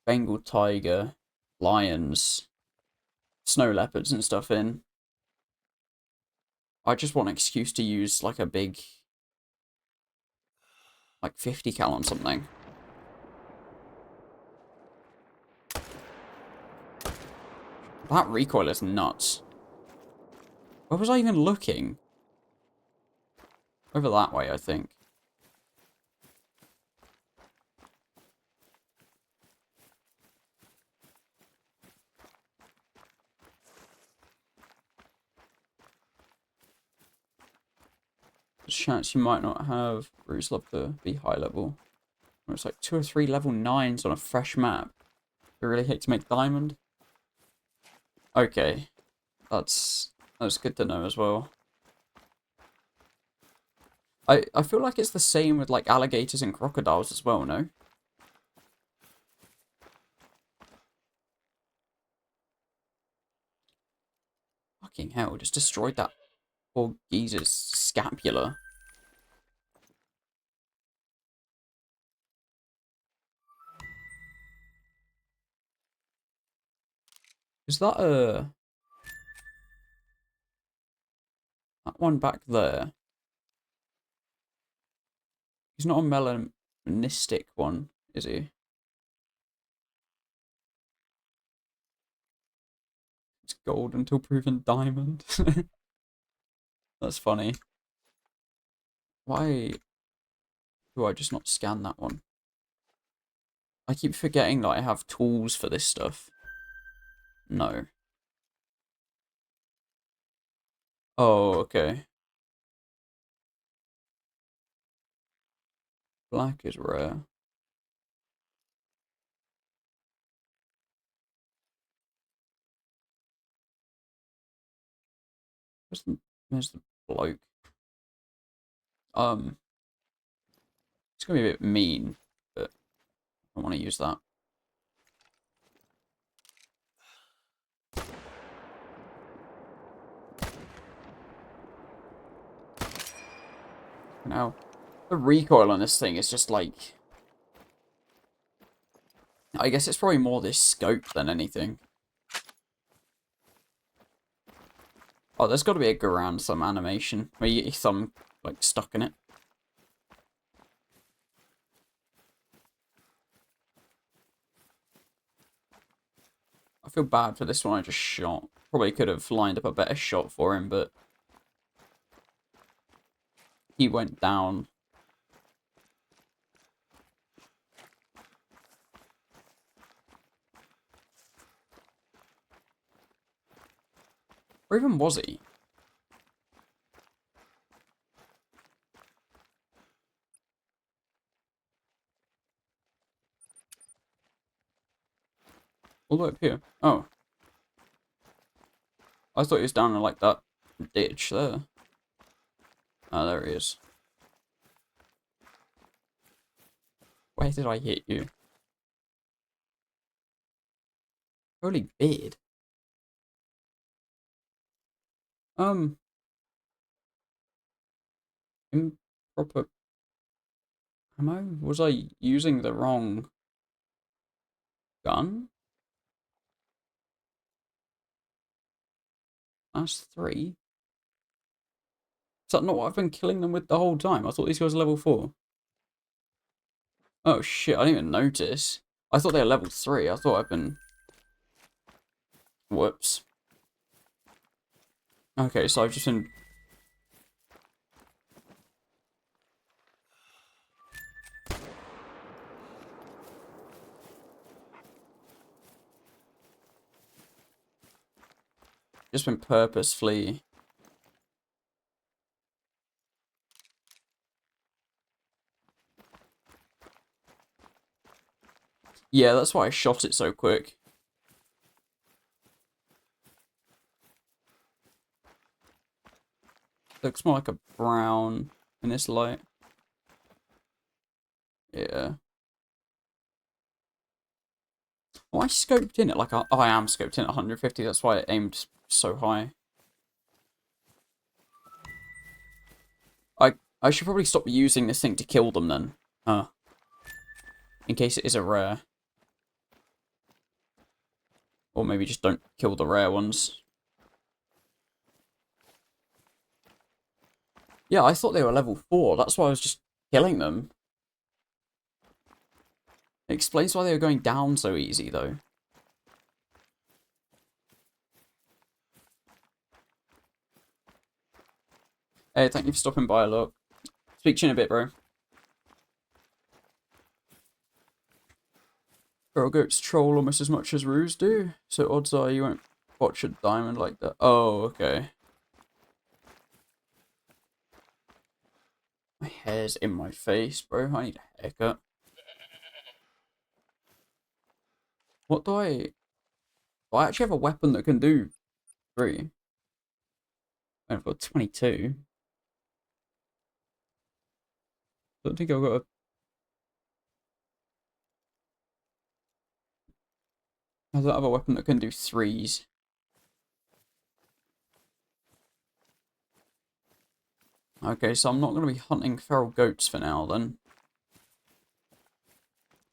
Bengal tiger, lions, snow leopards and stuff in. I just want an excuse to use like a big, like 50 cal on something. That recoil is nuts. Where was I even looking? Over that way, I think. There's a chance you might not have Bruce Love to be high level. It's like 2 or 3 level 9s on a fresh map. I really hate to make diamond. Okay. That's good to know as well. I feel like it's the same with like alligators and crocodiles as well, no? Fucking hell, just destroyed that poor geezer's scapula. Is that that one back there? He's not a melanistic one, is he? It's gold until proven diamond. That's funny. Why do I just not scan that one? I keep forgetting that I have tools for this stuff. No. Oh, okay. Black is rare. There's the bloke. It's gonna be a bit mean, but I don't want to use that. Now, the recoil on this thing is just like... I guess it's probably more this scope than anything. Oh, there's got to be a ground thumb animation where you get your thumb, like, stuck in it. I feel bad for this one I just shot. Probably could have lined up a better shot for him, but... he went down. Or even was he? All the way up here. Oh. I thought he was down in, like, that ditch there. Oh, there he is. Where did I hit you? Holy beard. Improper ammo? Was I using the wrong gun? That's 3. Is that not what I've been killing them with the whole time? I thought these guys were level 4. Oh shit, I didn't even notice. I thought they were level 3. I thought I've been... Whoops. Okay, so I've just been... purposefully... Yeah, that's why I shot it so quick. Looks more like a brown in this light. Yeah. Oh, I scoped in it like oh, I am scoped in at 150. That's why it aimed so high. I should probably stop using this thing to kill them then. In case it is a rare. Or maybe just don't kill the rare ones. Yeah, I thought they were level 4. That's why I was just killing them. It explains why they were going down so easy, though. Hey, thank you for stopping by, look. Speak to you in a bit, bro. Feral goats troll almost as much as roos do, so odds are you won't botch a diamond like that. Oh, okay. My hair's in my face, bro. I need a haircut. What do I... Do I actually have a weapon that can do 3? I've got 22. Don't think I've got a... I don't have a weapon that can do 3s. Okay, so I'm not going to be hunting feral goats for now, then.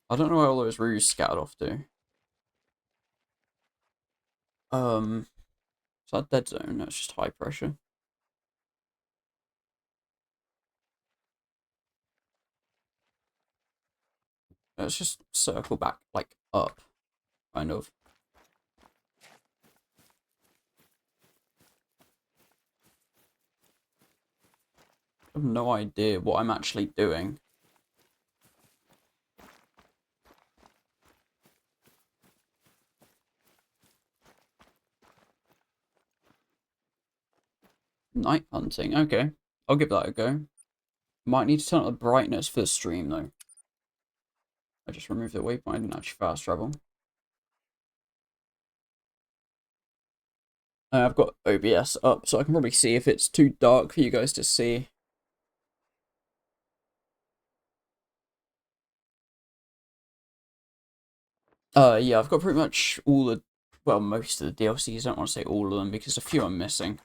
I don't know where all those roos scattered off to. Is that dead zone? That's just high pressure. Let's just circle back, like, up, kind of. I have no idea what I'm actually doing. Night hunting, okay. I'll give that a go. Might need to turn up the brightness for the stream, though. I just removed the waypoint, I didn't actually fast travel. I've got OBS up, so I can probably see if it's too dark for you guys to see. Yeah, I've got pretty much all the, well, most of the DLCs. I don't want to say all of them because a few I'm missing.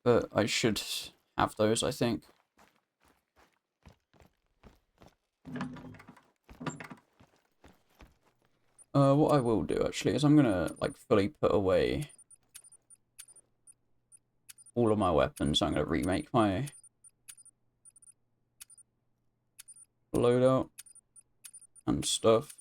But I should have those, I think. What I will do, actually, is I'm gonna, like, fully put away all of my weapons. I'm gonna remake my loadout and stuff.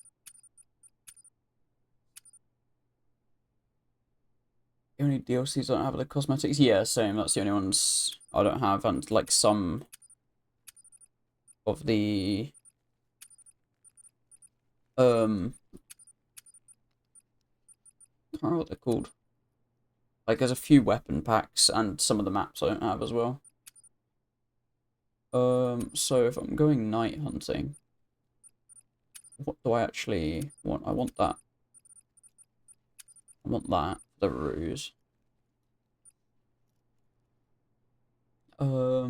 The only DLCs I don't have are the cosmetics. Yeah, same. That's the only ones I don't have. And, like, some of the... I can't remember what they're called. Like, there's a few weapon packs and some of the maps I don't have as well. So if I'm going night hunting, what do I actually want? I want that. I want that, the ruse. I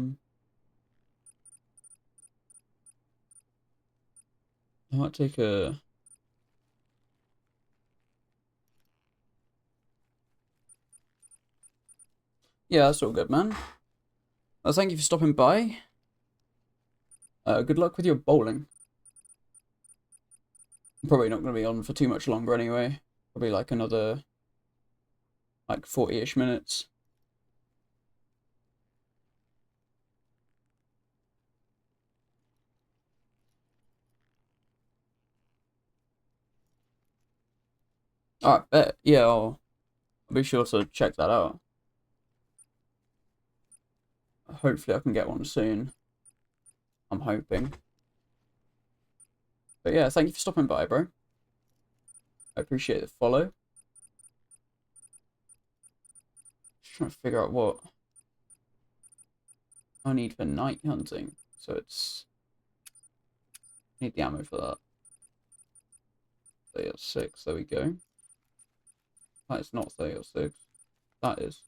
might take a... Yeah, that's all good, man. Thank you for stopping by. Good luck with your bowling. I'm probably not going to be on for too much longer anyway. Probably like another, like 40-ish minutes. Alright, bet. Yeah, I'll be sure to check that out. Hopefully I can get one soon. I'm hoping. But yeah, thank you for stopping by, bro. I appreciate the follow. Just trying to figure out what I need for night hunting. So it's... I need the ammo for that. 30/6, there we go. That is not 30/6. That is.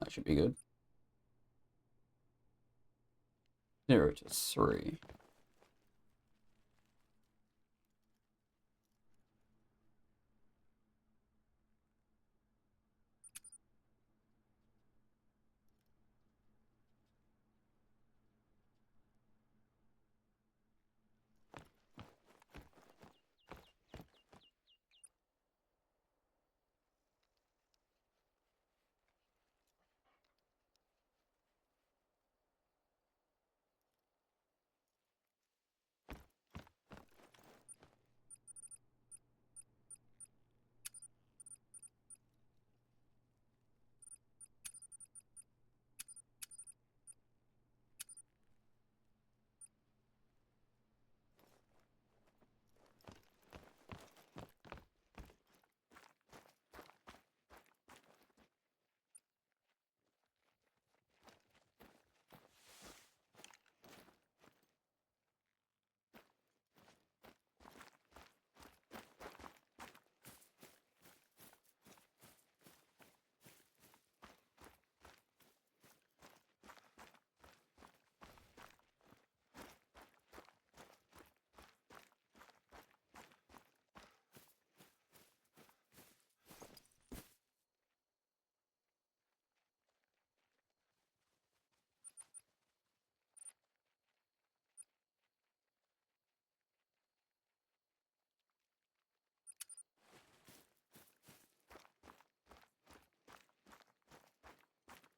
That should be good. 0 to 3.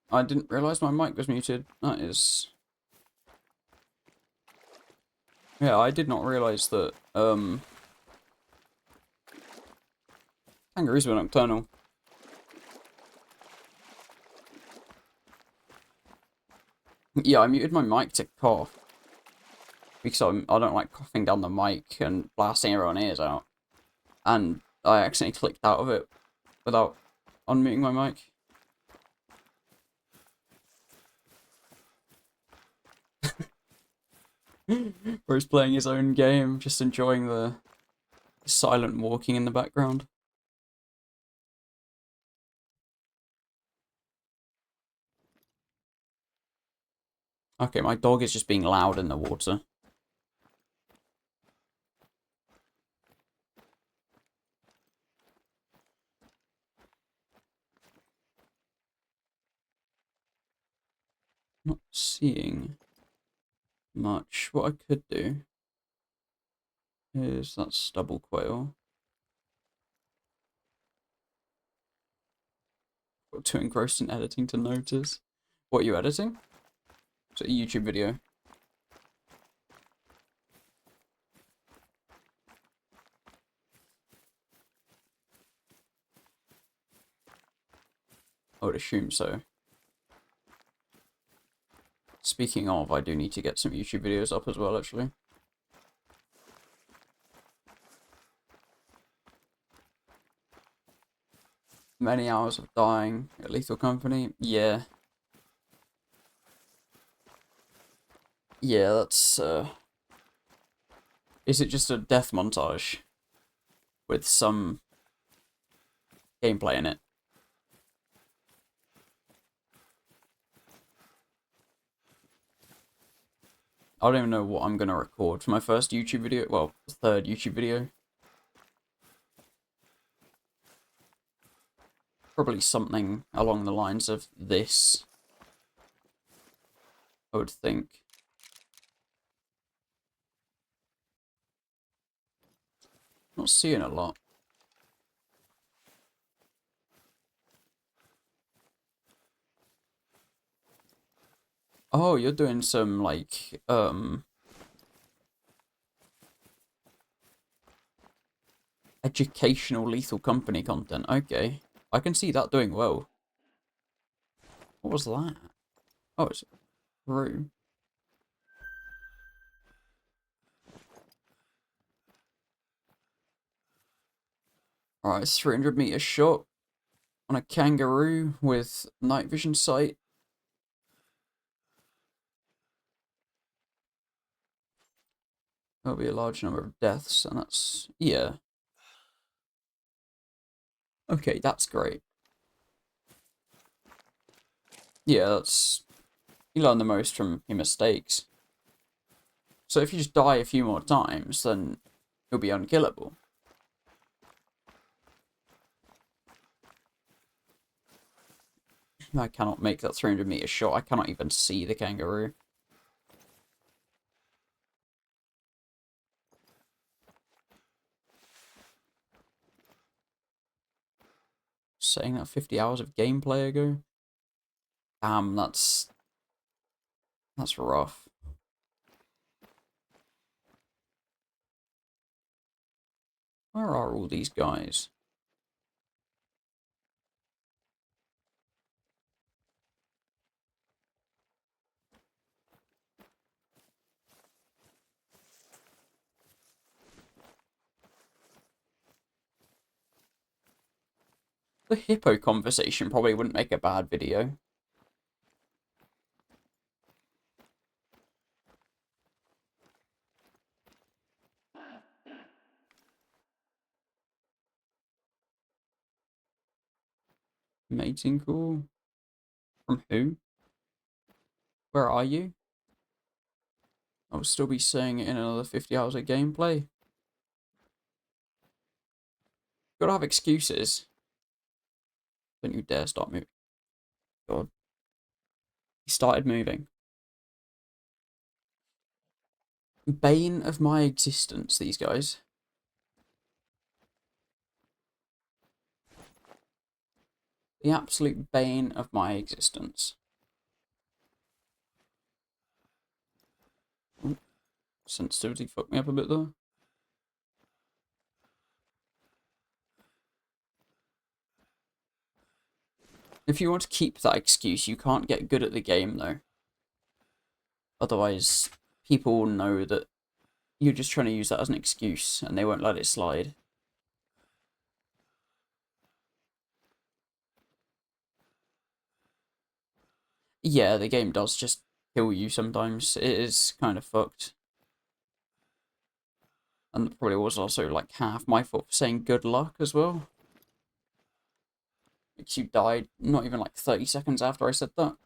I didn't realise my mic was muted. That is... Yeah, I did not realise that, kangaroos were nocturnal. Yeah, I muted my mic to cough. Because I don't like coughing down the mic and blasting everyone's ears out. And I accidentally clicked out of it without unmuting my mic. Where he's playing his own game, just enjoying the silent walking in the background. Okay, my dog is just being loud in the water. Not seeing much. What I could do is that stubble quail. Got too engrossed in editing to notice. What are you editing? Is it a YouTube video? I would assume so. Speaking of, I do need to get some YouTube videos up as well, actually. Many hours of dying at Lethal Company. Yeah. Yeah, that's, Is it just a death montage? With some gameplay in it? I don't even know what I'm gonna record for my first YouTube video. Well, third YouTube video. Probably something along the lines of this, I would think. Not seeing a lot. Oh, you're doing some, like, educational Lethal Company content. Okay. I can see that doing well. What was that? Oh, it's a room. Alright, it's 300-meter shot on a kangaroo with night vision sight. There'll be a large number of deaths, and that's... yeah. Okay, that's great. Yeah, that's... you learn the most from your mistakes. So if you just die a few more times, then you'll be unkillable. I cannot make that 300-meter shot. I cannot even see the kangaroo. Saying that 50 hours of gameplay ago? Damn, that's rough. Where are all these guys? The hippo conversation probably wouldn't make a bad video. Mating call? From who? Where are you? I will still be saying it in another 50 hours of gameplay. Gotta have excuses. Don't you dare start moving. God. He started moving. Bane of my existence, these guys. The absolute bane of my existence. Ooh, sensitivity fucked me up a bit though. If you want to keep that excuse, you can't get good at the game though. Otherwise, people will know that you're just trying to use that as an excuse and they won't let it slide. Yeah, the game does just kill you sometimes. It is kind of fucked. And it probably was also like half my fault for saying good luck as well. Because you died not even like 30 seconds after I said that.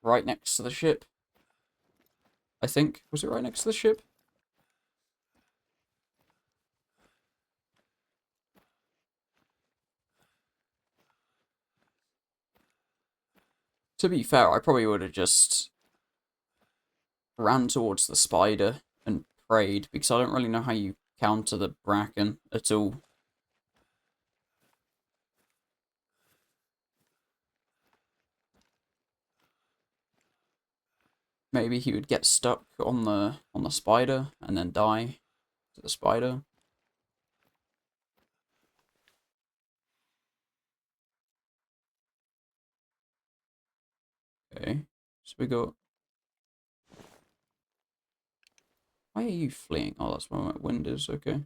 Right next to the ship. I think. Was it right next to the ship? To be fair, I probably would have just ran towards the spider and prayed, because I don't really know how you counter the bracken at all. Maybe he would get stuck on the spider and then die to the spider. Okay, so we got. Why are you fleeing? Oh, that's where my wind is. Okay.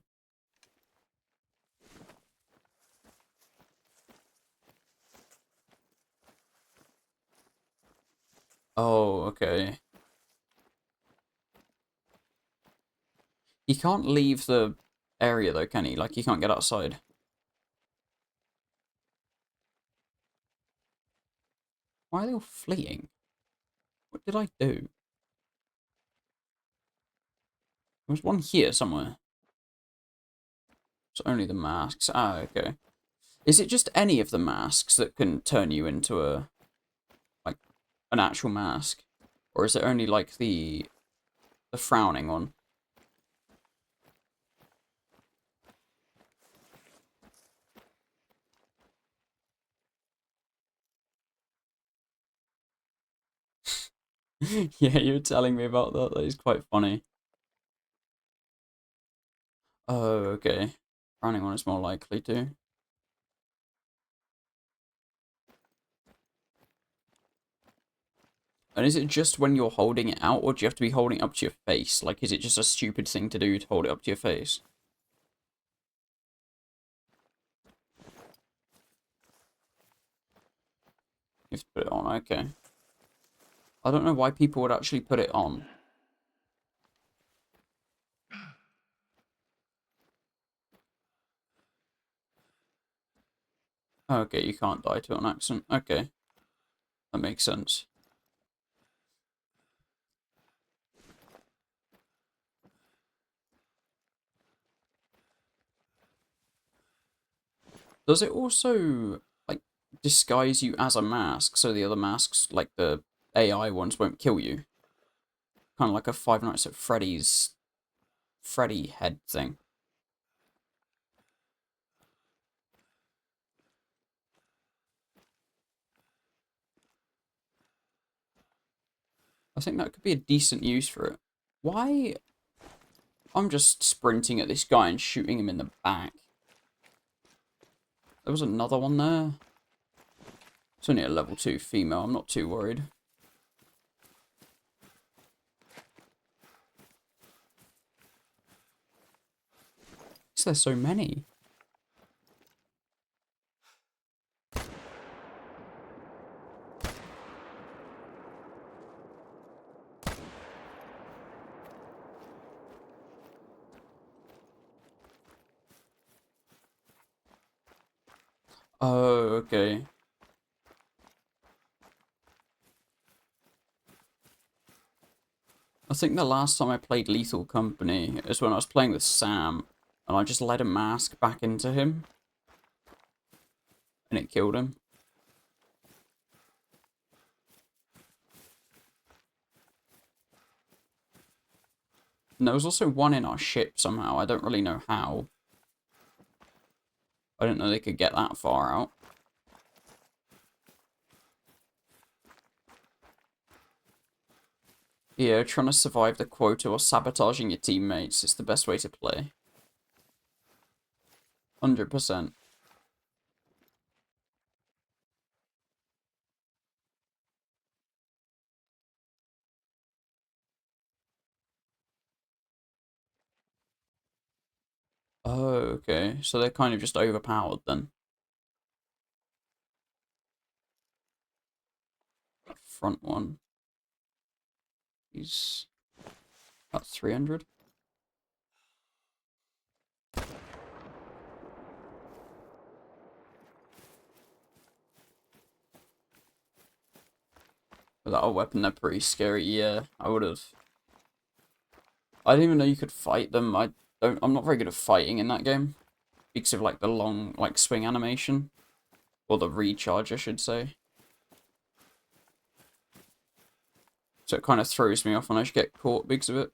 Oh, okay. He can't leave the area though, can he? Like, he can't get outside. Why are they all fleeing? What did I do? There was one here somewhere. It's only the masks. Ah, okay. Is it just any of the masks that can turn you into like, an actual mask? Or is it only, like, the frowning one? Yeah, you were telling me about that. That is quite funny. Oh, okay. Frowning one is more likely to. And is it just when you're holding it out, or do you have to be holding it up to your face? Like, is it just a stupid thing to do to hold it up to your face? You have to put it on, okay. I don't know why people would actually put it on. Okay, you can't die to an accident. Okay, that makes sense. Does it also, like, disguise you as a mask so the other masks, like the AI ones, won't kill you? Kind of like a Five Nights at Freddy's Freddy head thing. I think that could be a decent use for it. Why? I'm just sprinting at this guy and shooting him in the back. There was another one there. It's only a level 2 female. I'm not too worried. Is there so many? Oh, okay. I think the last time I played Lethal Company is when I was playing with Sam, and I just let a mask back into him, and it killed him. And there was also one in our ship somehow. I don't really know how. I didn't know they could get that far out. Yeah, trying to survive the quota or sabotaging your teammates is the best way to play. 100%. Oh, okay. So they're kind of just overpowered then. That front one. He's about 300. Without a weapon, they're pretty scary. Yeah, I would have. I didn't even know you could fight them. I'm not very good at fighting in that game because of like the long swing animation or the recharge, I should say. So it kind of throws me off when I should get caught because of it.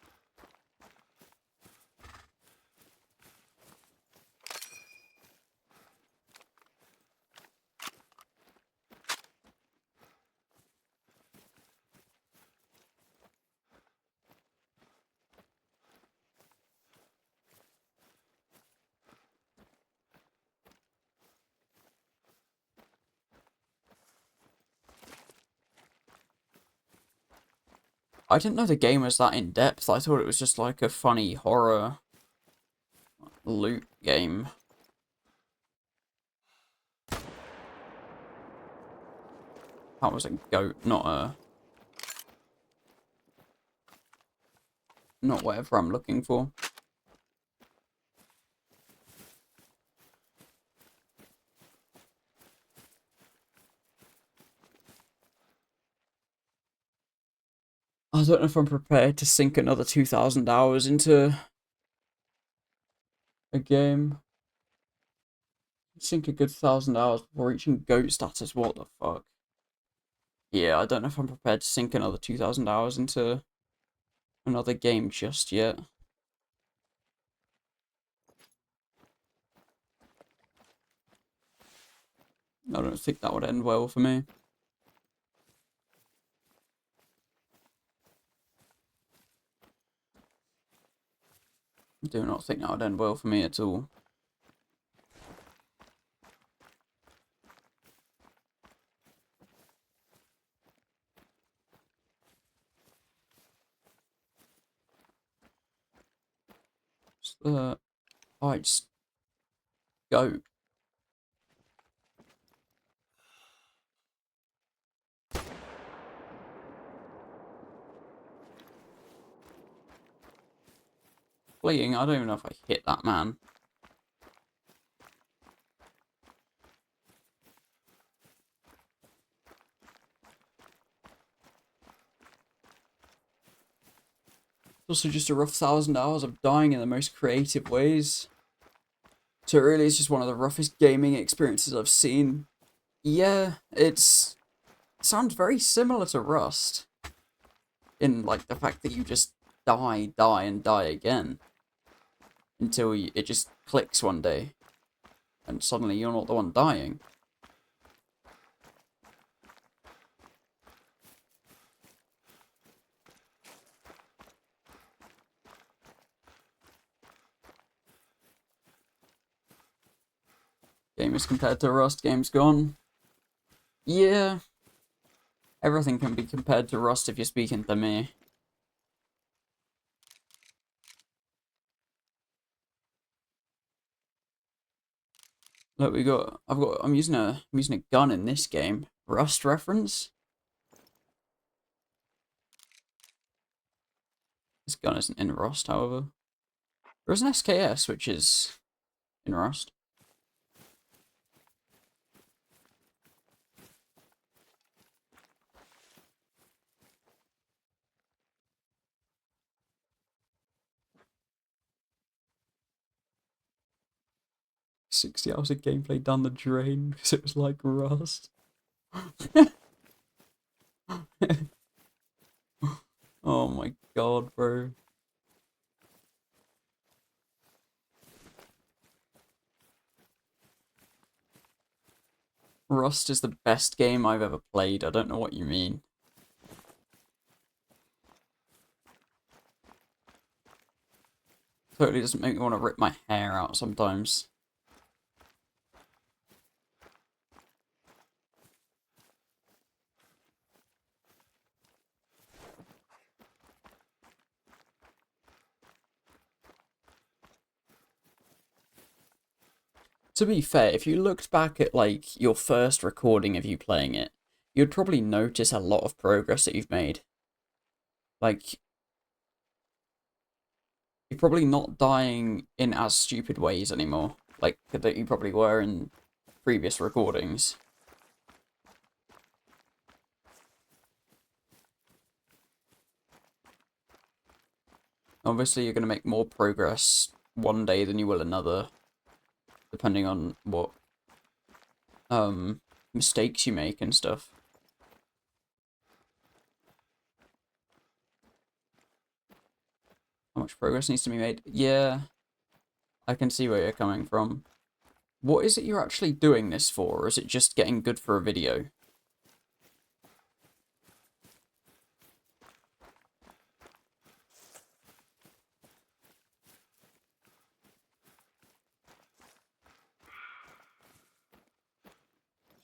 I didn't know the game was that in depth. I thought it was just like a funny horror loot game. That was a goat, not whatever I'm looking for. I don't know if I'm prepared to sink another 2,000 hours into a game. Sink a good 1,000 hours before reaching goat status. What the fuck? Yeah, I don't know if I'm prepared to sink another 2,000 hours into another game just yet. I don't think that would end well for me. I do not think that would end well for me at all. Alright, just go. Fleeing, I don't even know if I hit that man. It's also just a rough 1,000 hours of dying in the most creative ways. So it really is just one of the roughest gaming experiences I've seen. Yeah, it sounds very similar to Rust. In, like, the fact that you just die, and die again. Until it just clicks one day. And suddenly you're not the one dying. Game is compared to Rust, game's gone. Yeah. Everything can be compared to Rust if you're speaking to me. Look, I'm using a gun in this game. Rust reference? This gun isn't in Rust, however. There's an SKS, which is in Rust. "60 hours of gameplay down the drain because it was like Rust." Oh my god, bro. Rust is the best game I've ever played. I don't know what you mean. Totally doesn't make me want to rip my hair out sometimes. To be fair, if you looked back at, like, your first recording of you playing it, you'd probably notice a lot of progress that you've made. Like, you're probably not dying in as stupid ways anymore, like, that you probably were in previous recordings. Obviously, you're going to make more progress one day than you will another, depending on what mistakes you make and stuff. How much progress needs to be made? Yeah, I can see where you're coming from. What is it you're actually doing this for, or is it just getting good for a video?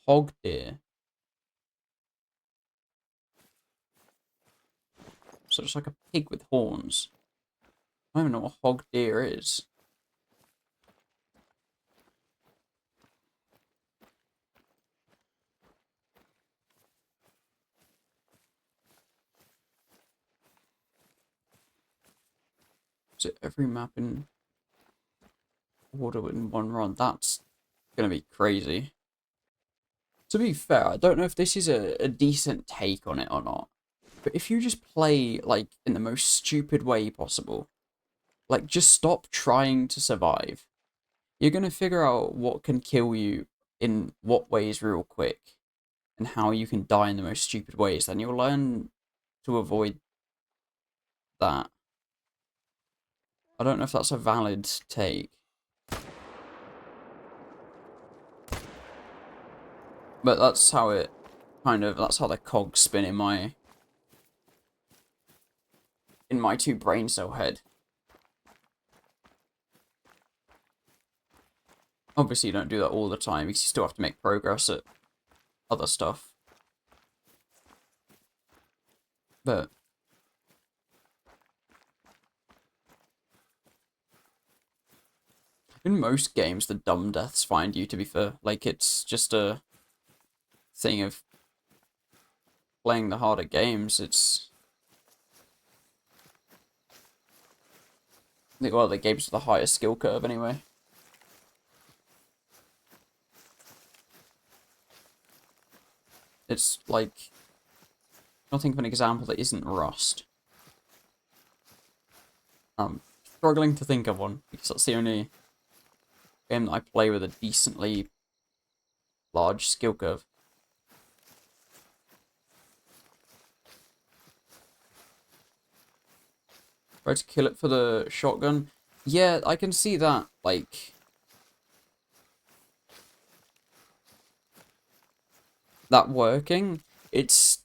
Hog deer. So it's like a pig with horns. I don't even know what hog deer is. Is it every map in order in one run? That's gonna be crazy. To be fair, I don't know if this is a decent take on it or not. But if you just play, like, in the most stupid way possible, like, just stop trying to survive. You're gonna figure out what can kill you in what ways real quick, and how you can die in the most stupid ways. Then you'll learn to avoid that. I don't know if that's a valid take. But that's how it that's how the cogs spin in my two brain cell head. Obviously you don't do that all the time because you still have to make progress at other stuff. But in most games the dumb deaths find you, to be fair. Like, it's just a thing of playing the harder games. It's well, the games with the highest skill curve anyway. It's like, I don't think of an example that isn't Rust. I'm struggling to think of one because that's the only game that I play with a decently large skill curve. Try to kill it for the shotgun. Yeah, I can see that, like, that working. It's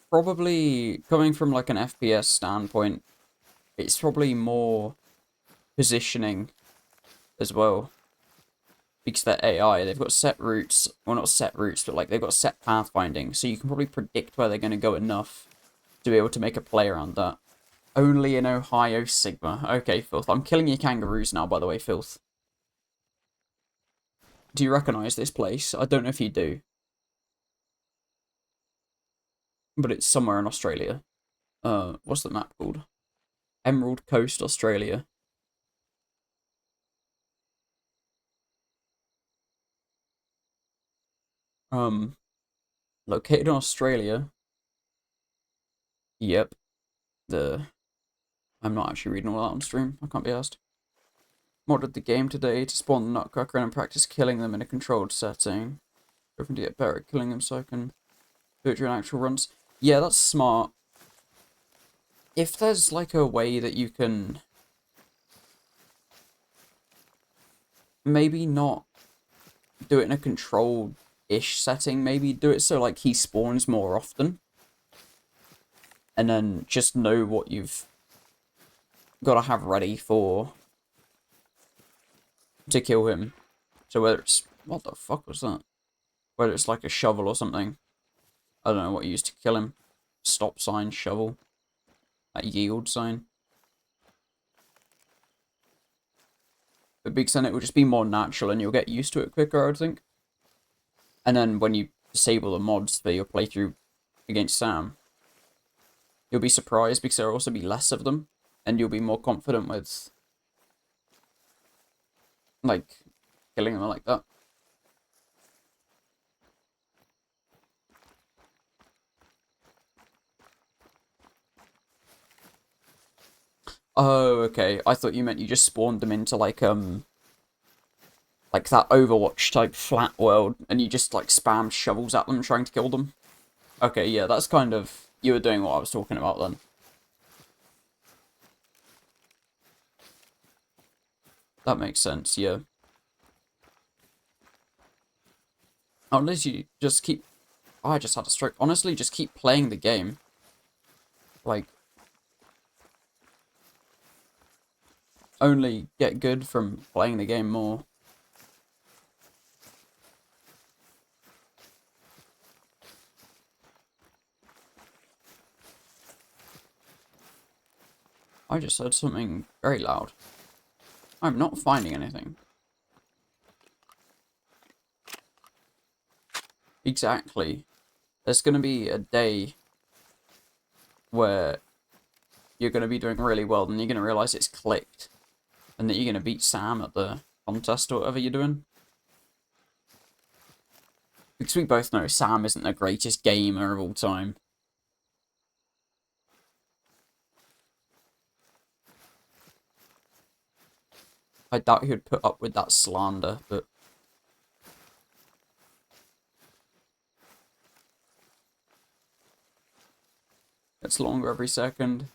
probably, coming from like an FPS standpoint, it's probably more positioning as well. Because they're AI, they've got set routes, well, not set routes, but like they've got set pathfinding, so you can probably predict where they're going to go enough to be able to make a play around that. Only in Ohio, Sigma. Okay, Filth. I'm killing your kangaroos now, by the way, Filth. Do you recognise this place? I don't know if you do. But it's somewhere in Australia. What's the map called? Emerald Coast, Australia. Located in Australia. Yep. I'm not actually reading all that on stream. I can't be asked. Modded the game today to spawn the Nutcracker and practice killing them in a controlled setting. Hoping to get better at killing them so I can do it during actual runs. Yeah, that's smart. If there's like a way that you can maybe not do it in a controlled-ish setting, maybe do it so like he spawns more often. And then just know what you've got to have ready to kill him. So whether it's, what the fuck was that? Whether it's like a shovel or something. I don't know what you used to kill him. Stop sign, shovel. That yield sign. But big extent it will just be more natural and you'll get used to it quicker, I would think. And then when you disable the mods for your playthrough against Sam, you'll be surprised because there'll also be less of them. And you'll be more confident with, like, killing them like that. Oh, okay. I thought you meant you just spawned them into like that Overwatch type flat world, and you just like spam shovels at them trying to kill them. Okay, yeah, that's kind of, you were doing what I was talking about then. That makes sense, yeah. Unless you just keep... Oh, I just had a stroke. Honestly, just keep playing the game. Like, only get good from playing the game more. I just heard something very loud. I'm not finding anything. Exactly. There's gonna be a day where you're gonna be doing really well, and you're gonna realize it's clicked, and that you're gonna beat Sam at the contest or whatever you're doing. Because we both know Sam isn't the greatest gamer of all time. I doubt he would put up with that slander, but... It's longer every second.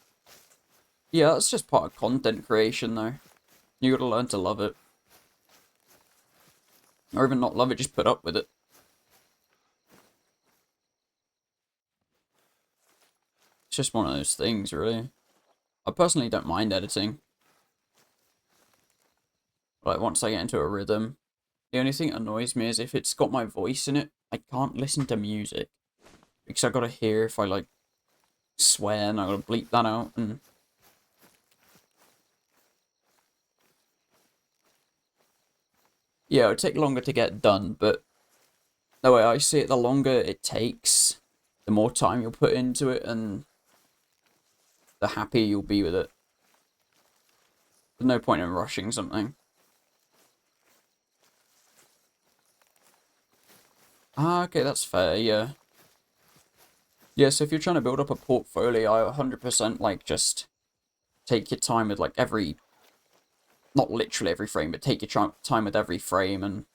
Yeah, that's just part of content creation, though. You gotta learn to love it. Or even not love it, just put up with it. It's just one of those things, really. I personally don't mind editing. Like, once I get into a rhythm. The only thing that annoys me is if it's got my voice in it, I can't listen to music. Because I gotta hear if I, like, swear, and I gotta bleep that out, and... Yeah, it would take longer to get done, but... The way I see it, the longer it takes, the more time you'll put into it, and... the happier you'll be with it. There's no point in rushing something. Ah, okay, that's fair, yeah. Yeah, so if you're trying to build up a portfolio, I 100% like just take your time with like every, not literally every frame, but take your time with every frame and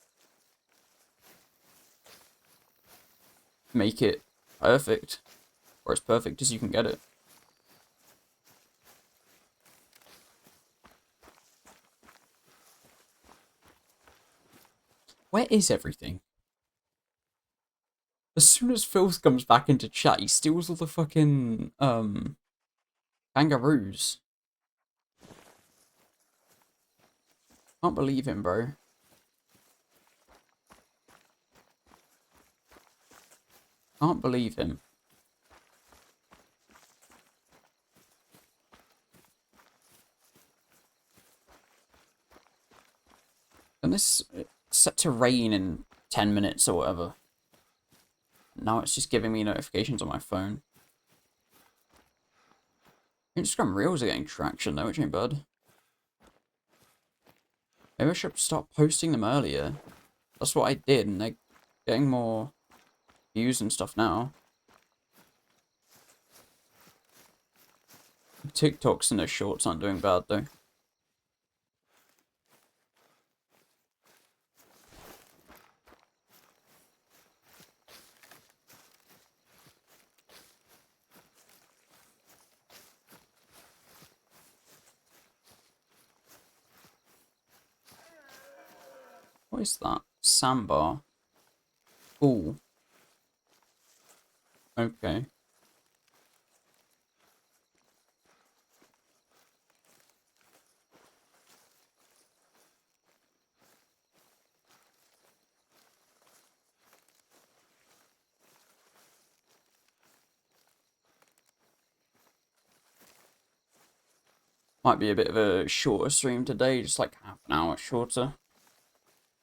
make it perfect, or as perfect as you can get it. Where is everything? As soon as Filth comes back into chat, he steals all the fucking, kangaroos. Can't believe him, bro. Can't believe him. And this it's set to rain in 10 minutes or whatever. Now it's just giving me notifications on my phone. Instagram Reels are getting traction though, which ain't bad. Maybe I should start posting them earlier. That's what I did, and they're getting more views and stuff now. TikToks and their shorts aren't doing bad though. What is that? Sandbar. Ooh. Okay. Might be a bit of a shorter stream today, just like half an hour shorter.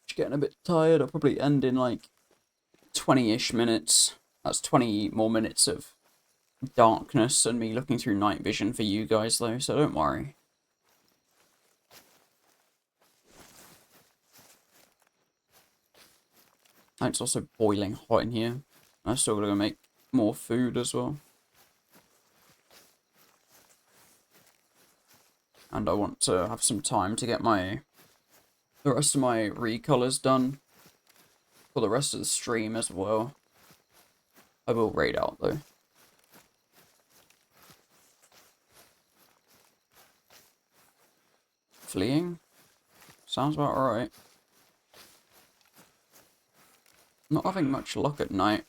Just getting a bit tired. I'll probably end in like 20-ish minutes. That's 20 more minutes of darkness and me looking through night vision for you guys though, so don't worry. And it's also boiling hot in here. I'm still gonna make more food as well. And I want to have some time to get the rest of my recolors done for the rest of the stream as well. I will raid out though. Fleeing? Sounds about right. Not having much luck at night.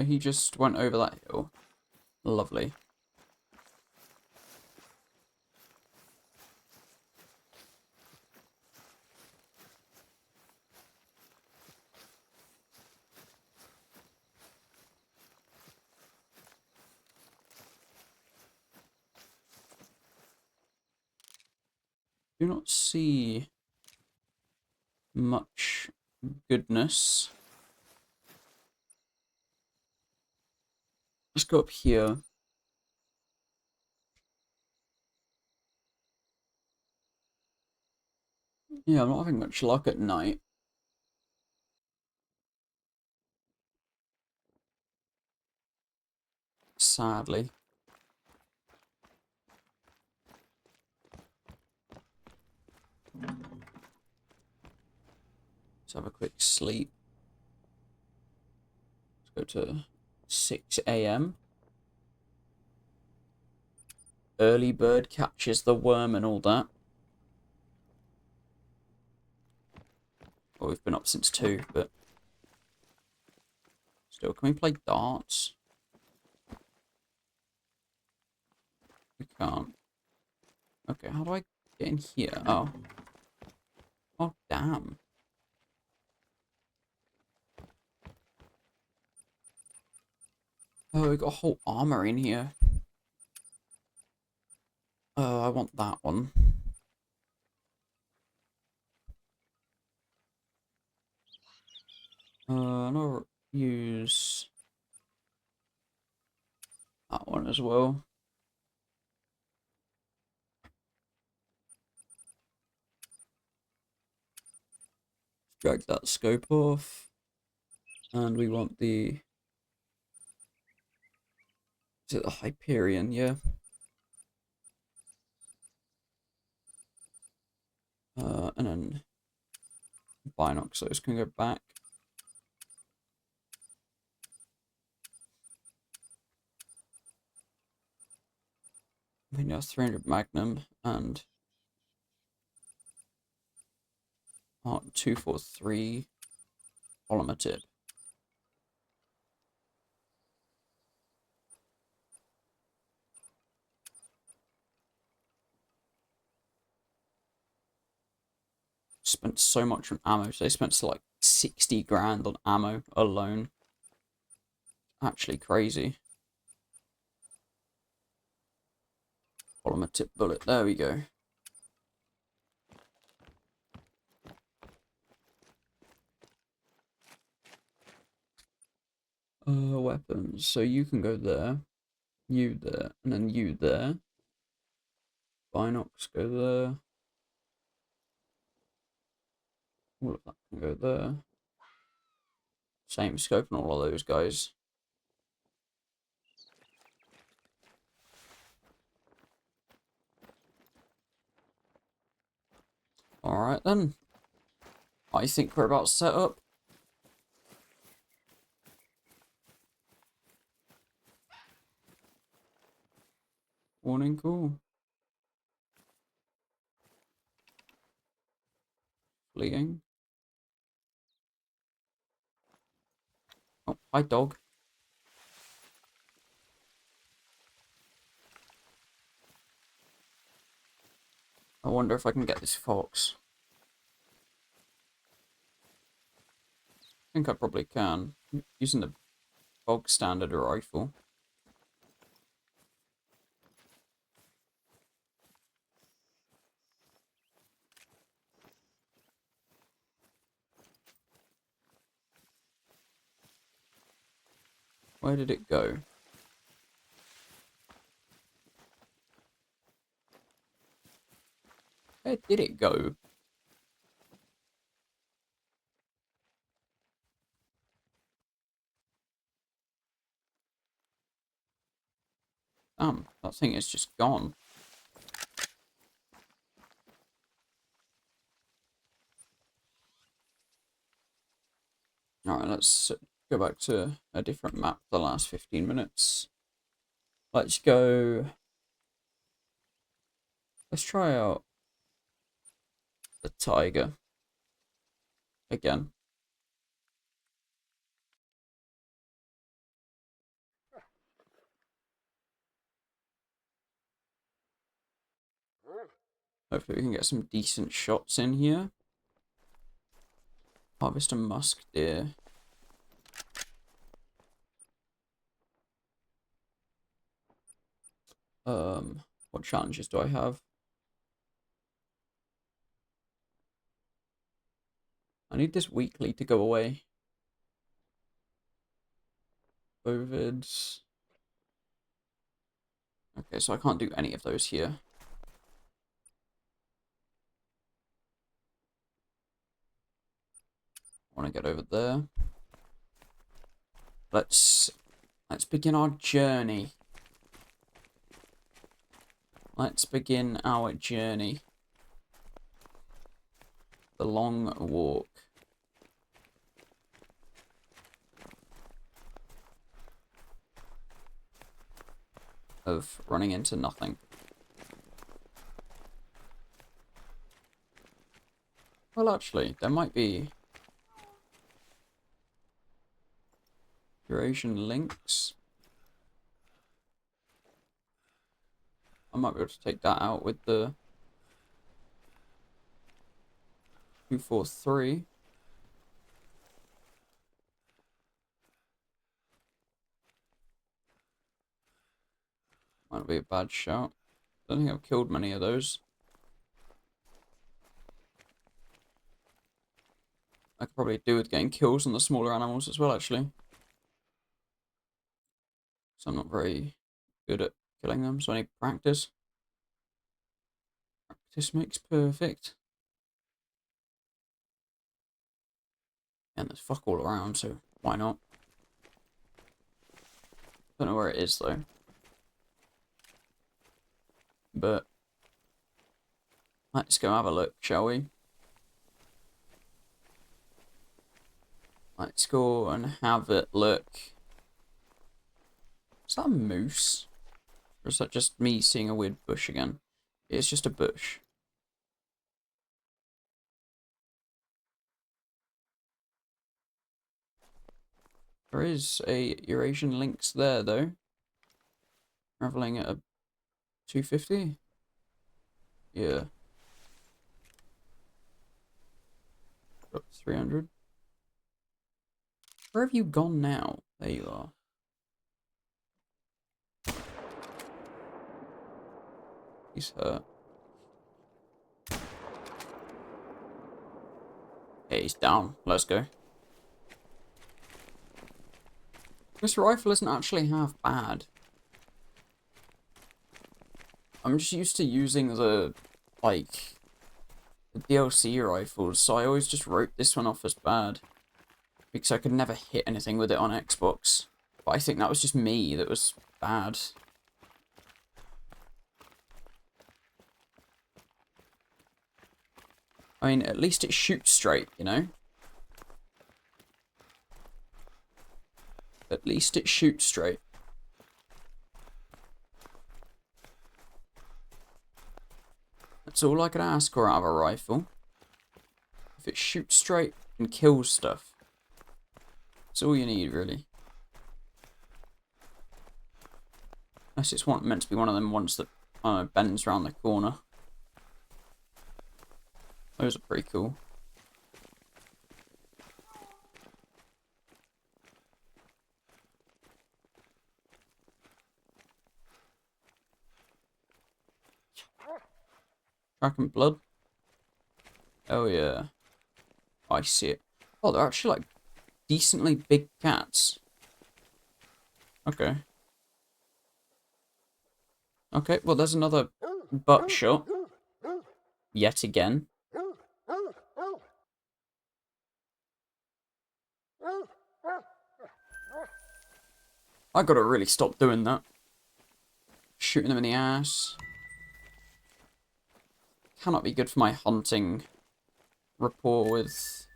He just went over that hill. Lovely. Do not see much goodness. Let's go up here. Yeah, I'm not having much luck at night. Sadly. Let's have a quick sleep. Let's go to 6 AM. Early bird catches the worm and all that. Well, we've been up since 2, but still, can we play darts? We can't. Okay, how do I get in here? Oh. Oh, damn. Oh, we got a whole armor in here. Oh, I want that one. And I'll use that one as well. Drag that scope off. And we want the... Is it the Hyperion? Yeah. And then binoculars can go back. I think that's 300 Magnum and Mark 243 polymer tip. Spent so much on ammo. So they spent like 60 grand on ammo alone. Actually crazy. Polymer tip bullet. There we go. Weapons. So you can go there. You there. And then you there. Binocs go there. All of that can go there. Same scope on all of those guys. Alright then. I think we're about set up. Warning call. Fleeing. Oh, hi dog. I wonder if I can get this fox. I think I probably can. Using the bog standard rifle. Where did it go? Where did it go? That thing is just gone. Alright, let's go back to a different map for the last 15 minutes. Let's go... Let's try out the tiger again. Hopefully we can get some decent shots in here. Harvest a musk deer. What challenges do I have? I need this weekly to go away. Bovids. Okay, so I can't do any of those here. I want to get over there. Let's begin our journey. Let's begin our journey. The long walk. Of running into nothing. Well, actually, there might be Eurasian lynx. I might be able to take that out with the 243. Might be a bad shot. Don't think I've killed many of those. I could probably do with getting kills on the smaller animals as well, actually. So I'm not very good at killing them, so I need practice. Practice makes perfect. And there's fuck all around, so why not? Don't know where it is, though. But let's go have a look, shall we? Let's go and have a look. Is that a moose? Or is that just me seeing a weird bush again? It's just a bush. There is a Eurasian lynx there, though. Traveling at a 250? Yeah. Up to 300. Where have you gone now? There you are. He's hurt. Hey, he's down. Let's go. This rifle isn't actually half bad. I'm just used to using the DLC rifles, so I always just wrote this one off as bad. Because I could never hit anything with it on Xbox. But I think that was just me that was bad. I mean, at least it shoots straight, you know? At least it shoots straight. That's all I could ask for out of a rifle. If it shoots straight and kills stuff. That's all you need, really. Unless it's meant to be one of them ones that bends around the corner. Those are pretty cool. Tracking blood. Oh yeah. I see it. Oh, they're actually like decently big cats. Okay. Okay, well there's another butt shot. yet again. I gotta really stop doing that. Shooting them in the ass. Cannot be good for my hunting rapport with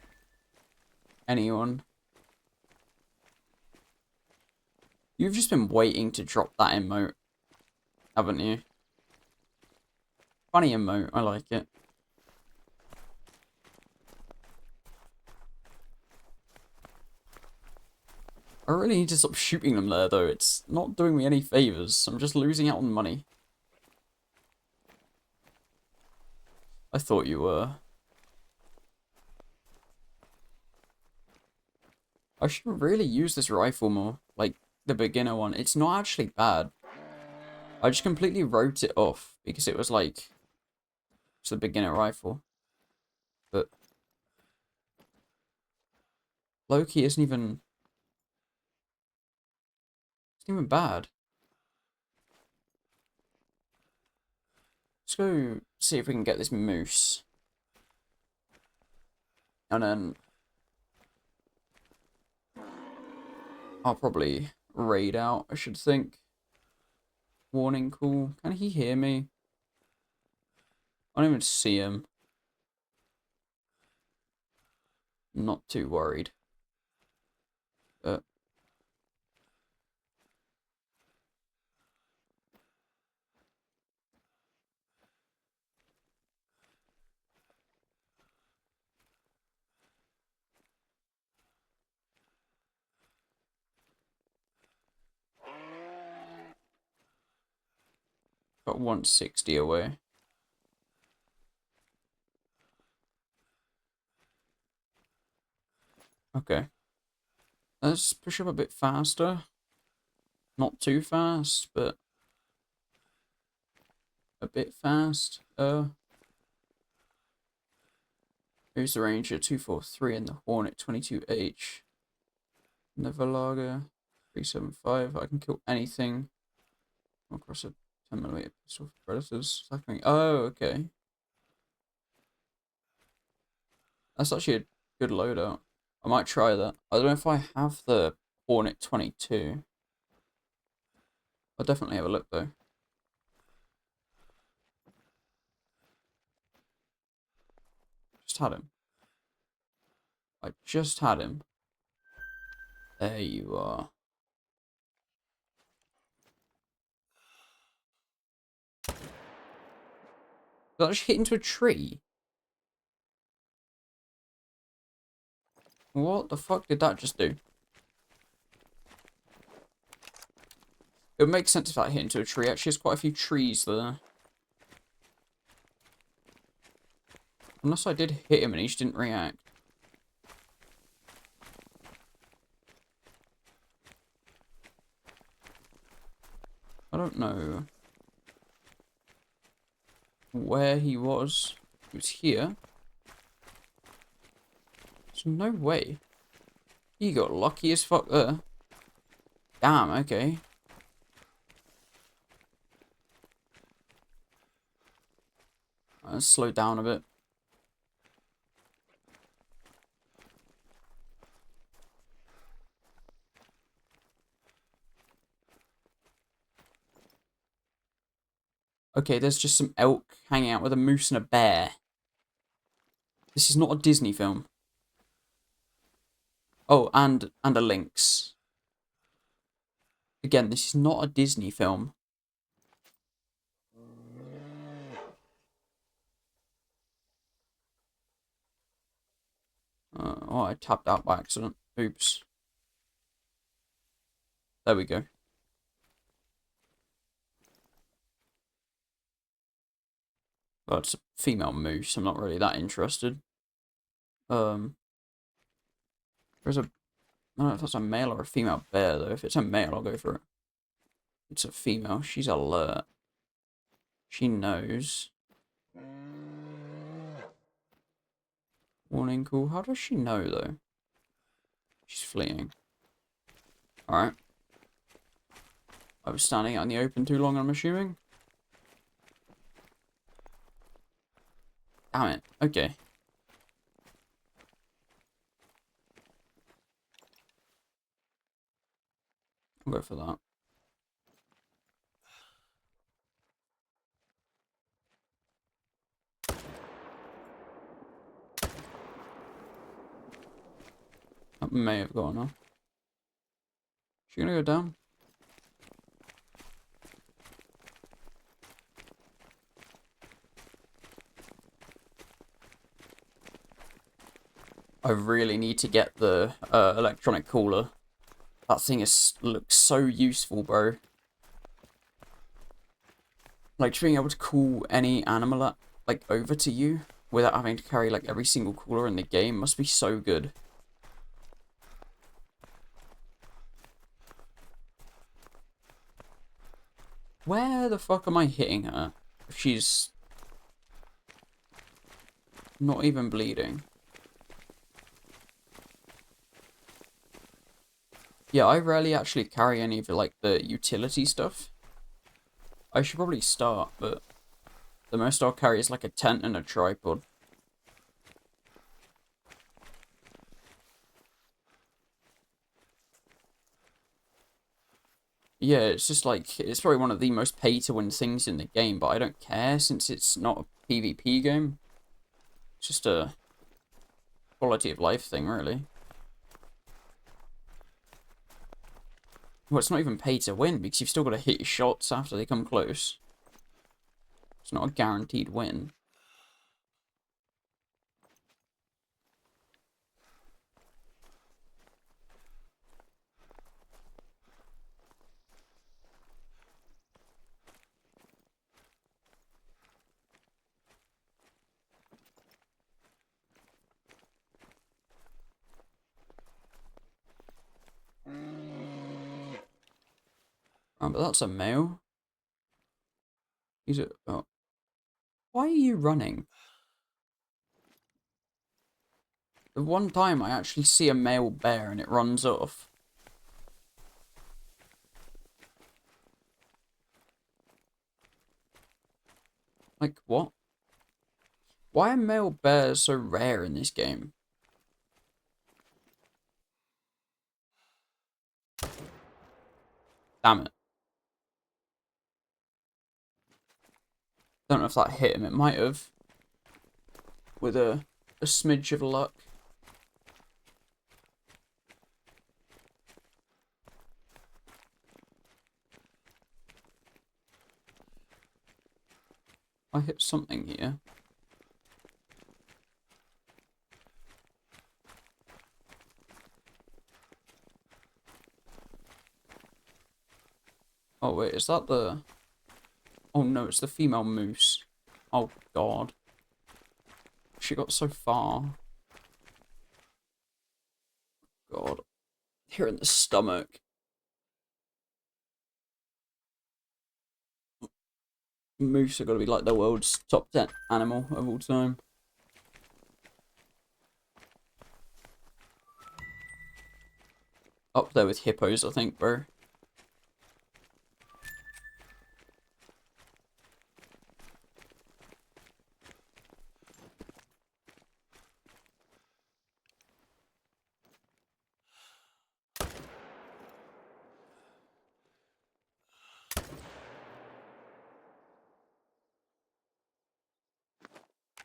anyone. You've just been waiting to drop that emote, haven't you? Funny emote, I like it. I really need to stop shooting them there, though. It's not doing me any favors. I'm just losing out on money. I thought you were. I should really use this rifle more. Like, the beginner one. It's not actually bad. I just completely wrote it off because it was like... It's the beginner rifle. But... Loki isn't even... It's not even bad. Let's go see if we can get this moose. And then... I'll probably raid out, I should think. Warning call. Can he hear me? I don't even see him. Not too worried. Got 160 away. Okay. Let's push up a bit faster. Not too fast, but a bit fast. Who's the Ranger? 243 and the Hornet 22H. Nevalaga 375. I can kill anything. Come across a 10mm pistol for predators. Oh, okay. That's actually a good loadout. I might try that. I don't know if I have the Hornet 22. I'll definitely have a look though. Just had him. I just had him. There you are. Did I just hit into a tree? What the fuck did that just do? It would make sense if that hit into a tree. Actually, there's quite a few trees there. Unless I did hit him and he just didn't react. I don't know where he was. He was here. So no way. He got lucky as fuck there. Damn, okay. Let's slow down a bit. Okay, there's just some elk hanging out with a moose and a bear. This is not a Disney film. Oh, and a lynx. Again, this is not a Disney film. Oh, I tapped out by accident. Oops. There we go. Well, it's a female moose. I'm not really that interested. There's a... I don't know if that's a male or a female bear, though. If it's a male, I'll go for it. It's a female. She's alert. She knows. Warning call. How does she know, though? She's fleeing. Alright. I was standing out in the open too long, I'm assuming. Damn it. Okay. I'll go for that. That may have gone off. She gonna go down? I really need to get the electronic cooler. That thing looks so useful, bro. Like, being able to cool any animal like over to you without having to carry like every single cooler in the game must be so good. Where the fuck am I hitting her? If she's not even bleeding. Yeah, I rarely actually carry any of like the utility stuff. I should probably start, but the most I'll carry is like a tent and a tripod. Yeah, it's just like, it's probably one of the most pay-to-win things in the game, but I don't care since it's not a PvP game. It's just a quality of life thing, really. Well, it's not even pay-to-win, because you've still got to hit your shots after they come close. It's not a guaranteed win. Oh, but that's a male. He's a... Oh. Why are you running? The one time I actually see a male bear and it runs off. Like, what? Why are male bears so rare in this game? Damn it. Don't know if that hit him. It might have. With a smidge of luck. I hit something here. Oh wait, is that the... Oh no, it's the female moose. Oh god. She got so far. God. Here in the stomach. Moose are gotta be like the world's top 10 animal of all time. Up there with hippos, I think, bro.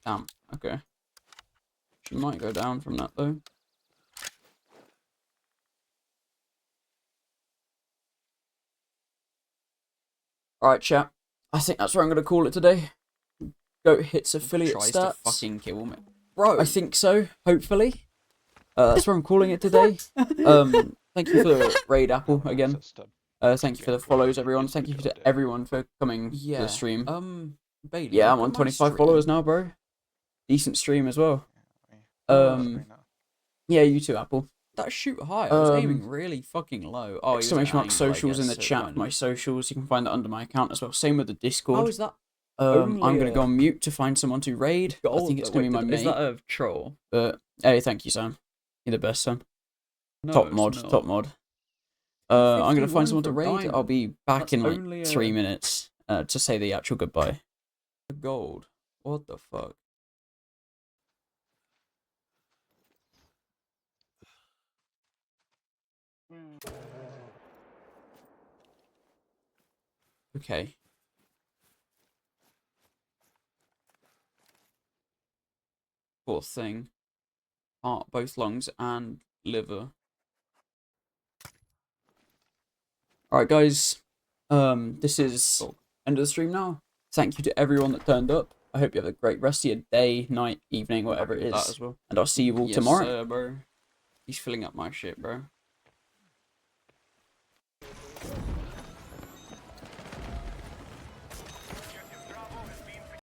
Damn, okay. She might go down from that, though. Alright, chat. I think that's where I'm going to call it today. Goat hits affiliate Tries stats. to fucking kill me. Bro. I think so, hopefully. That's where I'm calling it today. Thank you for the raid, Apple, again. Thank you for the follows, everyone. Thank you to everyone for coming to the stream. Bailey, Yeah, I'm on 25 followers now, bro. Decent stream as well. Yeah, you too, Apple. That shoot high, I was aiming really fucking low. Oh, exclamation mark socials in the chat. My socials, you can find that under my account as well. Same with the Discord. How is that? I'm gonna go on mute to find someone to raid. I think it's gonna be my mate. Is that a troll? But hey, thank you, Sam. You're the best, Sam. No, Top mod, top mod. I'm gonna find someone to raid. diamond. I'll be back That's in like only 3 minutes to say the actual goodbye. Gold. What the fuck? Okay. Poor thing. Heart, both lungs and liver. Alright guys, this is end of the stream now. Thank you to everyone that turned up. I hope you have a great rest of your day, night, evening, whatever it is. That as well. And I'll see you all Yes, tomorrow. bro. He's filling up my shit, bro.